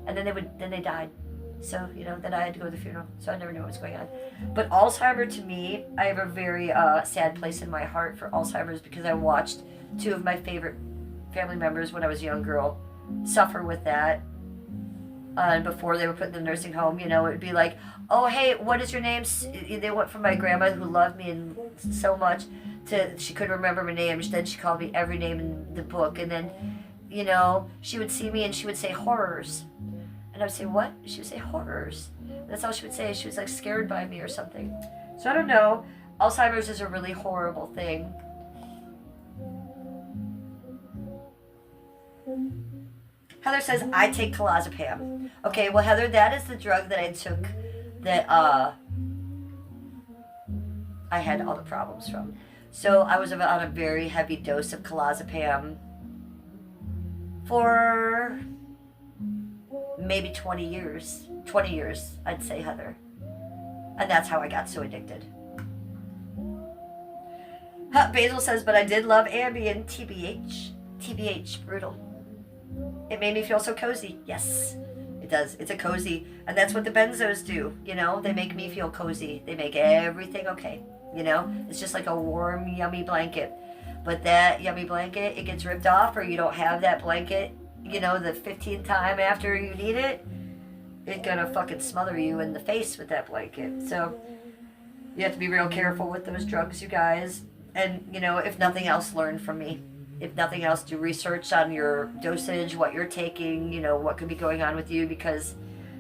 And then they died. So, then I had to go to the funeral. So I never knew what was going on. But Alzheimer's, to me, I have a very sad place in my heart for Alzheimer's because I watched two of my favorite family members when I was a young girl suffer with that. And before they were put in the nursing home, it would be like, oh, hey, what is your name? They went from my grandma who loved me and so much to she couldn't remember my name. Then she called me every name in the book. And then, she would see me and she would say horrors. And I would say, what? She would say horrors. That's all she would say. She was like scared by me or something. So I don't know. Alzheimer's is a really horrible thing. Heather says, I take clozapam. Okay, well, Heather, that is the drug that I took that I had all the problems from. So I was on a very heavy dose of clozapam for maybe 20 years. 20 years, I'd say, Heather. And that's how I got so addicted. Basil says, but I did love Ambien, TBH. TBH, brutal. It made me feel so cozy. Yes, it does. It's a cozy. And that's what the benzos do. They make me feel cozy. They make everything okay. It's just like a warm, yummy blanket. But that yummy blanket, it gets ripped off, or you don't have that blanket, the 15th time after you need it, it's gonna fucking smother you in the face with that blanket. So you have to be real careful with those drugs, you guys. And, if nothing else, learn from me. If nothing else, do research on your dosage, what you're taking, what could be going on with you. Because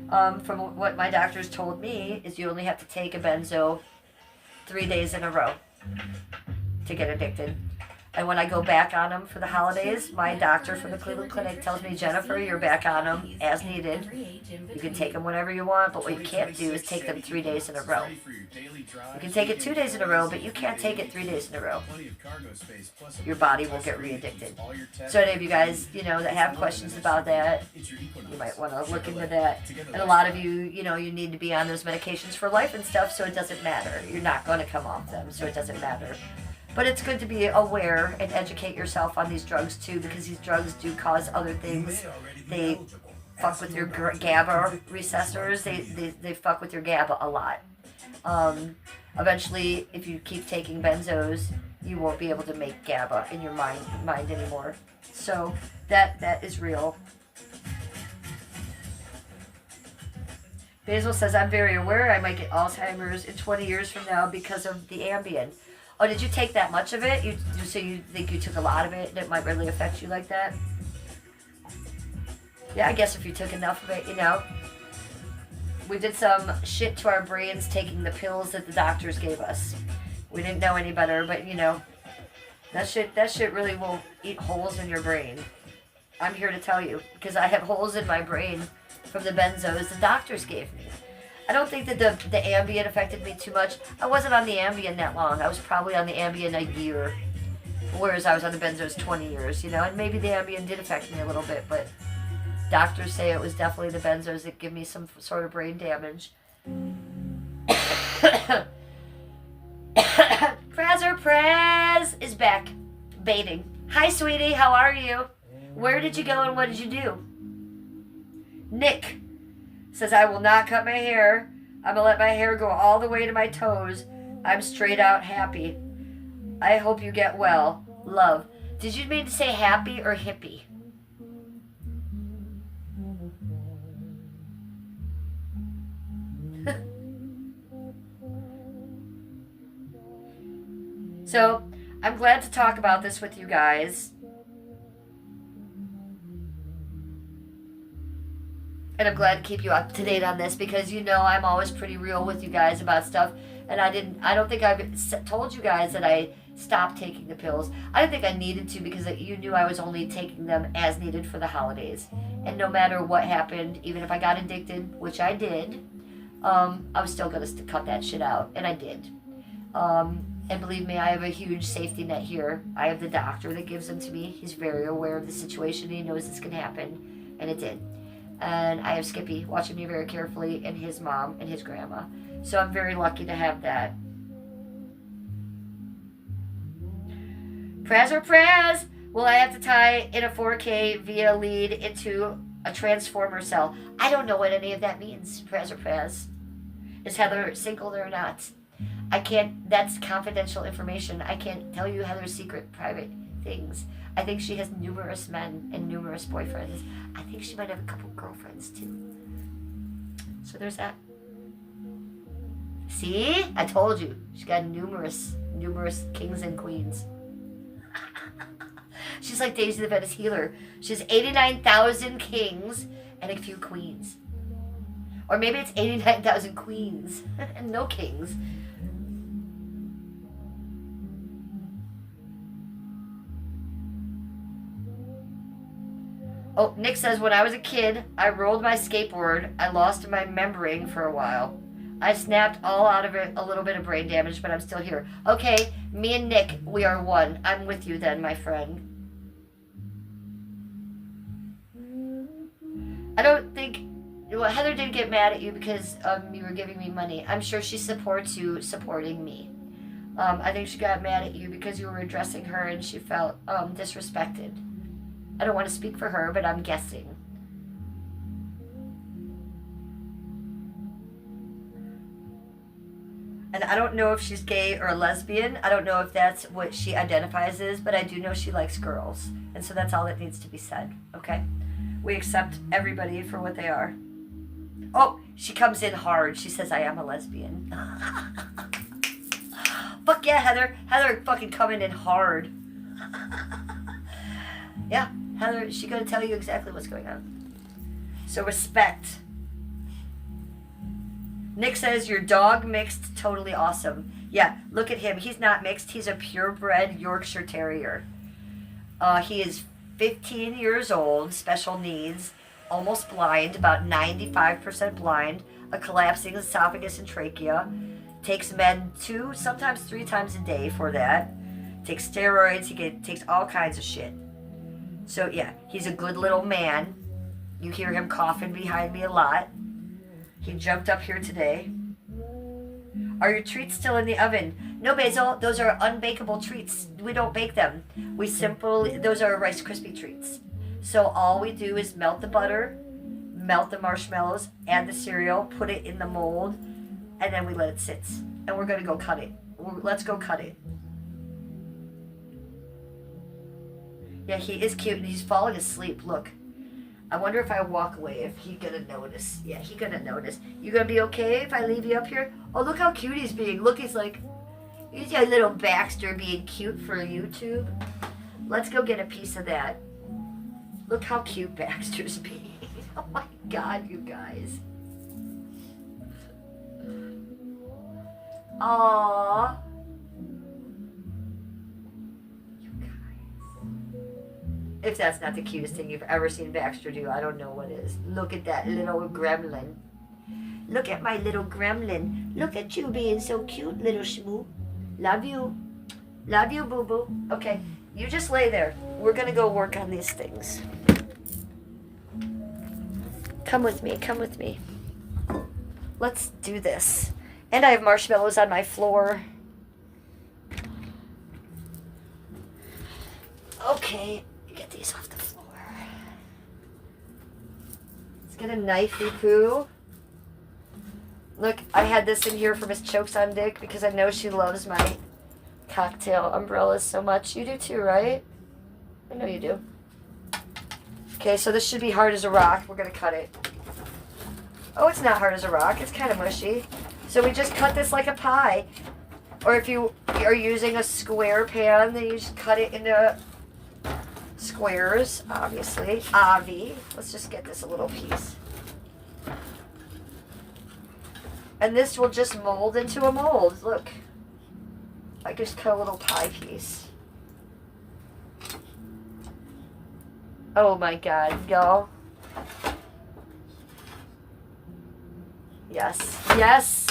from what my doctors told me is you only have to take a benzo 3 days in a row to get addicted. And when I go back on them for the holidays, my doctor from the Cleveland Clinic tells me, Jennifer, you're back on them as needed. You can take them whenever you want, but what you can't do is take them 3 days in a row. You can take it 2 days in a row, but you can't take it 3 days in a row. Your body will get re-addicted. So any of you guys, that have questions about that, you might want to look into that. And a lot of you, you need to be on those medications for life and stuff, so it doesn't matter. You're not going to come off them, so it doesn't matter. But it's good to be aware and educate yourself on these drugs too, because these drugs do cause other things. They fuck with your GABA receptors. They fuck with your GABA a lot. Eventually, if you keep taking benzos, you won't be able to make GABA in your mind anymore. So that is real. Basil says, I'm very aware I might get Alzheimer's in 20 years from now because of the Ambien. Oh, did you take that much of it? So you think you took a lot of it and it might really affect you like that? Yeah, I guess if you took enough of it, We did some shit to our brains taking the pills that the doctors gave us. We didn't know any better, but that shit really will eat holes in your brain. I'm here to tell you, because I have holes in my brain from the benzos the doctors gave me. I don't think that the Ambien affected me too much. I wasn't on the Ambien that long. I was probably on the Ambien a year, whereas I was on the benzos 20 years, and maybe the Ambien did affect me a little bit, but doctors say it was definitely the benzos that give me some sort of brain damage. Prez is back, baiting. Hi, sweetie, how are you? Where did you go and what did you do? Nick says, I will not cut my hair. I'm going to let my hair go all the way to my toes. I'm straight out happy. I hope you get well. Love. Did you mean to say happy or hippie? So, I'm glad to talk about this with you guys. And I'm glad to keep you up to date on this because I'm always pretty real with you guys about stuff. And I don't think I've told you guys that I stopped taking the pills. I didn't think I needed to because you knew I was only taking them as needed for the holidays. And no matter what happened, even if I got addicted, which I did, I was still going to cut that shit out. And I did. And believe me, I have a huge safety net here. I have the doctor that gives them to me. He's very aware of the situation. He knows this can happen. And it did. And I have Skippy watching me very carefully, and his mom and his grandma. So I'm very lucky to have that. Prez or Prez? Will I have to tie in a 4K via lead into A transformer cell. I don't know what any of that means, Praz or Praz. Is Heather single or not? I can't, that's confidential information. I can't tell you Heather's secret, private things. I think she has numerous men and numerous boyfriends. I think she might have a couple girlfriends too. So there's that. See? I told you. She's got numerous kings and queens. She's like Daisy the Venice Healer. She has 89,000 kings and a few queens. Or maybe it's 89,000 queens and no kings. Oh, Nick says, when I was a kid, I rolled my skateboard. I lost my membrane for a while. I snapped all out of it, a little bit of brain damage, but I'm still here. Okay, me and Nick, we are one. I'm with you then, my friend. I don't think... Well, Heather did get mad at you because you were giving me money. I'm sure she supports you supporting me. I think she got mad at you because you were addressing her and she felt disrespected. I don't want to speak for her, but I'm guessing. And I don't know if she's gay or lesbian. I don't know if that's what she identifies as, but I do know she likes girls. And so that's all that needs to be said, okay? We accept everybody for what they are. Oh, she comes in hard. She says, I am a lesbian. Fuck yeah, Heather. Heather fucking coming in hard. Yeah, Heather, she's going to tell you exactly what's going on. So respect. Nick says, your dog mixed, totally awesome. Yeah, look at him. He's not mixed. He's a purebred Yorkshire Terrier. He is 15 years old, special needs, almost blind, about 95% blind, a collapsing esophagus and trachea. Takes med 2, sometimes 3 times a day for that. Takes steroids. He takes all kinds of shit. So yeah, he's a good little man. You hear him coughing behind me a lot. He jumped up here today. Are your treats still in the oven? No, Basil, those are unbakeable treats. We don't bake them. Those are Rice Krispie treats. So all we do is melt the butter, melt the marshmallows, add the cereal, put it in the mold, and then we let it sit. And we're going to go cut it. Let's go cut it. Yeah, he is cute, and he's falling asleep. Look. I wonder if I walk away, if he's gonna notice. Yeah, he's gonna notice. You gonna be okay if I leave you up here? Oh, look how cute he's being. Look, he's a little Baxter being cute for YouTube. Let's go get a piece of that. Look how cute Baxter's being. Oh my God, you guys. Aww. If that's not the cutest thing you've ever seen Baxter do, I don't know what is. Look at that little gremlin. Look at my little gremlin. Look at you being so cute, little shmoo. Love you. Love you, boo-boo. Okay, you just lay there. We're going to go work on these things. Come with me. Come with me. Let's do this. And I have marshmallows on my floor. Okay. Get these off the floor. Let's get a knifey poo. Look, I had this in here for Miss Chokes on Dick because I know she loves my cocktail umbrellas so much. You do too, right? I know you do. Okay, so this should be hard as a rock. We're going to cut it. Oh, it's not hard as a rock. It's kind of mushy. So we just cut this like a pie. Or if you are using a square pan, then you just cut it into squares, obviously. Let's just get this a little piece. And this will just mold into a mold. Look. I just cut a little pie piece. Oh my God, y'all. Yes. Yes!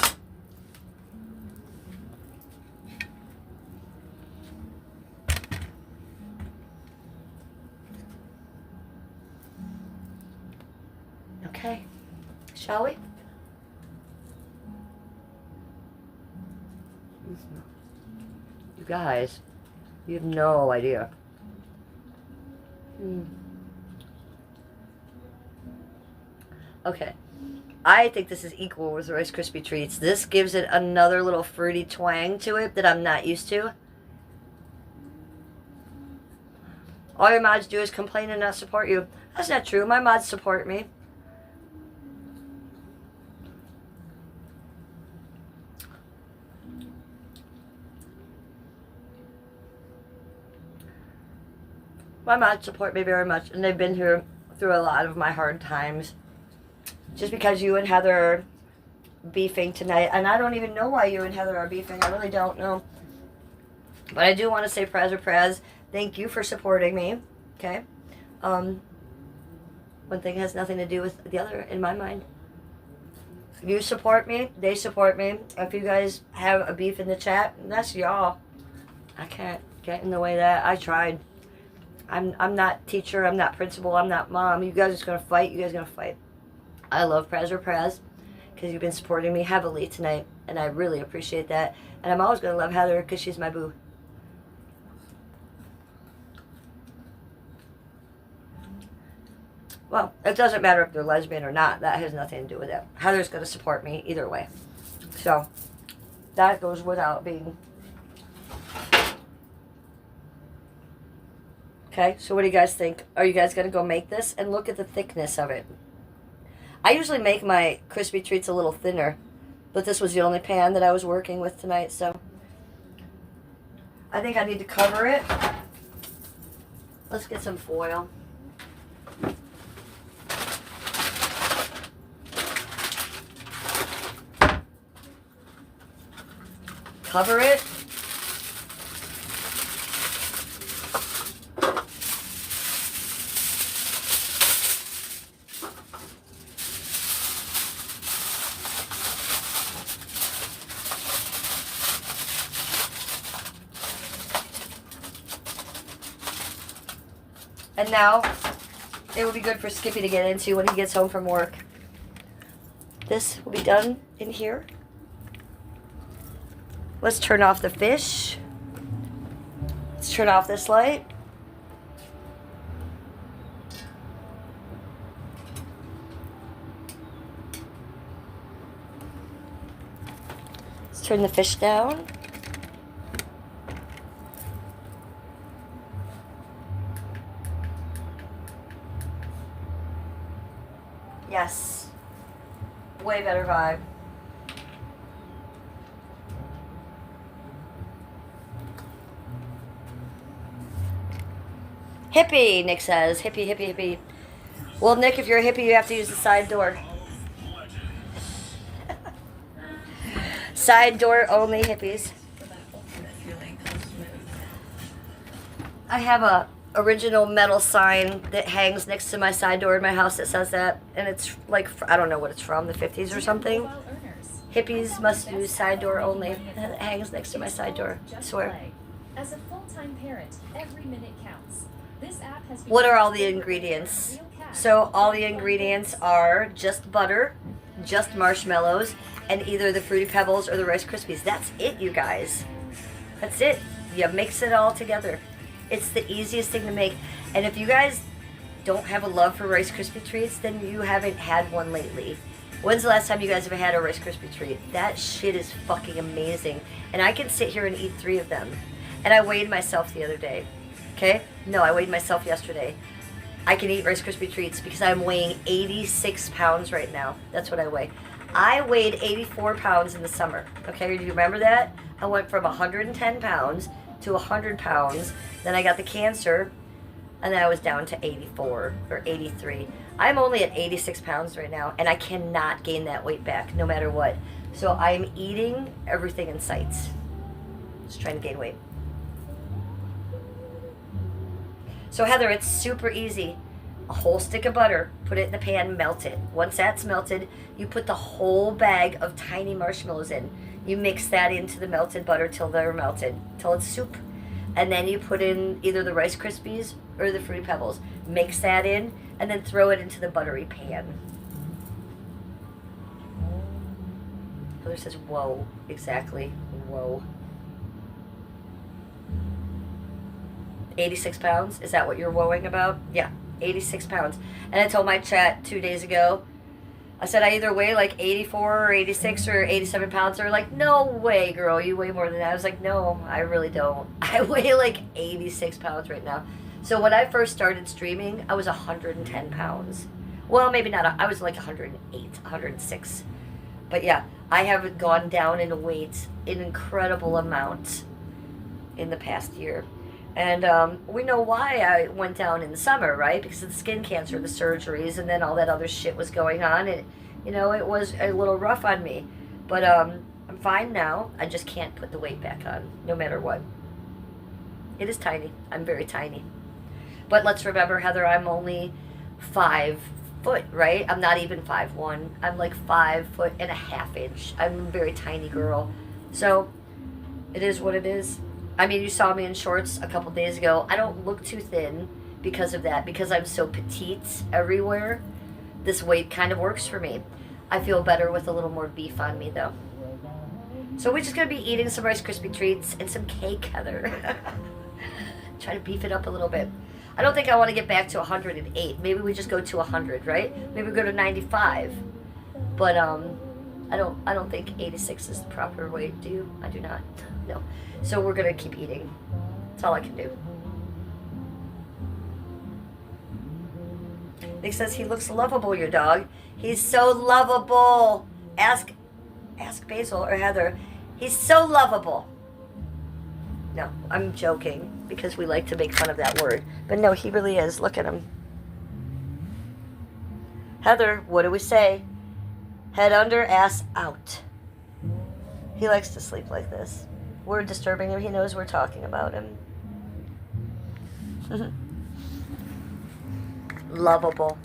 Okay, shall we? You guys, you have no idea. Okay. I think this is equal with Rice Krispie Treats. This gives it another little fruity twang to it that I'm not used to. All your mods do is complain and not support you. That's not true. My mods support me. My mods support me very much, and they've been here through a lot of my hard times. Just because you and Heather are beefing tonight, and I don't even know why you and Heather are beefing. I really don't know. But I do want to say, Prez, thank you for supporting me. Okay? One thing has nothing to do with the other in my mind. You support me, they support me. If you guys have a beef in the chat, that's y'all. I can't get in the way of that. I tried. I'm not teacher, I'm not principal, I'm not mom. You guys are just gonna fight, you guys are gonna fight. I love Prez because you've been supporting me heavily tonight, and I really appreciate that. And I'm always gonna love Heather because she's my boo. Well, it doesn't matter if they're lesbian or not. That has nothing to do with it. Heather's gonna support me either way. So that goes without being. Okay, so what do you guys think? Are you guys going to go make this? And look at the thickness of it. I usually make my Krispie Treats a little thinner, but this was the only pan that I was working with tonight, so I think I need to cover it. Let's get some foil. Cover it. And now, it will be good for Skippy to get into when he gets home from work. This will be done in here. Let's turn off the fish. Let's turn off this light. Let's turn the fish down. Yes. Way better vibe. Hippie, Nick says. Hippie, hippie, hippie. Well, Nick, if you're a hippie, you have to use the side door. Side door only, hippies. I have a original metal sign that hangs next to my side door in my house that says that, and it's like, I don't know what it's from, the 50s or something. Hippies must use side door only, and it hangs next to my side door, I swear. As a full-time parent, every minute counts. This app has What are all the ingredients? So all the ingredients are just butter, just marshmallows, and either the Fruity Pebbles or the Rice Krispies. That's it, you guys. That's it. You mix it all together. It's the easiest thing to make. And if you guys don't have a love for Rice Krispie treats, then you haven't had one lately. When's the last time you guys have had a Rice Krispie treat? That shit is fucking amazing. And I can sit here and eat 3 of them. And I weighed myself the other day. Okay? No, I weighed myself yesterday. I can eat Rice Krispie treats because I'm weighing 86 pounds right now. That's what I weigh. I weighed 84 pounds in the summer. Okay, do you remember that? I went from 110 pounds to 100 pounds. Then I got the cancer, and then I was down to 84 or 83. I'm only at 86 pounds right now, and I cannot gain that weight back no matter what. So I'm eating everything in sight. Just trying to gain weight. So Heather, it's super easy. A whole stick of butter, put it in the pan, melt it. Once that's melted, you put the whole bag of tiny marshmallows in. You mix that into the melted butter till they're melted, till it's soup. And then you put in either the Rice Krispies or the Fruity Pebbles. Mix that in, and then throw it into the buttery pan. Heather says, whoa, exactly, whoa. 86 pounds, is that what you're woeing about? Yeah, 86 pounds. And I told my chat 2 days ago, I said I either weigh like 84 or 86 or 87 pounds. They're like, no way, girl, you weigh more than that. I was like, no, I really don't. I weigh like 86 pounds right now. So when I first started streaming, I was 110 pounds. Well, maybe not. I was like 108, 106. But yeah, I have gone down in weight an incredible amount in the past year. And we know why I went down in the summer, right? Because of the skin cancer, the surgeries, and then all that other shit was going on. And, you know, it was a little rough on me. But I'm fine now. I just can't put the weight back on, no matter what. It is tiny. I'm very tiny. But let's remember, Heather, I'm only 5 foot, right? I'm not even 5'1". I'm like 5'1.5" inch. I'm a very tiny girl. So, it is what it is. I mean, you saw me in shorts a couple days ago. I don't look too thin because of that, because I'm so petite everywhere. This weight kind of works for me. I feel better with a little more beef on me, though. So we're just going to be eating some Rice Krispie treats and some cake, Heather. Try to beef it up a little bit. I don't think I want to get back to 108. Maybe we just go to 100, right? Maybe we go to 95. But I don't think 86 is the proper weight. Do you? I do not. No. So we're gonna keep eating. That's all I can do. Nick says he looks lovable, your dog. He's so lovable. Ask Basil or Heather. He's so lovable. No, I'm joking because we like to make fun of that word. But no, he really is. Look at him. Heather, what do we say? Head under, ass out. He likes to sleep like this. We're disturbing him. He knows we're talking about him. Lovable.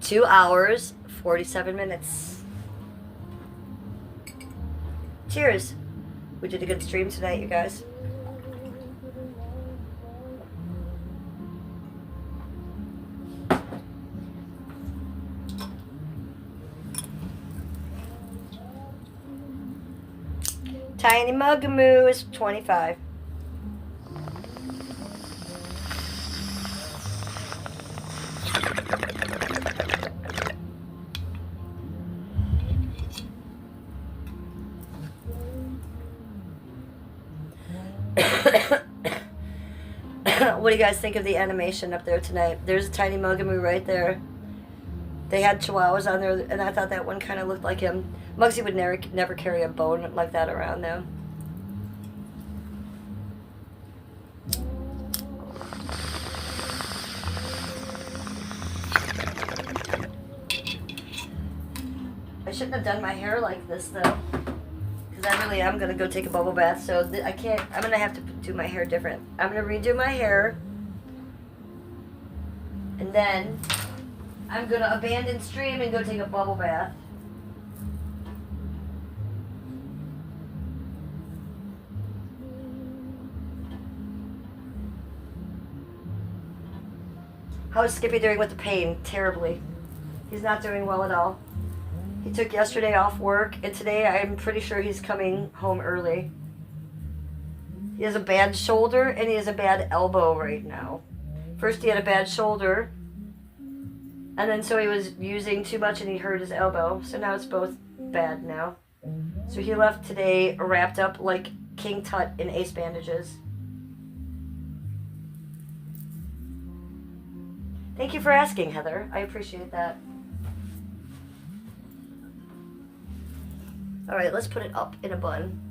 Two hours, 47 minutes. Cheers. We did a good stream tonight, you guys. Tiny Mugamoo is 25. What do you guys think of the animation up there tonight? There's a tiny Mugamoo right there. They had chihuahuas on there, and I thought that one kind of looked like him. Muggsy would never carry a bone like that around, though. I shouldn't have done my hair like this, though. Because I really am going to go take a bubble bath, so I can't. I'm going to have to do my hair different. I'm going to redo my hair. And then I'm going to abandon stream and go take a bubble bath. How is Skippy doing with the pain? Terribly. He's not doing well at all. He took yesterday off work, and today I'm pretty sure he's coming home early. He has a bad shoulder, and he has a bad elbow right now. First he had a bad shoulder, and then so he was using too much and he hurt his elbow. So now it's both bad now. So he left today wrapped up like King Tut in ace bandages. Thank you for asking, Heather. I appreciate that. All right, let's put it up in a bun.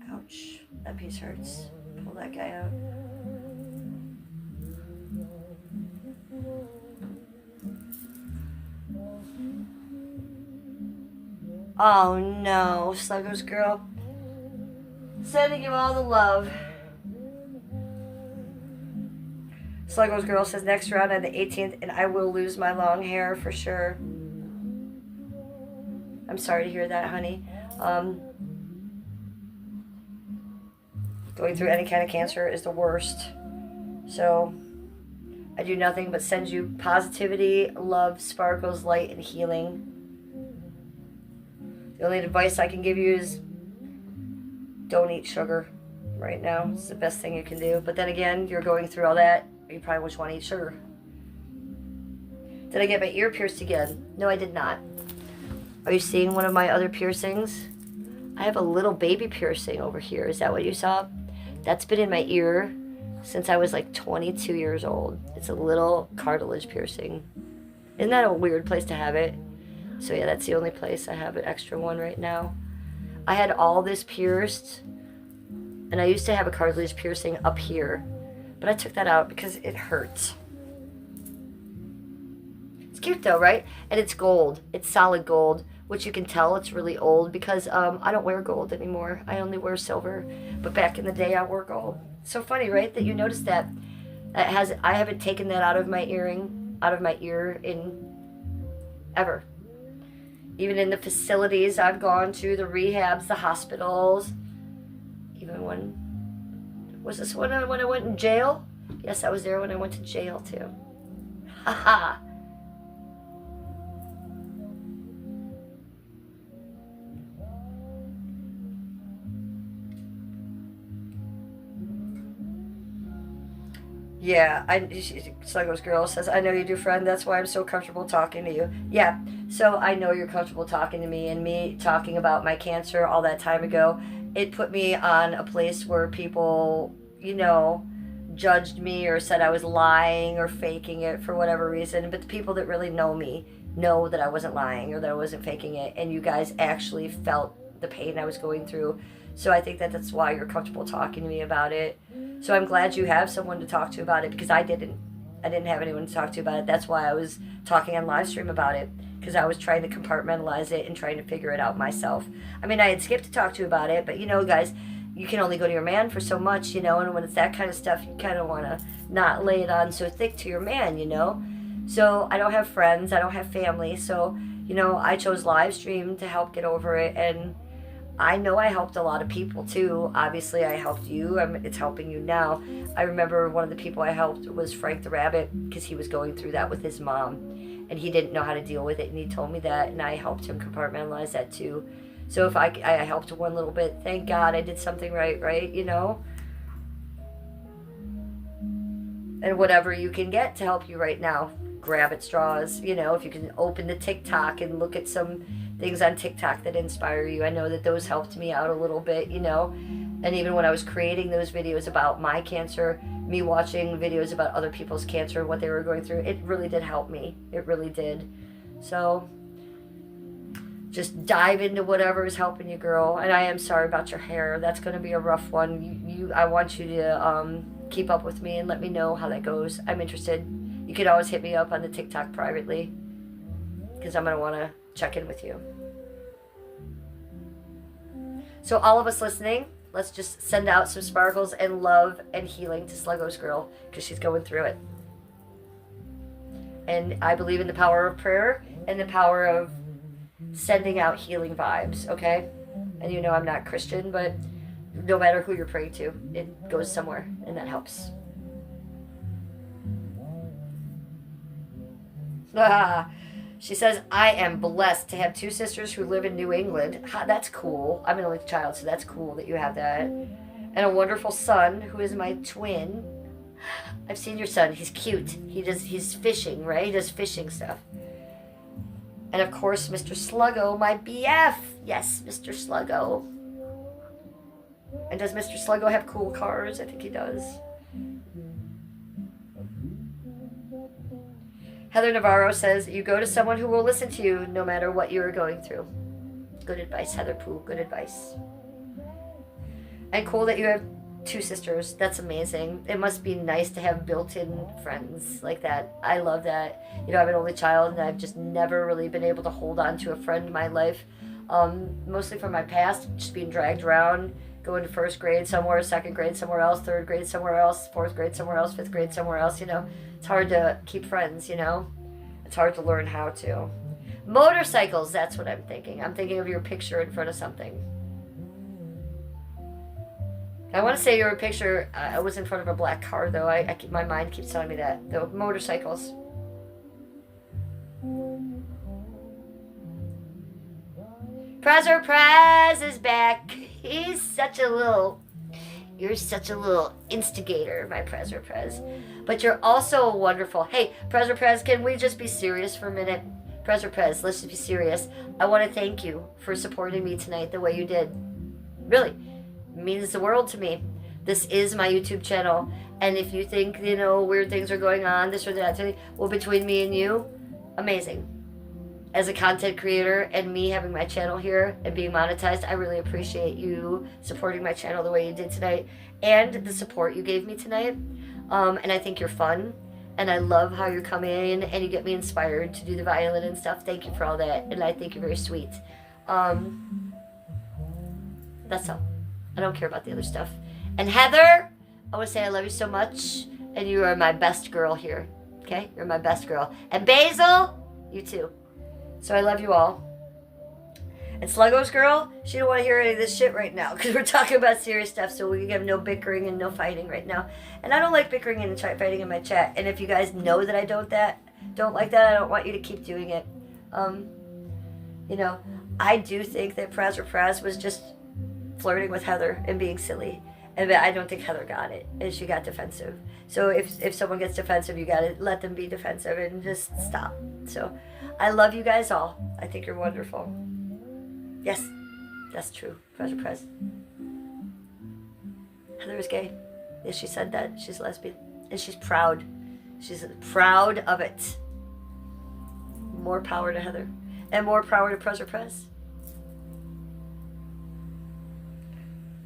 Ouch, that piece hurts. Pull that guy out. Oh no, Sluggos girl. Sending you all the love. Sluggos girl says next round on the 18th, and I will lose my long hair for sure. I'm sorry to hear that, honey. Going through any kind of cancer is the worst. So I do nothing but send you positivity, love, sparkles, light, and healing. The only advice I can give you is don't eat sugar right now. It's the best thing you can do. But then again, you're going through all that. You probably just want to eat sugar. Did I get my ear pierced again? No, I did not. Are you seeing one of my other piercings? I have a little baby piercing over here. Is that what you saw? That's been in my ear since I was like 22 years old. It's a little cartilage piercing. Isn't that a weird place to have it? So yeah, that's the only place I have an extra one right now. I had all this pierced, and I used to have a cartilage piercing up here, but I took that out because it hurts. It's cute though, right? And it's gold. It's solid gold, which you can tell it's really old because I don't wear gold anymore. I only wear silver, but back in the day I wore gold. So funny, right? That you noticed that. I haven't taken that out of my ear in ever. Even in the facilities I've gone to, the rehabs, the hospitals. Even was this when I went in jail? Yes, I was there when I went to jail too. Haha. Yeah, Sluggos girl says, I know you do, friend. That's why I'm so comfortable talking to you. Yeah, so I know you're comfortable talking to me, and me talking about my cancer all that time ago. It put me on a place where people, judged me or said I was lying or faking it for whatever reason. But the people that really know me know that I wasn't lying or that I wasn't faking it. And you guys actually felt the pain I was going through. So I think that's why you're comfortable talking to me about it. So I'm glad you have someone to talk to about it, because I didn't have anyone to talk to about it. That's why I was talking on live stream about it, because I was trying to compartmentalize it and trying to figure it out myself. I mean, I had Skip to talk to about it, but guys, you can only go to your man for so much, and when it's that kind of stuff, you kind of want to not lay it on so thick to your man, So I don't have friends, I don't have family, so, I chose live stream to help get over it, and I know I helped a lot of people too. Obviously, I helped you. It's helping you now. I remember one of the people I helped was Frank the Rabbit, because he was going through that with his mom, and he didn't know how to deal with it, and he told me that, and I helped him compartmentalize that too. So if I helped one little bit, thank God I did something right? And whatever you can get to help you right now, grab at straws. If you can open the TikTok and look at some things on TikTok that inspire you. I know that those helped me out a little bit, And even when I was creating those videos about my cancer, me watching videos about other people's cancer, what they were going through, it really did help me. It really did. So just dive into whatever is helping you, girl. And I am sorry about your hair. That's going to be a rough one. I want you to keep up with me and let me know how that goes. I'm interested. You could always hit me up on the TikTok privately, because I'm going to want to check in with you. So all of us listening, let's just send out some sparkles and love and healing to Sluggos girl, because she's going through it. And I believe in the power of prayer and the power of sending out healing vibes, okay? And I'm not Christian, but no matter who you're praying to, it goes somewhere, and that helps. She says, I am blessed to have two sisters who live in New England. That's cool. I'm an only child, so that's cool that you have that. And a wonderful son who is my twin. I've seen your son. He's cute. He's fishing, right? He does fishing stuff. And of course, Mr. Sluggo, my BF. Yes, Mr. Sluggo. And does Mr. Sluggo have cool cars? I think he does. Heather Navarro says, you go to someone who will listen to you no matter what you are going through. Good advice, Heather Pooh. Good advice. And cool that you have two sisters. That's amazing. It must be nice to have built-in friends like that. I love that. I'm an only child, and I've just never really been able to hold on to a friend in my life Mostly from my past, just being dragged around, going to first grade somewhere, second grade somewhere else, third grade somewhere else, fourth grade somewhere else, fifth grade somewhere else, you know. It's hard to keep friends, you know. It's hard to learn how to. Motorcycles, that's what I'm thinking. I'm thinking of your picture in front of something. I want to say your picture was in front of a black car, though. My mind keeps telling me that. Though, motorcycles. Prezzer Prez is back. He's such a little... You're such a little instigator, my Prezzer Prez. But you're also wonderful. Hey, Prezzer Prez, can we just be serious for a minute? Prezzer Prez, let's just be serious. I want to thank you for supporting me tonight the way you did. Really. It means the world to me. This is my YouTube channel. And if you think, you know, weird things are going on, this or that, well, between me and you, amazing. As a content creator and me having my channel here and being monetized, I really appreciate you supporting my channel the way you did tonight and the support you gave me tonight. And I think you're fun. And I love how you come in and you get me inspired to do the violin and stuff. Thank you for all that. And I think you're very sweet. That's all. I don't care about the other stuff. And Heather, I want to say I love you so much. And you are my best girl here. Okay? You're my best girl. And Basil, you too. So I love you all. And Sluggo's girl, she don't want to hear any of this shit right now because we're talking about serious stuff, so we have no bickering and no fighting right now. And I don't like bickering and fighting in my chat. And if you guys know that I don't like that, I don't want you to keep doing it. You know, I do think that Prezzer Prez was just flirting with Heather and being silly. And I don't think Heather got it, and she got defensive. So if someone gets defensive, you gotta let them be defensive and just stop. So I love you guys all. I think you're wonderful. Yes, that's true. Prezzer Prez. Heather is gay. Yes, she said that. She's lesbian. And she's proud. She's proud of it. More power to Heather. And more power to Prezzer Prez.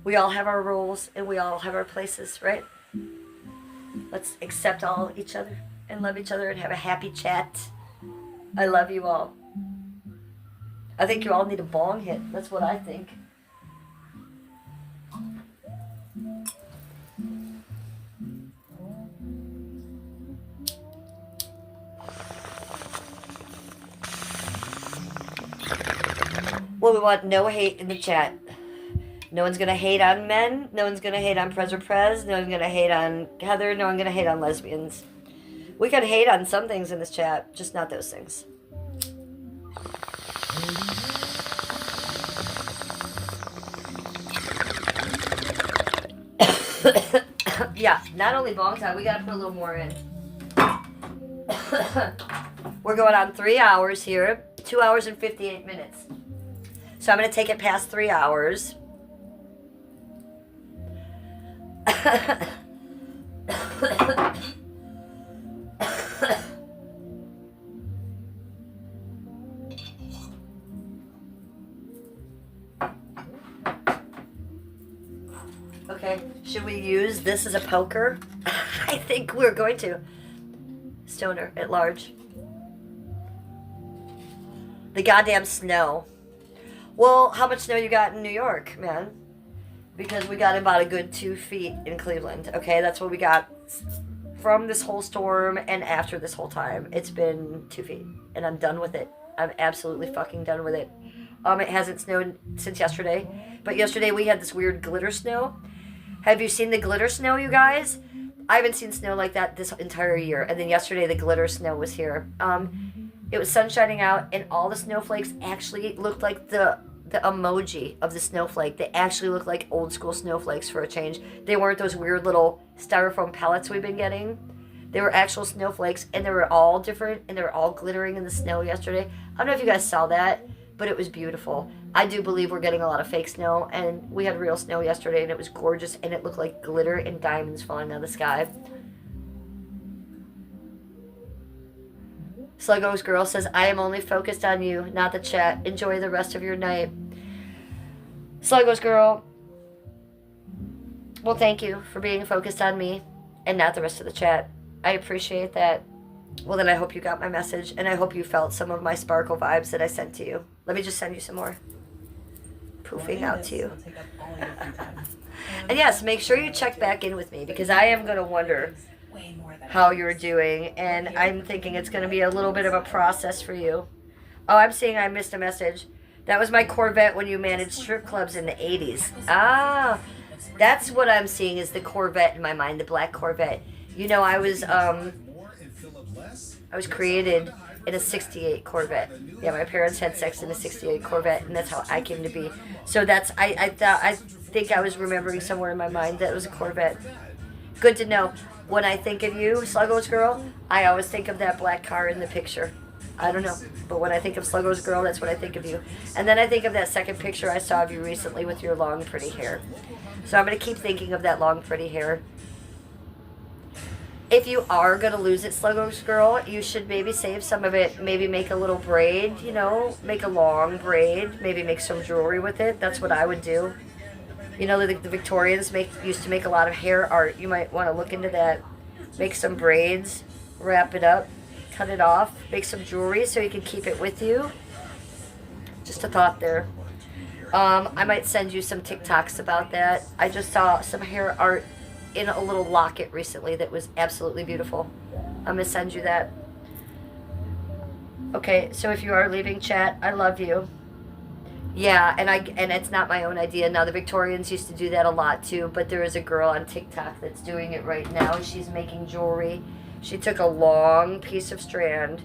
We all have our roles and we all have our places, right? Let's accept all each other and love each other and have a happy chat. I love you all. I think you all need a bong hit. That's what I think. Well, we want no hate in the chat. No one's going to hate on men. No one's going to hate on Prezzer Prez. No one's going to hate on Heather. No one's going to hate on lesbians. We can hate on some things in this chat, just not those things. Yeah, not only bong time, we got to put a little more in. We're going on 3 hours here, 2 hours and 58 minutes. So I'm going to take it past 3 hours. Okay, should we use this as a poker? I think we're going to. Stoner at large. The goddamn snow. Well, how much snow you got in New York, man? Because we got about a good 2 feet in Cleveland. Okay, that's what we got from this whole storm and after this whole time. It's been 2 feet, and I'm done with it. I'm absolutely fucking done with it. It hasn't snowed since yesterday, but yesterday we had this weird glitter snow. Have you seen the glitter snow, you guys? I haven't seen snow like that this entire year, and then yesterday the glitter snow was here. It was sun shining out, and all the snowflakes actually looked like the emoji of the snowflake. They actually look like old school snowflakes for a change. They weren't those weird little styrofoam pellets we've been getting. They were actual snowflakes, and they were all different, and they were all glittering in the snow yesterday. I don't know if you guys saw that, but it was beautiful. I do believe we're getting a lot of fake snow, and we had real snow yesterday, and it was gorgeous, and it looked like glitter and diamonds falling out of the sky. Sluggo's girl says, I am only focused on you, not the chat. Enjoy the rest of your night. Sluggo's girl, well, thank you for being focused on me and not the rest of the chat. I appreciate that. Well, then I hope you got my message, and I hope you felt some of my sparkle vibes that I sent to you. Let me just send you some more. poofing out to you. Will take up all your free time. And yes, make sure you check back in with me because I am going to wonder Way more than how you're doing, and I'm thinking it's going to be a little bit of a process for you. Oh, I'm seeing I missed a message. That was my Corvette when you managed strip clubs in the 80s. Ah, that's what I'm seeing is the Corvette in my mind, the black Corvette. You know, I was created in a 68 Corvette. Yeah, my parents had sex in a 68 Corvette, and that's how I came to be. So that's, I think I was remembering somewhere in my mind that it was a Corvette. Good to know. When I think of you, Sluggo's Girl, I always think of that black car in the picture. I don't know, but when I think of Sluggo's Girl, that's what I think of you. And then I think of that second picture I saw of you recently with your long, pretty hair. So I'm going to keep thinking of that long, pretty hair. If you are going to lose it, Sluggo's Girl, you should maybe save some of it. Maybe make a little braid, you know, make a long braid. Maybe make some jewelry with it. That's what I would do. You know, the Victorians used to make a lot of hair art. You might want to look into that. Make some braids, wrap it up, cut it off, make some jewelry so you can keep it with you. Just a thought there. I might send you some TikToks about that. I just saw some hair art in a little locket recently that was absolutely beautiful. I'm going to send you that. Okay, so if you are leaving chat, I love you. Yeah, and it's not my own idea. Now, the Victorians used to do that a lot too, but there is a girl on TikTok that's doing it right now. She's making jewelry. She took a long piece of strand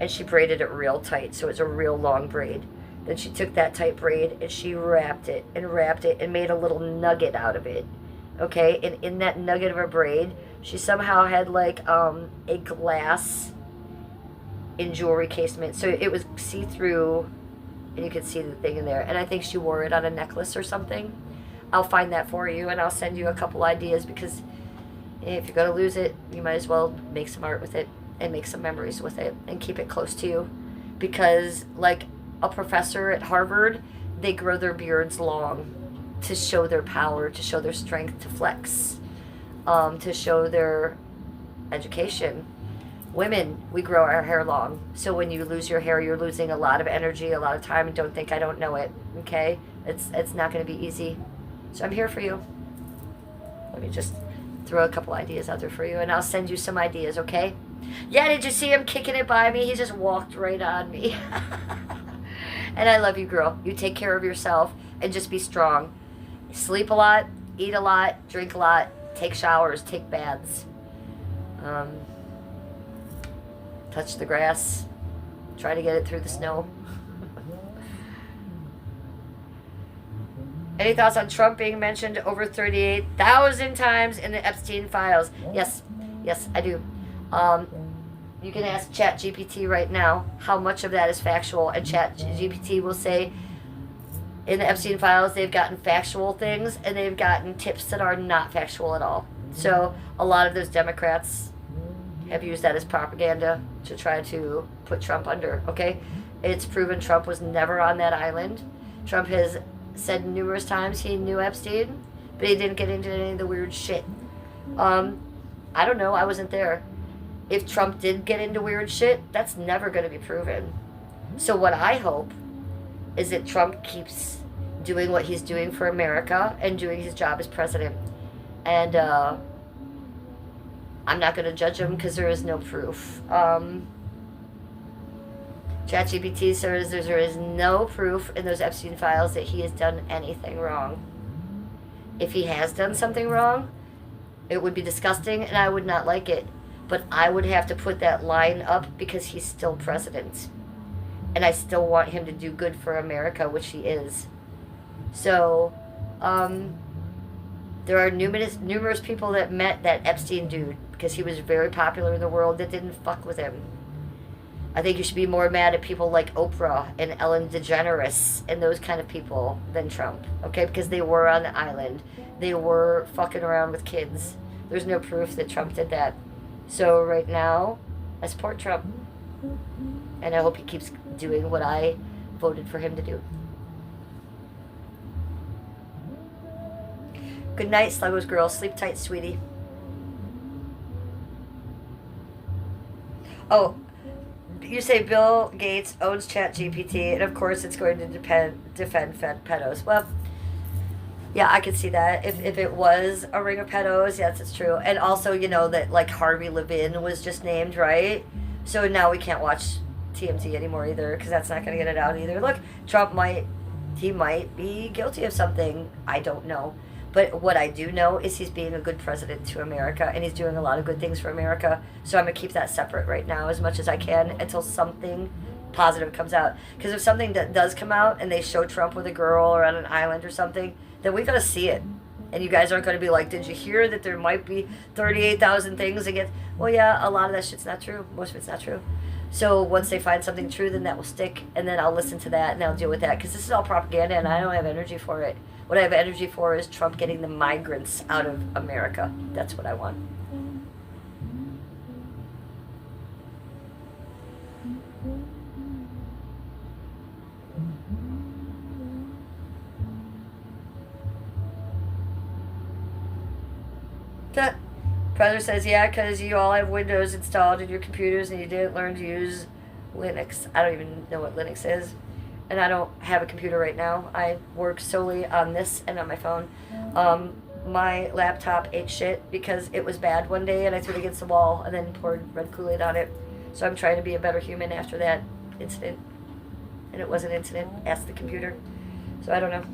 and she braided it real tight, so it's a real long braid. Then she took that tight braid and she wrapped it and made a little nugget out of it. Okay, and in that nugget of a braid, she somehow had like a glass in jewelry casement, so it was see-through. And you could see the thing in there. And I think she wore it on a necklace or something. I'll find that for you, and I'll send you a couple ideas, because if you're going to lose it, you might as well make some art with it and make some memories with it and keep it close to you. Because, like a professor at Harvard, they grow their beards long to show their power, to show their strength, to flex, to show their education. Women, we grow our hair long. So when you lose your hair, you're losing a lot of energy, a lot of time, and don't think I don't know it, okay? It's not going to be easy. So I'm here for you. Let me just throw a couple ideas out there for you, and I'll send you some ideas, okay? Yeah, did you see him kicking it by me? He just walked right on me. And I love you, girl. You take care of yourself, and just be strong. Sleep a lot, eat a lot, drink a lot, take showers, take baths. Touch the grass. Try to get it through the snow. Any thoughts on Trump being mentioned over 38,000 times in the Epstein files? Yes, I do. You can ask ChatGPT right now how much of that is factual, and ChatGPT will say in the Epstein files they've gotten factual things and they've gotten tips that are not factual at all. So a lot of those Democrats have used that as propaganda to try to put Trump under, okay? It's proven Trump was never on that island. Trump has said numerous times he knew Epstein, but he didn't get into any of the weird shit. I don't know, I wasn't there. If Trump did get into weird shit, that's never going to be proven. So what I hope is that Trump keeps doing what he's doing for America and doing his job as president. And, I'm not going to judge him because there is no proof. ChatGPT says there is no proof in those Epstein files that he has done anything wrong. If he has done something wrong, it would be disgusting and I would not like it. But I would have to put that line up because he's still president. And I still want him to do good for America, which he is. So, there are numerous people that met that Epstein dude because he was very popular in the world that didn't fuck with him. I think you should be more mad at people like Oprah and Ellen DeGeneres and those kind of people than Trump, okay? Because they were on the island. They were fucking around with kids. There's no proof that Trump did that. So right now, I support Trump. And I hope he keeps doing what I voted for him to do. Good night, Sluggo's girl. Sleep tight, sweetie. Oh, You say Bill Gates owns ChatGPT, and of course it's going to defend pedos. Well, yeah, I could see that. If it was a ring of pedos, yes, it's true. And also, you know, that like Harvey Levin was just named, right? So now we can't watch TMZ anymore either, because that's not going to get it out either. Look, Trump might be guilty of something. I don't know. But what I do know is he's being a good president to America, and he's doing a lot of good things for America. So I'm going to keep that separate right now as much as I can until something positive comes out. Because if something that does come out and they show Trump with a girl or on an island or something, then we got to see it. And you guys aren't going to be like, did you hear that there might be 38,000 things against... Well, yeah, a lot of that shit's not true. Most of it's not true. So once they find something true, then that will stick, and then I'll listen to that, and I'll deal with that, because this is all propaganda, and I don't have energy for it. What I have energy for is Trump getting the migrants out of America. That's what I want. That brother says, yeah, because you all have Windows installed in your computers and you didn't learn to use Linux. I don't even know what Linux is. And I don't have a computer right now. I work solely on this and on my phone. My laptop ate shit because it was bad one day and I threw it against the wall and then poured red Kool-Aid on it. So I'm trying to be a better human after that incident. And it was an incident. Ask the computer. So I don't know.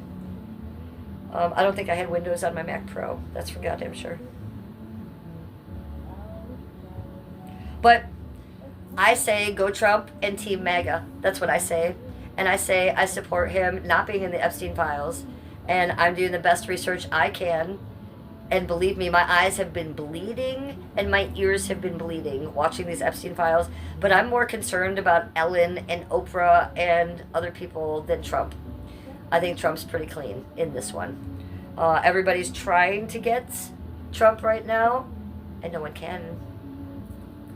I don't think I had Windows on my Mac Pro. That's for goddamn sure. But I say go Trump and Team MAGA. That's what I say. And I say I support him not being in the Epstein files. And I'm doing the best research I can. And believe me, my eyes have been bleeding and my ears have been bleeding watching these Epstein files. But I'm more concerned about Ellen and Oprah and other people than Trump. I think Trump's pretty clean in this one. Everybody's trying to get Trump right now. And no one can.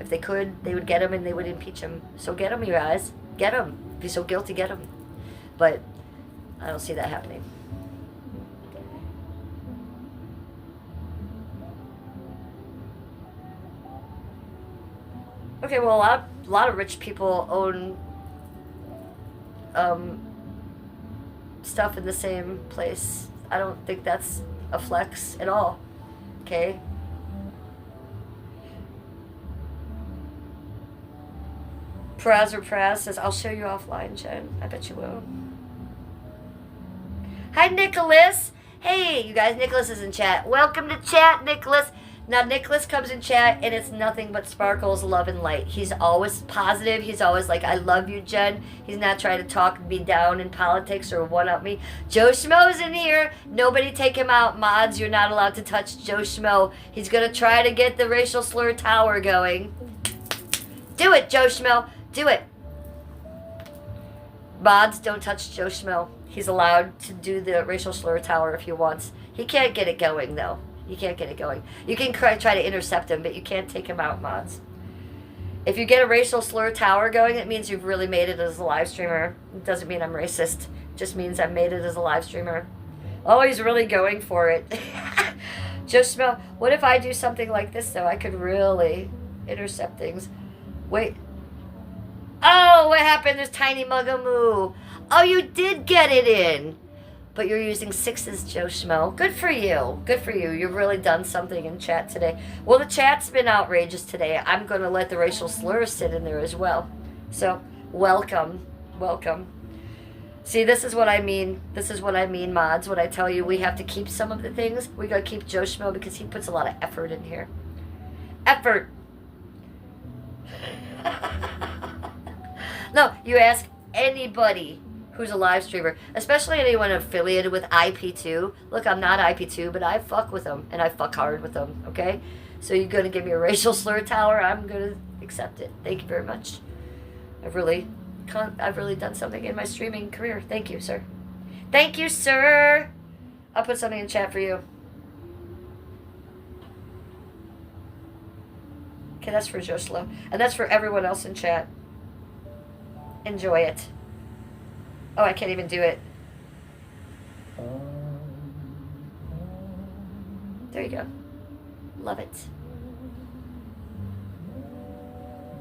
If they could, they would get him and they would impeach him. So get him, you guys. Get him. If he's so guilty, get him. But I don't see that happening. Okay, well, a lot of rich people own stuff in the same place. I don't think that's a flex at all. Okay? Praz says, I'll show you offline, Jen. I bet you will. Hi, Nicholas. Hey, you guys, Nicholas is in chat. Welcome to chat, Nicholas. Now, Nicholas comes in chat, and it's nothing but sparkles, love, and light. He's always positive. He's always like, I love you, Jen. He's not trying to talk me down in politics or one-up me. Joe Schmo's in here. Nobody take him out. Mods, you're not allowed to touch Joe Schmo. He's going to try to get the racial slur tower going. Do it, Joe Schmo. Do it. Mods, don't touch Joe Schmo. He's allowed to do the racial slur tower if he wants. He can't get it going, though. You can't get it going. You can try to intercept him, but you can't take him out, mods. If you get a racial slur tower going, it means you've really made it as a live streamer. It doesn't mean I'm racist. It just means I've made it as a live streamer. Oh, he's really going for it. Just smell. What if I do something like this, though? I could really intercept things. Wait. Oh, what happened? There's Tiny Mugamoo. Oh, you did get it in. But you're using sixes, Joe Schmo. Good for you. Good for you. You've really done something in chat today. Well, the chat's been outrageous today. I'm going to let the racial slurs sit in there as well. So, welcome. Welcome. See, this is what I mean. This is what I mean, mods. When I tell you we have to keep some of the things, we got to keep Joe Schmo because he puts a lot of effort in here. Effort. No, you ask anybody who's a live streamer, especially anyone affiliated with IP2. Look, I'm not IP2, but I fuck with them, and I fuck hard with them, okay? So you're going to give me a racial slur tower, I'm going to accept it. Thank you very much. I've really done something in my streaming career. Thank you, sir. Thank you, sir. I'll put something in chat for you. Okay, that's for Joslo. And that's for everyone else in chat. Enjoy it. Oh, I can't even do it. There you go. Love it.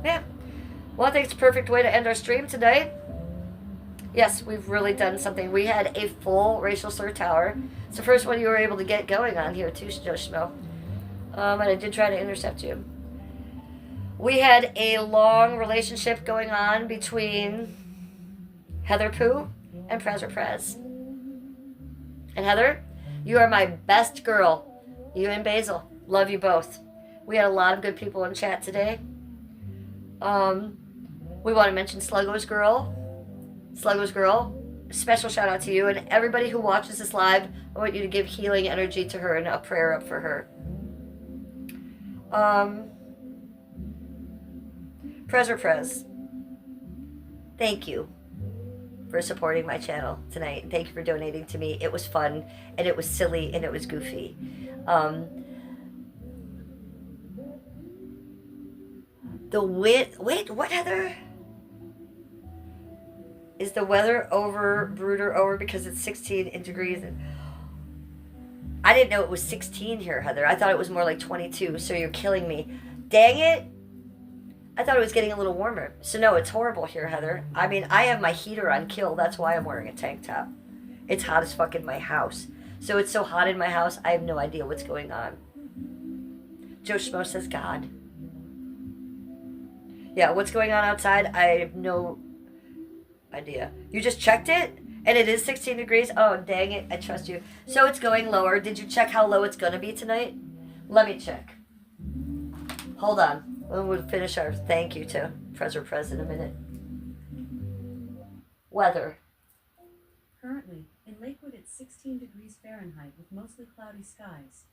Yeah. Well, I think it's a perfect way to end our stream today. Yes, we've really done something. We had a full racial slur tower. It's the first one you were able to get going on here too, Joe Schmo. And I did try to intercept you. We had a long relationship going on between Heather Pooh and Prez or Prez. And Heather, you are my best girl. You and Basil. Love you both. We had a lot of good people in chat today. We want to mention Sluggo's Girl. Sluggo's Girl, special shout out to you. And everybody who watches this live, I want you to give healing energy to her and a prayer up for her. Prez or Prez, thank you for supporting my channel tonight. Thank you for donating to me. It was fun, and it was silly, and it was goofy. Wait, what, Heather? Is the weather brooder over because it's 16 degrees? I didn't know it was 16 here, Heather. I thought it was more like 22, so you're killing me. Dang it. I thought it was getting a little warmer. So no, it's horrible here, Heather. I mean, I have my heater on kill. That's why I'm wearing a tank top. It's hot as fuck in my house. So it's so hot in my house, I have no idea what's going on. Joe Schmo says God. Yeah, what's going on outside? I have no idea. You just checked it? And it is 16 degrees? Oh, dang it. I trust you. So it's going lower. Did you check how low it's going to be tonight? Let me check. Hold on. We'll finish our thank you to Prez or Prez in a minute. Weather. Currently, in Lakewood it's 16 degrees Fahrenheit with mostly cloudy skies.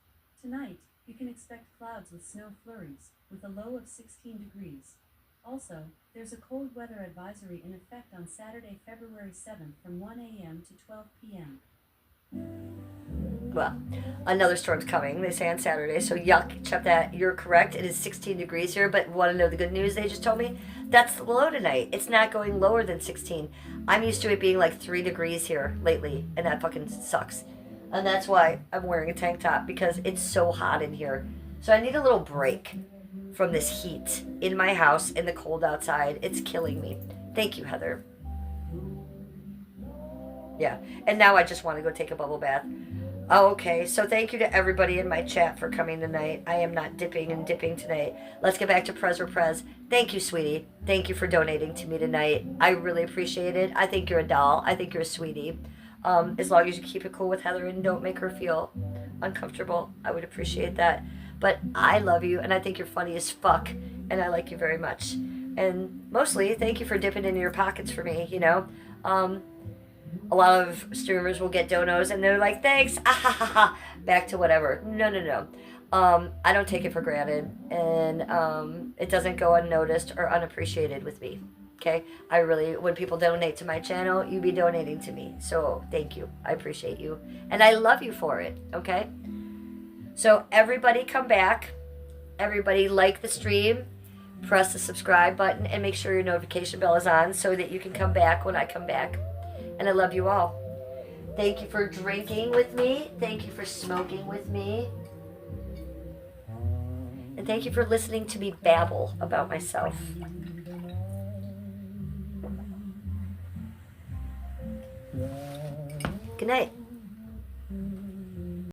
Tonight, you can expect clouds with snow flurries, with a low of 16 degrees. Also, there's a cold weather advisory in effect on Saturday, February 7th from 1 a.m. to 12 p.m. Well, another storm's coming, they say on Saturday, so yuck, check that. You're correct, it is 16 degrees here, but want to know the good news they just told me? That's the low tonight. It's not going lower than 16. I'm used to it being like 3 degrees here lately, and that fucking sucks. And that's why I'm wearing a tank top, because it's so hot in here. So I need a little break from this heat in my house, in the cold outside. It's killing me. Thank you, Heather. Yeah, and now I just want to go take a bubble bath. Oh, okay, so thank you to everybody in my chat for coming tonight. I am not dipping and dipping tonight. Let's get back to Prez or Prez. Thank you, sweetie. Thank you for donating to me tonight. I really appreciate it. I think you're a doll. I think you're a sweetie. As long as you keep it cool with Heather and don't make her feel uncomfortable, I would appreciate that. But I love you, and I think you're funny as fuck, and I like you very much. And mostly, thank you for dipping into your pockets for me, you know? A lot of streamers will get donos and they're like, thanks, ah ha ha ha, back to whatever. No. I don't take it for granted, and it doesn't go unnoticed or unappreciated with me, okay? I really, when people donate to my channel, you be donating to me, so thank you. I appreciate you, and I love you for it, okay? So everybody come back. Everybody like the stream, press the subscribe button, and make sure your notification bell is on so that you can come back when I come back. And I love you all. Thank you for drinking with me. Thank you for smoking with me. And thank you for listening to me babble about myself. Good night.